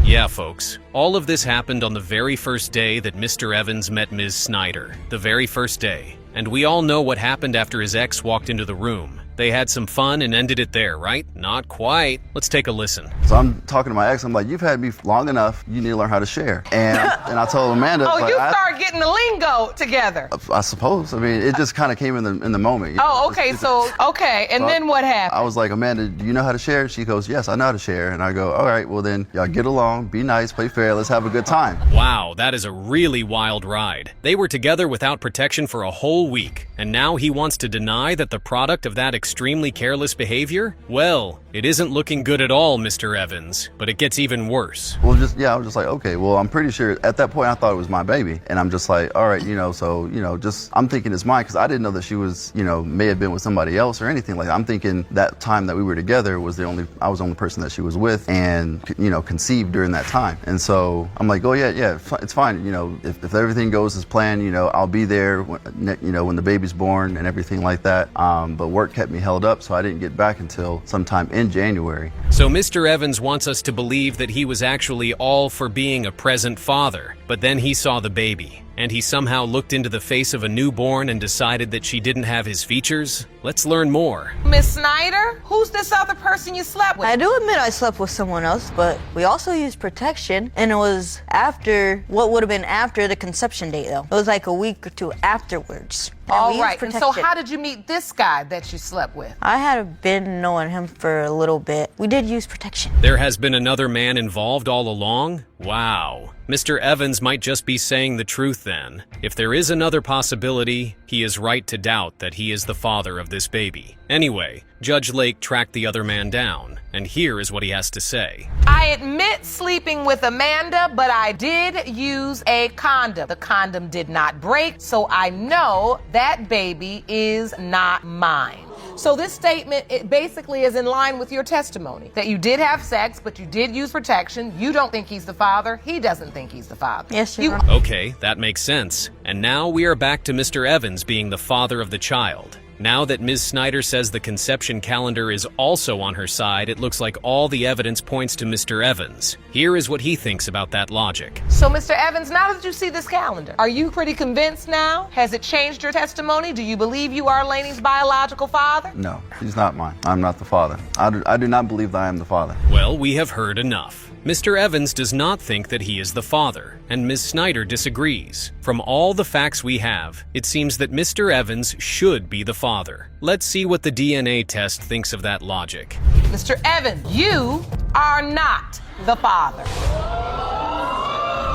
Yeah, folks. All of this happened on the very first day that Mr. Evans met Ms. Snyder. The very first day. And we all know what happened after his ex walked into the room. They had some fun and ended it there, right? Not quite. Let's take a listen. So I'm talking to my ex. I'm like, you've had me long enough. You need to learn how to share. And I told Amanda. Oh, like, you start getting the lingo together. I suppose. I mean, it just kind of came in the moment. Oh, okay. And then what happened? I was like, Amanda, do you know how to share? She goes, yes, I know how to share. And I go, all right, well then, y'all get along, be nice, play fair, let's have a good time. Wow, that is a really wild ride. They were together without protection for a whole week, and now he wants to deny that the product of that extremely careless behavior? Well, it isn't looking good at all, Mr. Evans, but it gets even worse. Well, I was just like, okay, well, I'm pretty sure at that point I thought it was my baby. And I'm just like, all right, I'm thinking it's mine because I didn't know that she was, may have been with somebody else or anything like that. I'm thinking that time that we were together I was the only person that she was with and, conceived during that time. And so I'm like, oh yeah, it's fine. If everything goes as planned, I'll be there when the baby's born and everything like that. But work kept me held up, so I didn't get back until sometime in January. So Mr. Evans wants us to believe that he was actually all for being a present father, but then he saw the baby, and he somehow looked into the face of a newborn and decided that she didn't have his features? Let's learn more. Miss Snyder, who's this other person you slept with? I do admit I slept with someone else, but we also used protection, and it was after, what would have been after the conception date, though. It was like a week or two afterwards. All right, and so how did you meet this guy that you slept with? I had been knowing him for a little bit. We did use protection. There has been another man involved all along? Wow. Mr. Evans might just be saying the truth then. If there is another possibility, he is right to doubt that he is the father of this baby. Anyway, Judge Lake tracked the other man down, and here is what he has to say. I admit sleeping with Amanda, but I did use a condom. The condom did not break, so I know that baby is not mine. So this statement, it basically is in line with your testimony, that you did have sex, but you did use protection. You don't think he's the father. He doesn't think he's the father. Yes, Okay, that makes sense. And now we are back to Mr. Evans being the father of the child. Now that Ms. Snyder says the conception calendar is also on her side, it looks like all the evidence points to Mr. Evans. Here is what he thinks about that logic. So, Mr. Evans, now that you see this calendar, are you pretty convinced now? Has it changed your testimony? Do you believe you are Laney's biological father? No, he's not mine. I'm not the father. I do not believe that I am the father. Well, we have heard enough. Mr. Evans does not think that he is the father, and Ms. Snyder disagrees. From all the facts we have, it seems that Mr. Evans should be the father. Let's see what the DNA test thinks of that logic. Mr. Evans, you are not the father.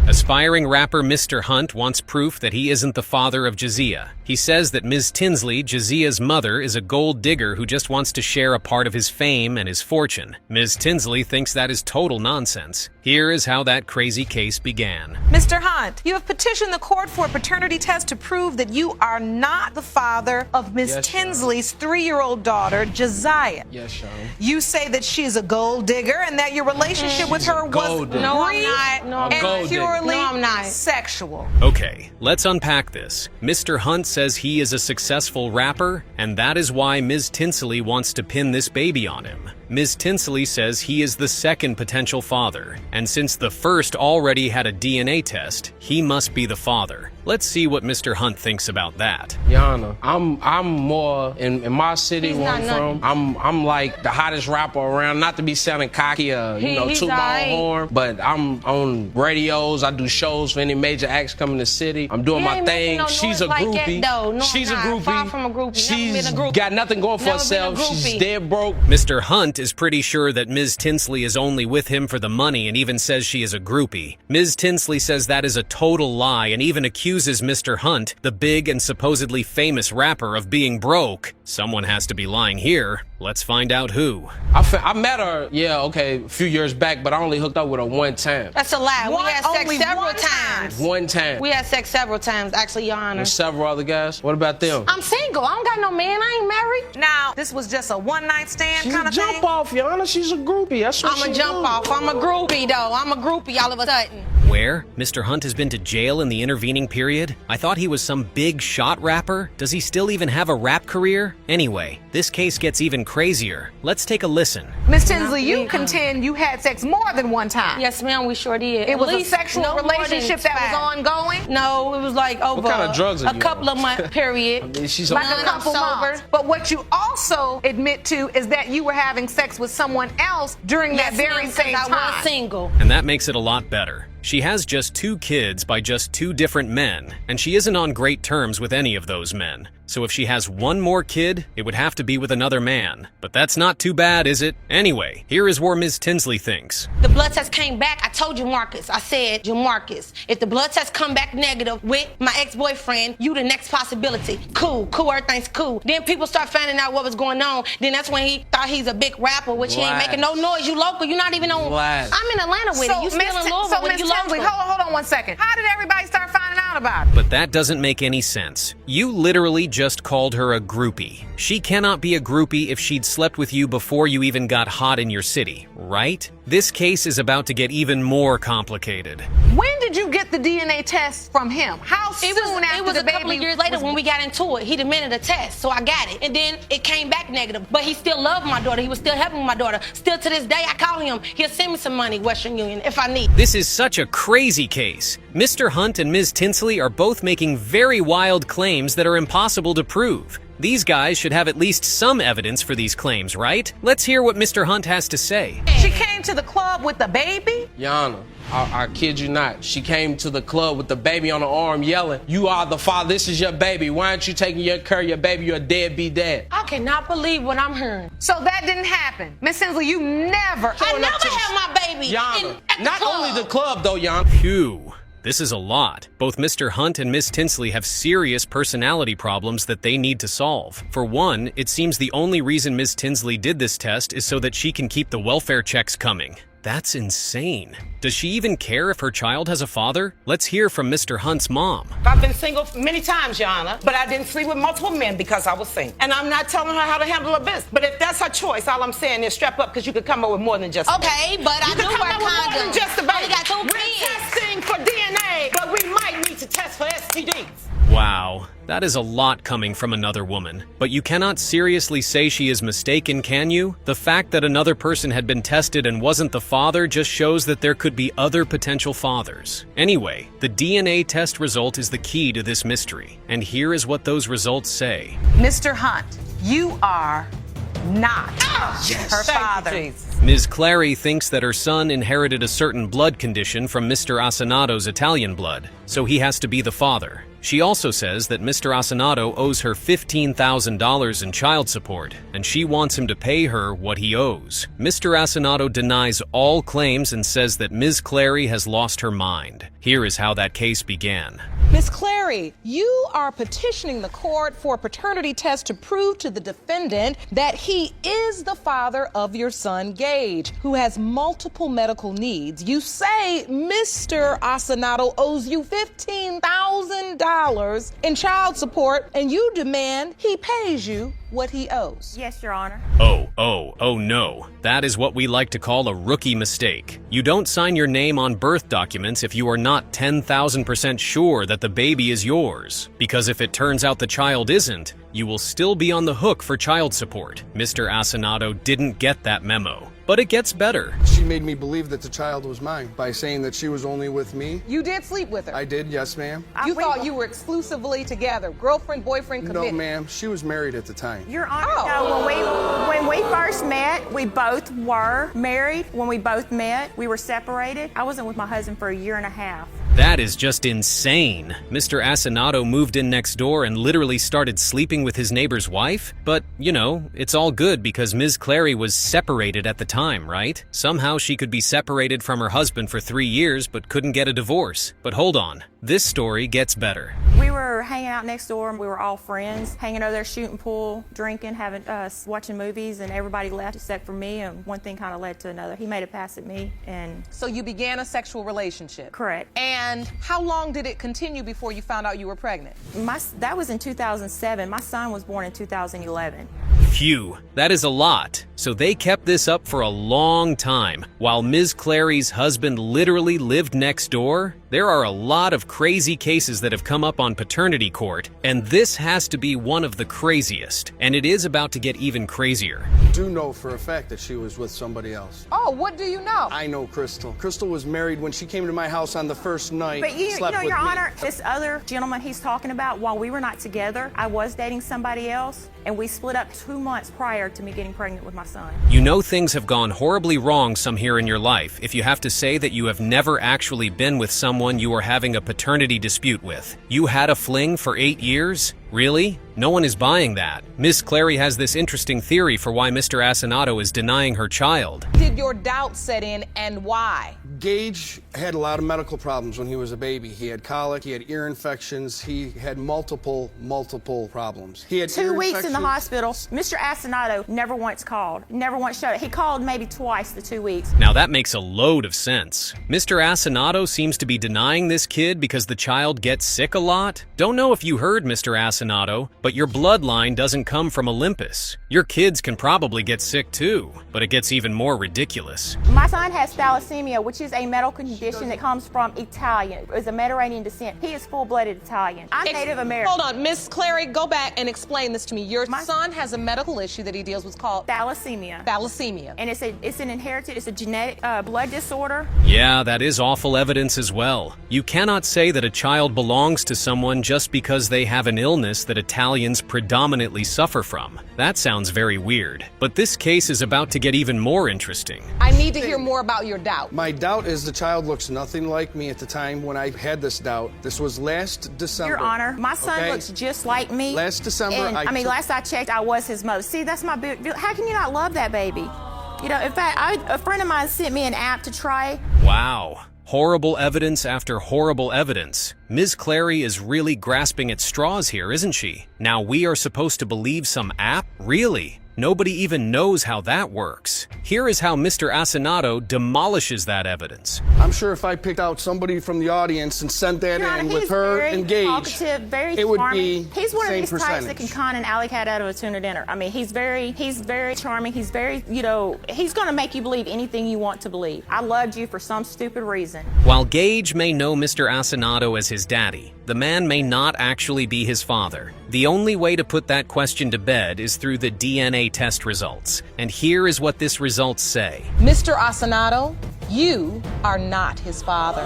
Aspiring rapper Mr. Hunt wants proof that he isn't the father of Jazia. He says that Ms. Tinsley, Jazia's mother, is a gold digger who just wants to share a part of his fame and his fortune. Ms. Tinsley thinks that is total nonsense. Here is how that crazy case began. Mr. Hunt, you have petitioned the court for a paternity test to prove that you are not the father of Ms. Tinsley's 3-year-old daughter, Josiah. Yes, Sean. You say that she is a gold digger and that your relationship with her was brief and purely sexual. Okay, let's unpack this. Mr. Hunt says he is a successful rapper, and that is why Ms. Tinsley wants to pin this baby on him. Ms. Tinsley says he is the second potential father, and since the first already had a DNA test, he must be the father. Let's see what Mr. Hunt thinks about that. Yana, I'm more in my city where I'm from. I'm like the hottest rapper around. Not to be sounding cocky, toot my own horn, but I'm on radios. I do shows for any major acts coming to the city. I'm doing my thing. She's a groupie. She's a groupie. Far from a groupie. She's got nothing going for herself. She's dead broke. Mr. Hunt is pretty sure that Ms. Tinsley is only with him for the money and even says she is a groupie. Ms. Tinsley says that is a total lie and even accuses Mr. Hunt, the big and supposedly famous rapper, of being broke. Someone has to be lying here. Let's find out who. I met her, a few years back, but I only hooked up with her one time. That's a lie. We had sex several times. One time. We had sex several times, actually, Your Honor. With several other guys? What about them? I'm single. I don't got no man. I ain't married. Now, this was just a one-night stand kind of thing? Jump off, Your Honor. She's a groupie. That's what I'm a jump off. I'm a groupie, though. I'm a groupie all of a sudden. Where? Mr. Hunt has been to jail in the intervening period? I thought he was some big shot rapper. Does he still even have a rap career? Anyway, this case gets even crazier. Let's take a listen. Ms. Tinsley, you contend you had sex more than one time. Yes, ma'am, we sure did. It was a sexual relationship that was ongoing? No, it was like over what kind of drugs are a couple of months period. I mean, she's like a couple months. But what you also admit to is that you were having sex with someone else during that very same time. I was single. And that makes it a lot better. She has just 2 kids by just 2 different men, and she isn't on great terms with any of those men. So if she has one more kid, it would have to be with another man. But that's not too bad, is it? Anyway, here is where Ms. Tinsley thinks. The blood test came back. I told you, Marcus. I said, Jamarcus, if the blood test come back negative with my ex-boyfriend, you the next possibility. Cool, everything's cool. Then people start finding out what was going on. Then that's when he thought he's a big rapper, which he ain't making no noise. You local. You're not even on. I'm in Atlanta with it. You still in Louisville with it. You Tinsley, hold on one second. How did everybody start finding out about it? But that doesn't make any sense. You literally just called her a groupie. She cannot be a groupie if she'd slept with you before you even got hot in your city, right? This case is about to get even more complicated. When did you get the DNA test from him? How soon after it was the baby? A couple of years later when we got into it. He demanded a test, so I got it. And then it came back negative. But he still loved my daughter. He was still helping my daughter. Still to this day, I call him. He'll send me some money, Western Union, if I need. This is such a crazy case. Mr. Hunt and Ms. Tinsley are both making very wild claims that are impossible to prove. These guys should have at least some evidence for these claims, right? Let's hear what Mr. Hunt has to say. She came to the club with the baby? Yana, I kid you not. She came to the club with the baby on her arm yelling, "You are the father, this is your baby. Why aren't you taking care of your baby? You're a deadbeat dad." I cannot believe what I'm hearing. So that didn't happen. Miss Tinsley, you never... I never had my baby Yana, at the not club. only the club though, Yana. Phew. This is a lot. Both Mr. Hunt and Miss Tinsley have serious personality problems that they need to solve. For one, it seems the only reason Miss Tinsley did this test is so that she can keep the welfare checks coming. That's insane. Does she even care if her child has a father? Let's hear from Mr. Hunt's mom. I've been single many times, Your Honor, but I didn't sleep with multiple men because I was single. And I'm not telling her how to handle her business. But if that's her choice, all I'm saying is strap up because you could come up with more than just a Okay, baby. but I You do could come wear up with more than condoms. just a baby. I got 2 We're kids. testing for DNA, but we might need to test for STDs. Wow, that is a lot coming from another woman. But you cannot seriously say she is mistaken, can you? The fact that another person had been tested and wasn't the father just shows that there could be other potential fathers. Anyway, the DNA test result is the key to this mystery. And here is what those results say. Mr. Hunt, you are not her father. Ms. Clary thinks that her son inherited a certain blood condition from Mr. Asinado's Italian blood, so he has to be the father. She also says that Mr. Asinato owes her $15,000 in child support, and she wants him to pay her what he owes. Mr. Asinato denies all claims and says that Ms. Clary has lost her mind. Here is how that case began. Miss Clary, you are petitioning the court for a paternity test to prove to the defendant that he is the father of your son, Gage, who has multiple medical needs. You say Mr. Asinato owes you $15,000 in child support, and you demand he pays you what he owes. Yes, Your Honor. Oh no. That is what we like to call a rookie mistake. You don't sign your name on birth documents if you are not 10,000% sure that the baby is yours. Because if it turns out the child isn't, you will still be on the hook for child support. Mr. Asinato didn't get that memo. But it gets better. She made me believe that the child was mine by saying that she was only with me. You did sleep with her? I did, yes, ma'am. You thought you were exclusively together, girlfriend, boyfriend, committed? No, ma'am. She was married at the time. Your Honor, no, when we first met, we both were married. When we both met, we were separated. I wasn't with my husband for a year and a half. That is just insane. Mr. Asinato moved in next door and literally started sleeping with his neighbor's wife? But, you know, it's all good because Ms. Clary was separated at the time, right? Somehow she could be separated from her husband for 3 years but couldn't get a divorce. But hold on, this story gets better. We were hanging out next door and we were all friends, hanging over there shooting pool, drinking, watching movies, and everybody left except for me, and one thing kind of led to another. He made a pass at me, and... So you began a sexual relationship? Correct. And how long did it continue before you found out you were pregnant? That was in 2007. My son was born in 2011. Phew, that is a lot. So they kept this up for a long time, while Ms. Clary's husband literally lived next door? There are a lot of crazy cases that have come up on paternity court, and this has to be one of the craziest, and it is about to get even crazier. I do know for a fact that she was with somebody else. Oh, what do you know? I know Crystal. Crystal was married when she came to my house on the first night. But you know, Your Honor, this other gentleman he's talking about, while we were not together, I was dating somebody else, and we split up 2 months prior to me getting pregnant with my son. You know things have gone horribly wrong some here in your life if you have to say that you have never actually been with someone you are having a paternity dispute with. You had a fling for 8 years? Really? No one is buying that. Miss Clary has this interesting theory for why Mr. Asinato is denying her child. Did your doubt set in, and why? Gage had a lot of medical problems when he was a baby. He had colic, he had ear infections, he had multiple problems. He had 2 weeks in the hospital. Mr. Asinato never once called, never once showed it. He called maybe twice the 2 weeks. Now that makes a load of sense. Mr. Asinato seems to be denying this kid because the child gets sick a lot. Don't know if you heard, Mr. Asinato, but your bloodline doesn't come from Olympus. Your kids can probably get sick too, but it gets even more ridiculous. My son has thalassemia, which is a medical condition that comes from Italian. It's a Mediterranean descent. He is full-blooded Italian. I'm Native American. Hold on, Miss Clary, go back and explain this to me. Your son has a medical issue that he deals with called thalassemia. Thalassemia. And it's an inherited, it's a genetic blood disorder. Yeah, that is awful evidence as well. You cannot say that a child belongs to someone just because they have an illness that Italians predominantly suffer from. That sounds very weird. But this case is about to get even more interesting. I need to hear more about your doubt. My doubt is the child looks nothing like me at the time when I had this doubt. This was last December. Your Honor, my son looks just like me. Last December, and, last I checked, I was his mother. See, that's my big deal. How can you not love that baby? You know, in fact, a friend of mine sent me an app to try. Wow. Horrible evidence after horrible evidence. Ms. Clary is really grasping at straws here, isn't she? Now we are supposed to believe some app? Really? Nobody even knows how that works. Here is how Mr. Asinato demolishes that evidence. I'm sure if I picked out somebody from the audience and sent that in with her engaged, it would be he's one of these percentage. types that can con an alley cat out of a tuna dinner. I mean, he's very charming. He's very, you know, he's going to make you believe anything you want to believe. I loved you for some stupid reason. While Gage may know Mr. Asinato as his daddy, the man may not actually be his father. The only way to put that question to bed is through the DNA test results. And here is what this results say. Mr. Asinato, you are not his father.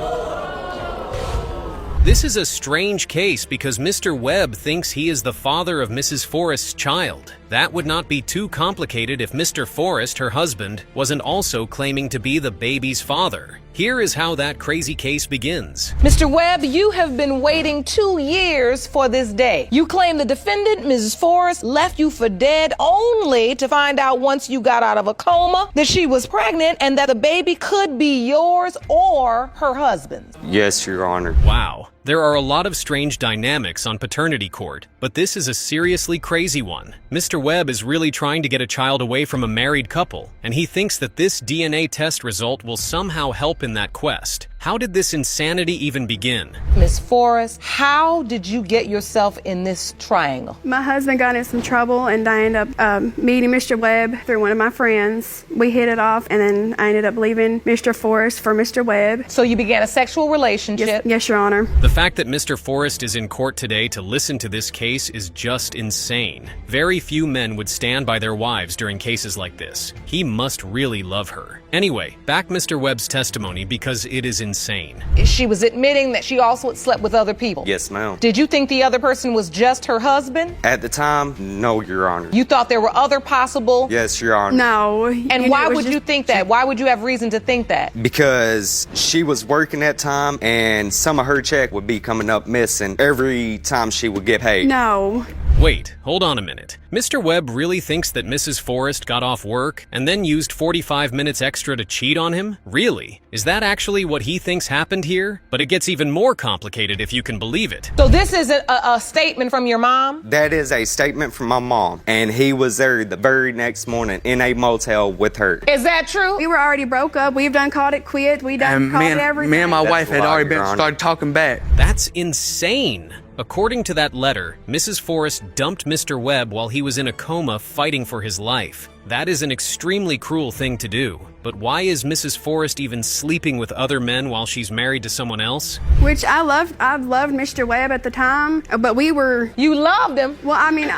This is a strange case because Mr. Webb thinks he is the father of Mrs. Forrest's child. That would not be too complicated if Mr. Forrest, her husband, wasn't also claiming to be the baby's father. Here is how that crazy case begins. Mr. Webb, you have been waiting 2 years for this day. You claim the defendant, Mrs. Forrest, left you for dead only to find out once you got out of a coma that she was pregnant and that the baby could be yours or her husband's. Yes, Your Honor. Wow. There are a lot of strange dynamics on paternity court, but this is a seriously crazy one. Mr. Webb is really trying to get a child away from a married couple, and he thinks that this DNA test result will somehow help in that quest. How did this insanity even begin? Ms. Forrest, how did you get yourself in this triangle? My husband got in some trouble, and I ended up meeting Mr. Webb through one of my friends. We hit it off, and then I ended up leaving Mr. Forrest for Mr. Webb. So you began a sexual relationship? Yes, Your Honor. The fact that Mr. Forrest is in court today to listen to this case is just insane. Very few men would stand by their wives during cases like this. He must really love her. Anyway, back Mr. Webb's testimony because it is insane. She was admitting that she also had slept with other people. Yes, ma'am. Did you think the other person was just her husband? At the time, no, Your Honor. You thought there were other possible? Yes, Your Honor. No. And why would you think that? Why would you have reason to think that? Because she was working that time, and some of her check would be coming up missing every time she would get paid. No. Wait, hold on a minute. Mr. Webb really thinks that Mrs. Forrest got off work and then used 45 minutes extra to cheat on him? Really? Is that actually what he thinks happened here? But it gets even more complicated if you can believe it. So this is a statement from your mom? That is a statement from my mom, and he was there the very next morning in a motel with her. Is that true? We were already broke up. We've done called it quit. We done called it everything. Me and my wife had already Your Honor. started talking back. That's insane. According to that letter, Mrs. Forrest dumped Mr. Webb while he was in a coma fighting for his life. That is an extremely cruel thing to do. But why is Mrs. Forrest even sleeping with other men while she's married to someone else? Which I loved Mr. Webb at the time, but we were... You loved him? Well, I mean...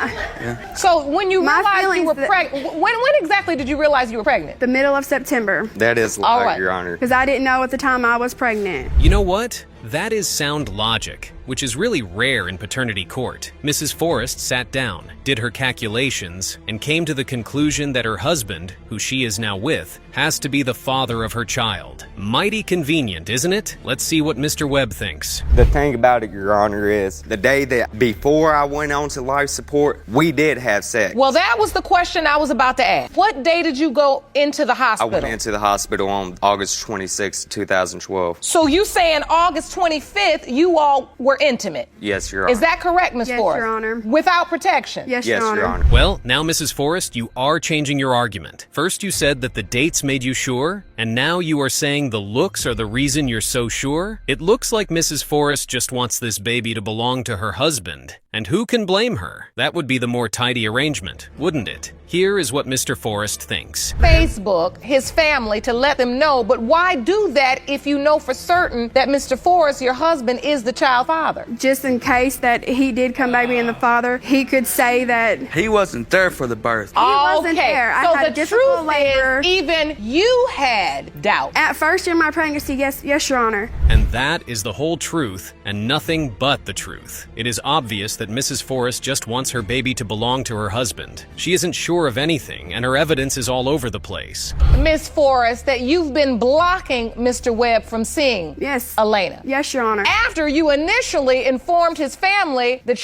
So when you realized you were pregnant, when exactly did you realize you were pregnant? The middle of September. That is All right. Your Honor. Because I didn't know at the time I was pregnant. You know what? That is sound logic, which is really rare in paternity court. Mrs. Forrest sat down, did her calculations, and came to the conclusion that her husband, who she is now with, has to be the father of her child. Mighty convenient, isn't it? Let's see what Mr. Webb thinks. The thing about it, Your Honor, is the day that before I went on to life support, we did have sex. Well, that was the question I was about to ask. What day did you go into the I hospital? went into the hospital on August 26, 2012. So you saying August 25th, you all were intimate? Yes, Your Honor. Is that correct, Ms. Yes, Forrest? Your Honor. Without protection? Yes, Yes, Your Honor. Well, now, Mrs. Forrest, you are changing your argument. First you said that the dates made you sure, and now you are saying the looks are the reason you're so sure? It looks like Mrs. Forrest just wants this baby to belong to her husband. And who can blame her? That would be the more tidy arrangement, wouldn't it? Here is what Mr. Forrest thinks. Facebook, his family, to let them know, but why do that if you know for certain that Mr. Forrest, your husband, is the child father? Just in case that he did come back being the father, he could say that He wasn't there for the birth. he wasn't there. I So had the difficult truth labor. is, even you had doubt. At first in my pregnancy, yes, Your Honor. And that is the whole truth, and nothing but the truth. It is obvious that Mrs. Forrest just wants her baby to belong to her husband. She isn't sure of anything, and her evidence is all over the place. Ms. Forrest, that you've been blocking Mr. Webb from seeing Elena. Yes, Your Honor. After you initially informed his family that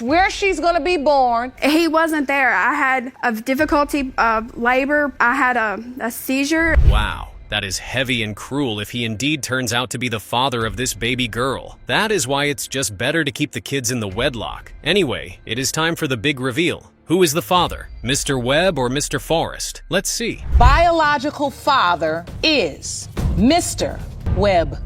where she's going to be born. He wasn't there. I had a difficulty of labor. I had a seizure. Wow. That is heavy and cruel if he indeed turns out to be the father of this baby girl. That is why it's just better to keep the kids in the wedlock. Anyway, it is time for the big reveal. Who is the father? Mr. Webb or Mr. Forrest? Let's see. Biological father is Mr. Webb.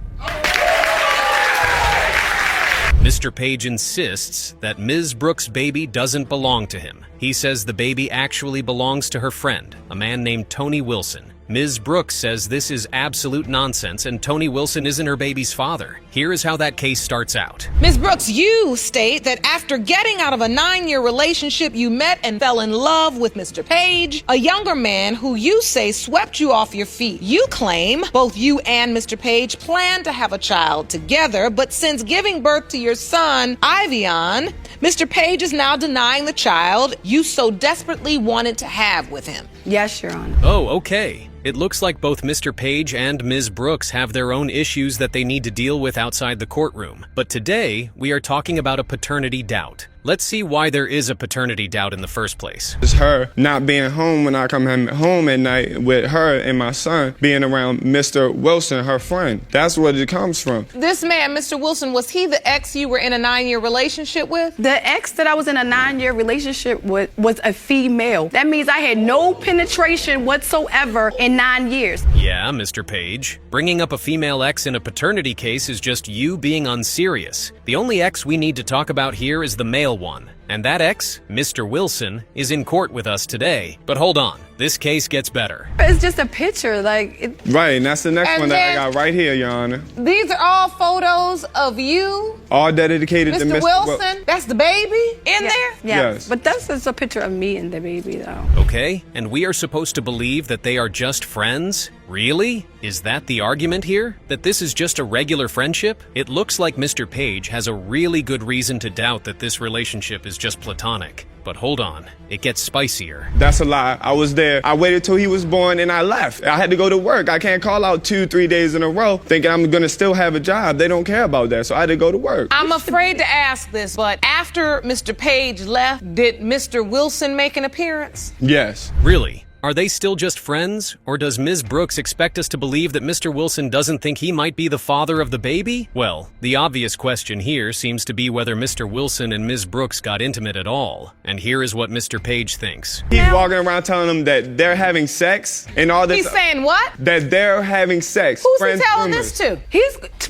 Mr. Page insists that Ms. Brooks' baby doesn't belong to him. He says the baby actually belongs to her friend, a man named Tony Wilson. Ms. Brooks says this is absolute nonsense and Tony Wilson isn't her baby's father. Here is how that case starts out. Ms. Brooks, you state that after getting out of a 9-year relationship, you met and fell in love with Mr. Page, a younger man who you say swept you off your feet. You claim both you and Mr. Page planned to have a child together, but since giving birth to your son, Ivion, Mr. Page is now denying the child you so desperately wanted to have with him. Yes, Your Honor. Oh, okay. It looks like both Mr. Page and Ms. Brooks have their own issues that they need to deal with outside the courtroom. But today, we are talking about a paternity doubt. Let's see why there is a paternity doubt in the first place. It's her not being home when I come home at night with her and my son being around Mr. Wilson, her friend. That's what it comes from. This man, Mr. Wilson, was he the ex you were in a 9-year relationship with? The ex that I was in a 9-year relationship with was a female. That means I had no penetration whatsoever in 9 years. Yeah, Mr. Page. Bringing up a female ex in a paternity case is just you being unserious. The only ex we need to talk about here is the male one. And that ex, Mr. Wilson, is in court with us today. But hold on, this case gets better. It's just a picture, Right, and that's the next one that I got right here, Your Honor. These are all photos of you, all dedicated to Mr. Wilson. That's the baby in there? Yes. But that's just a picture of me and the baby, though. Okay, and we are supposed to believe that they are just friends? Really? Is that the argument here? That this is just a regular friendship? It looks like Mr. Page has a really good reason to doubt that this relationship is just platonic. But hold on, it gets spicier. That's a lie. I was there. I waited till he was born and I left. I had to go to work. I can't call out 2-3 days in a row thinking I'm gonna still have a job. They don't care about that, so I had to go to work. I'm afraid to ask this, but after Mr. Page left, did Mr. Wilson make an appearance? Yes. Really? Are they still just friends? Or does Ms. Brooks expect us to believe that Mr. Wilson doesn't think he might be the father of the baby? Well, the obvious question here seems to be whether Mr. Wilson and Ms. Brooks got intimate at all. And here is what Mr. Page thinks. He's walking around telling them that they're having sex and all this. He's saying what? That they're having sex. Who's he telling this to?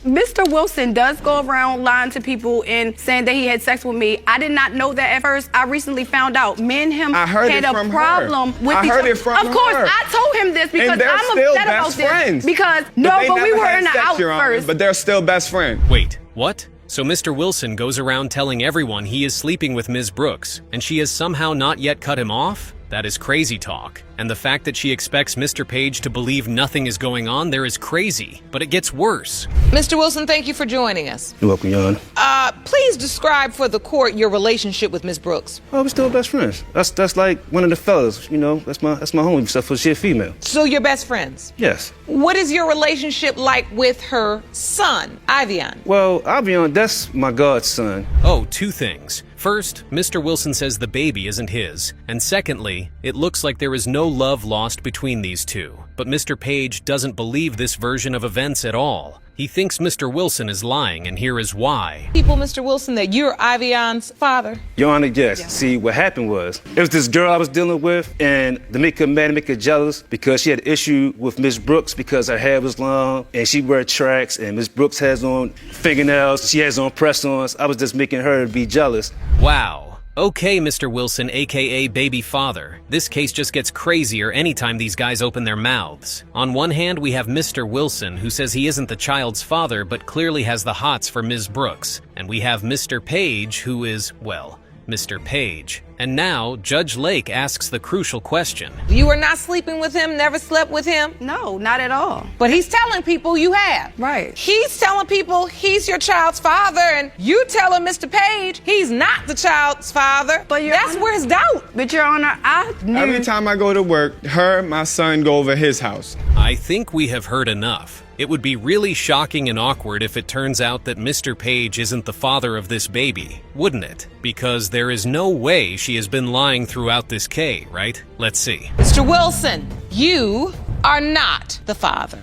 Mr. Wilson does go around lying to people and saying that he had sex with me. I did not know that at first. I recently found out. Me and him had a problem with each other. Of course, I told him this because I'm upset about this. Because but we were in the out first. But they're still best friends. Wait, what? So Mr. Wilson goes around telling everyone he is sleeping with Ms. Brooks, and she has somehow not yet cut him off? That is crazy talk. And the fact that she expects Mr. Page to believe nothing is going on there is crazy. But it gets worse. Mr. Wilson, thank you for joining us. You're welcome, Your Honor. Please describe for the court your relationship with Ms. Brooks. Oh, we're still best friends. That's like one of the fellas, you know. That's my homie, except for she's female. So you're best friends? Yes. What is your relationship like with her son, Ivian? Well, Ivian, that's my godson. Oh, two things. First, Mr. Wilson says the baby isn't his. And secondly, it looks like there is no love lost between these two. But Mr. Page doesn't believe this version of events at all. He thinks Mr. Wilson is lying, and here is why. People, Mr. Wilson, that you're Ivian's father? Your Honor, yes. Yeah. See, what happened was, it was this girl I was dealing with, and to make her mad and make her jealous, because she had an issue with Miss Brooks because her hair was long, and she wear tracks, and Miss Brooks has on fingernails, she has on press-ons. I was just making her be jealous. Wow. Okay, Mr. Wilson, aka Baby Father. This case just gets crazier anytime these guys open their mouths. On one hand, we have Mr. Wilson, who says he isn't the child's father, but clearly has the hots for Ms. Brooks. And we have Mr. Page, who is, well, Mr. Page. And now, Judge Lake asks the crucial question. You were not sleeping with him, never slept with him? No, not at all. But he's telling people you have. Right. He's telling people he's your child's father, and you telling Mr. Page he's not the child's father. But that's where his doubt. But Your Honor, I knew. Every time I go to work, my son go over his house. I think we have heard enough. It would be really shocking and awkward if it turns out that Mr. Page isn't the father of this baby, wouldn't it? Because there is no way she has been lying throughout this K, right? Let's see. Mr. Wilson, you are not the father.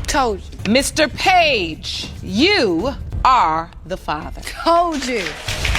Told you. Mr. Page, you are the father. Told you.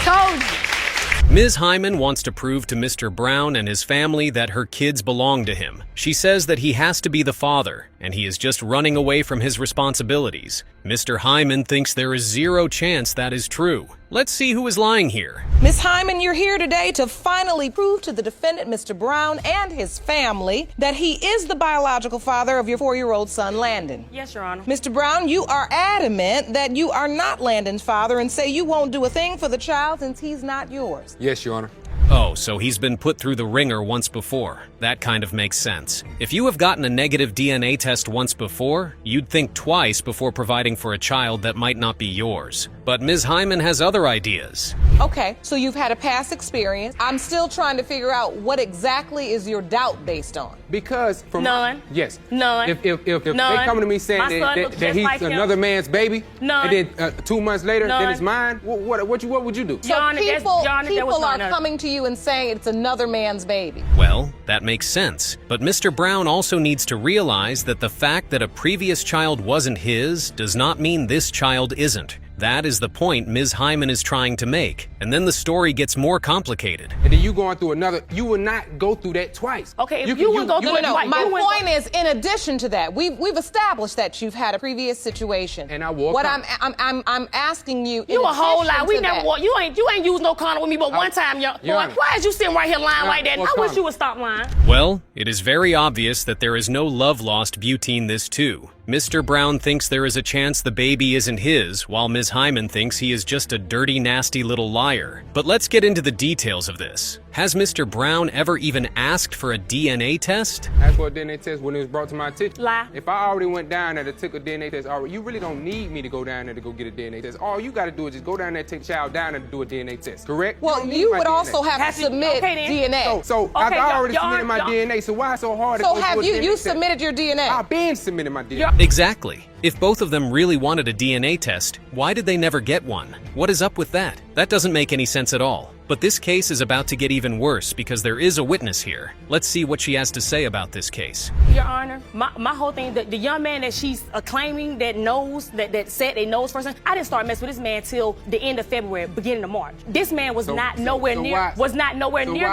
Told you. Ms. Hyman wants to prove to Mr. Brown and his family that her kids belong to him. She says that he has to be the father, and he is just running away from his responsibilities. Mr. Hyman thinks there is zero chance that is true. Let's see who is lying here. Ms. Hyman, you're here today to finally prove to the defendant, Mr. Brown, and his family that he is the biological father of your 4-year-old son, Landon. Yes, Your Honor. Mr. Brown, you are adamant that you are not Landon's father and say you won't do a thing for the child since he's not yours. Yes, Your Honor. Oh, so he's been put through the ringer once before. That kind of makes sense. If you have gotten a negative DNA test once before, you'd think twice before providing for a child that might not be yours. But Ms. Hyman has other ideas. Okay, so you've had a past experience. I'm still trying to figure out what exactly is your doubt based on. Because from None. Yes. None. If they None. coming to me saying My son looks that just he's like him. another man's baby, None. and then 2 months later, then None. it's mine, what would you do? So Your Honor, people there was are none. coming to you and saying it's another man's baby. Well, that makes sense. But Mr. Brown also needs to realize that the fact that a previous child wasn't his does not mean this child isn't. That is the point Ms. Hyman is trying to make. And then the story gets more complicated. And then you going through another, you would not go through that twice. Okay, if you wouldn't go through it twice. My point is, in addition to that, we've established that you've had a previous situation. And I walked What out. I'm asking you. You in a whole addition lie. We to never that- walked. You ain't used no condom with me but one time, young boy. Honor. Why is you sitting right here lying like that? what I wish condom? you would stop lying. Well, it is very obvious that there is no love lost between this two. Mr. Brown thinks there is a chance the baby isn't his, while Ms. Hyman thinks he is just a dirty, nasty little liar. But let's get into the details of this. Has Mr. Brown ever even asked for a DNA test? Asked for a DNA test when it was brought to my attention. Lie. If I already went down there to take a DNA test, you really don't need me to go down there to go get a DNA test. All you got to do is just go down there, take a child down there to do a DNA test. Correct? Well, don't need you my would DNA. also have to submit DNA. So Okay, I already y'all- submitted my y'all- DNA. So why so hard to So go have do a you DNA test? submitted your DNA? I've been submitting my DNA. Exactly. If both of them really wanted a DNA test, why did they never get one? What is up with that? That doesn't make any sense at all. But this case is about to get even worse because there is a witness here. Let's see what she has to say about this case. Your Honor, my whole thing, the young man that she's claiming that knows, that said they knows person, I didn't start messing with this man till the end of February, beginning of March. This man was not nowhere near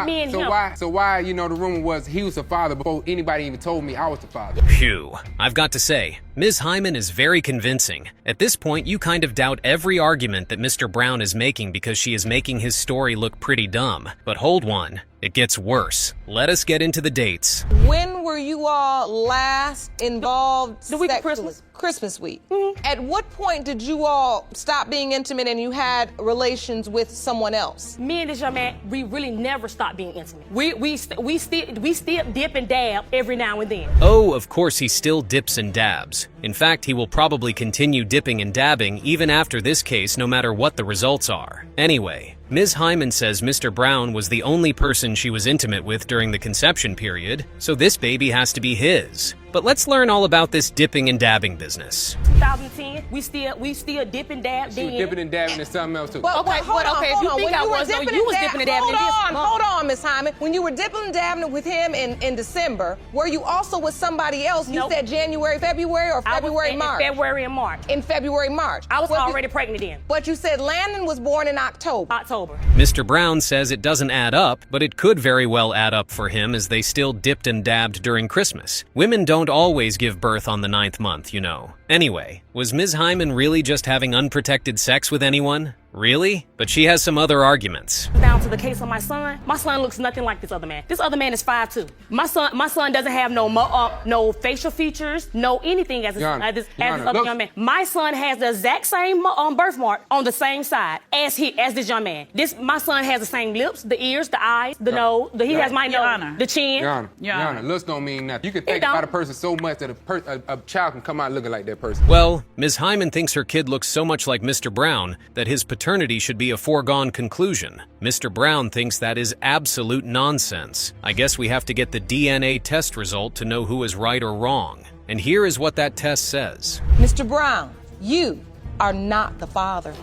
me and him. So why, the rumor was he was the father before anybody even told me I was the father? Phew. I've got to say, Ms. Hyman is very convincing. At this point, you kind of doubt every argument that Mr. Brown is making because she is making his story look pretty dumb. But hold one. It gets worse. Let us get into the dates. When were you all last involved? The week of sexually? Christmas. Christmas week. At what point did you all stop being intimate and you had relations with someone else? Me and this young man, we really never stopped being intimate. We still dip and dab every now and then. Oh, of course he still dips and dabs. In fact, he will probably continue dipping and dabbing even after this case, no matter what the results are. Anyway, Ms. Hyman says Mr. Brown was the only person she was intimate with during the conception period, so this baby has to be his. But let's learn all about this dipping and dabbing business. 2010, we still dip and dab. She was dipping and dabbing in something else too. But wait, hold on. If you think I was, no, you was dipping and dabbing in this. Hold on, Miss Hyman. When you were dipping and dabbing with him in December, were you also with somebody else? You said January, February, or February, March? In February and March. In February, March. I was already pregnant then. But you said Landon was born in October. Mr. Brown says it doesn't add up, but it could very well add up for him as they still dipped and dabbed during Christmas. Women don't always give birth on the 9th month, you know. Anyway, was Ms. Hyman really just having unprotected sex with anyone? Really? But she has some other arguments. Down to the case of my son looks nothing like this other man. This other man is 5'2". My son doesn't have no facial features, no anything as this other young man. My son has the exact same birthmark on the same side as this young man. My son has the same lips, the ears, the eyes, the nose. He has my nose, the chin. Your Honor, looks don't mean nothing. You can think about a person so much that a child can come out looking like that person. Well, Ms. Hyman thinks her kid looks so much like Mr. Brown that his paternity should be a foregone conclusion. Mr. Brown thinks that is absolute nonsense. I guess we have to get the DNA test result to know who is right or wrong. And here is what that test says. Mr. Brown, you are not the father.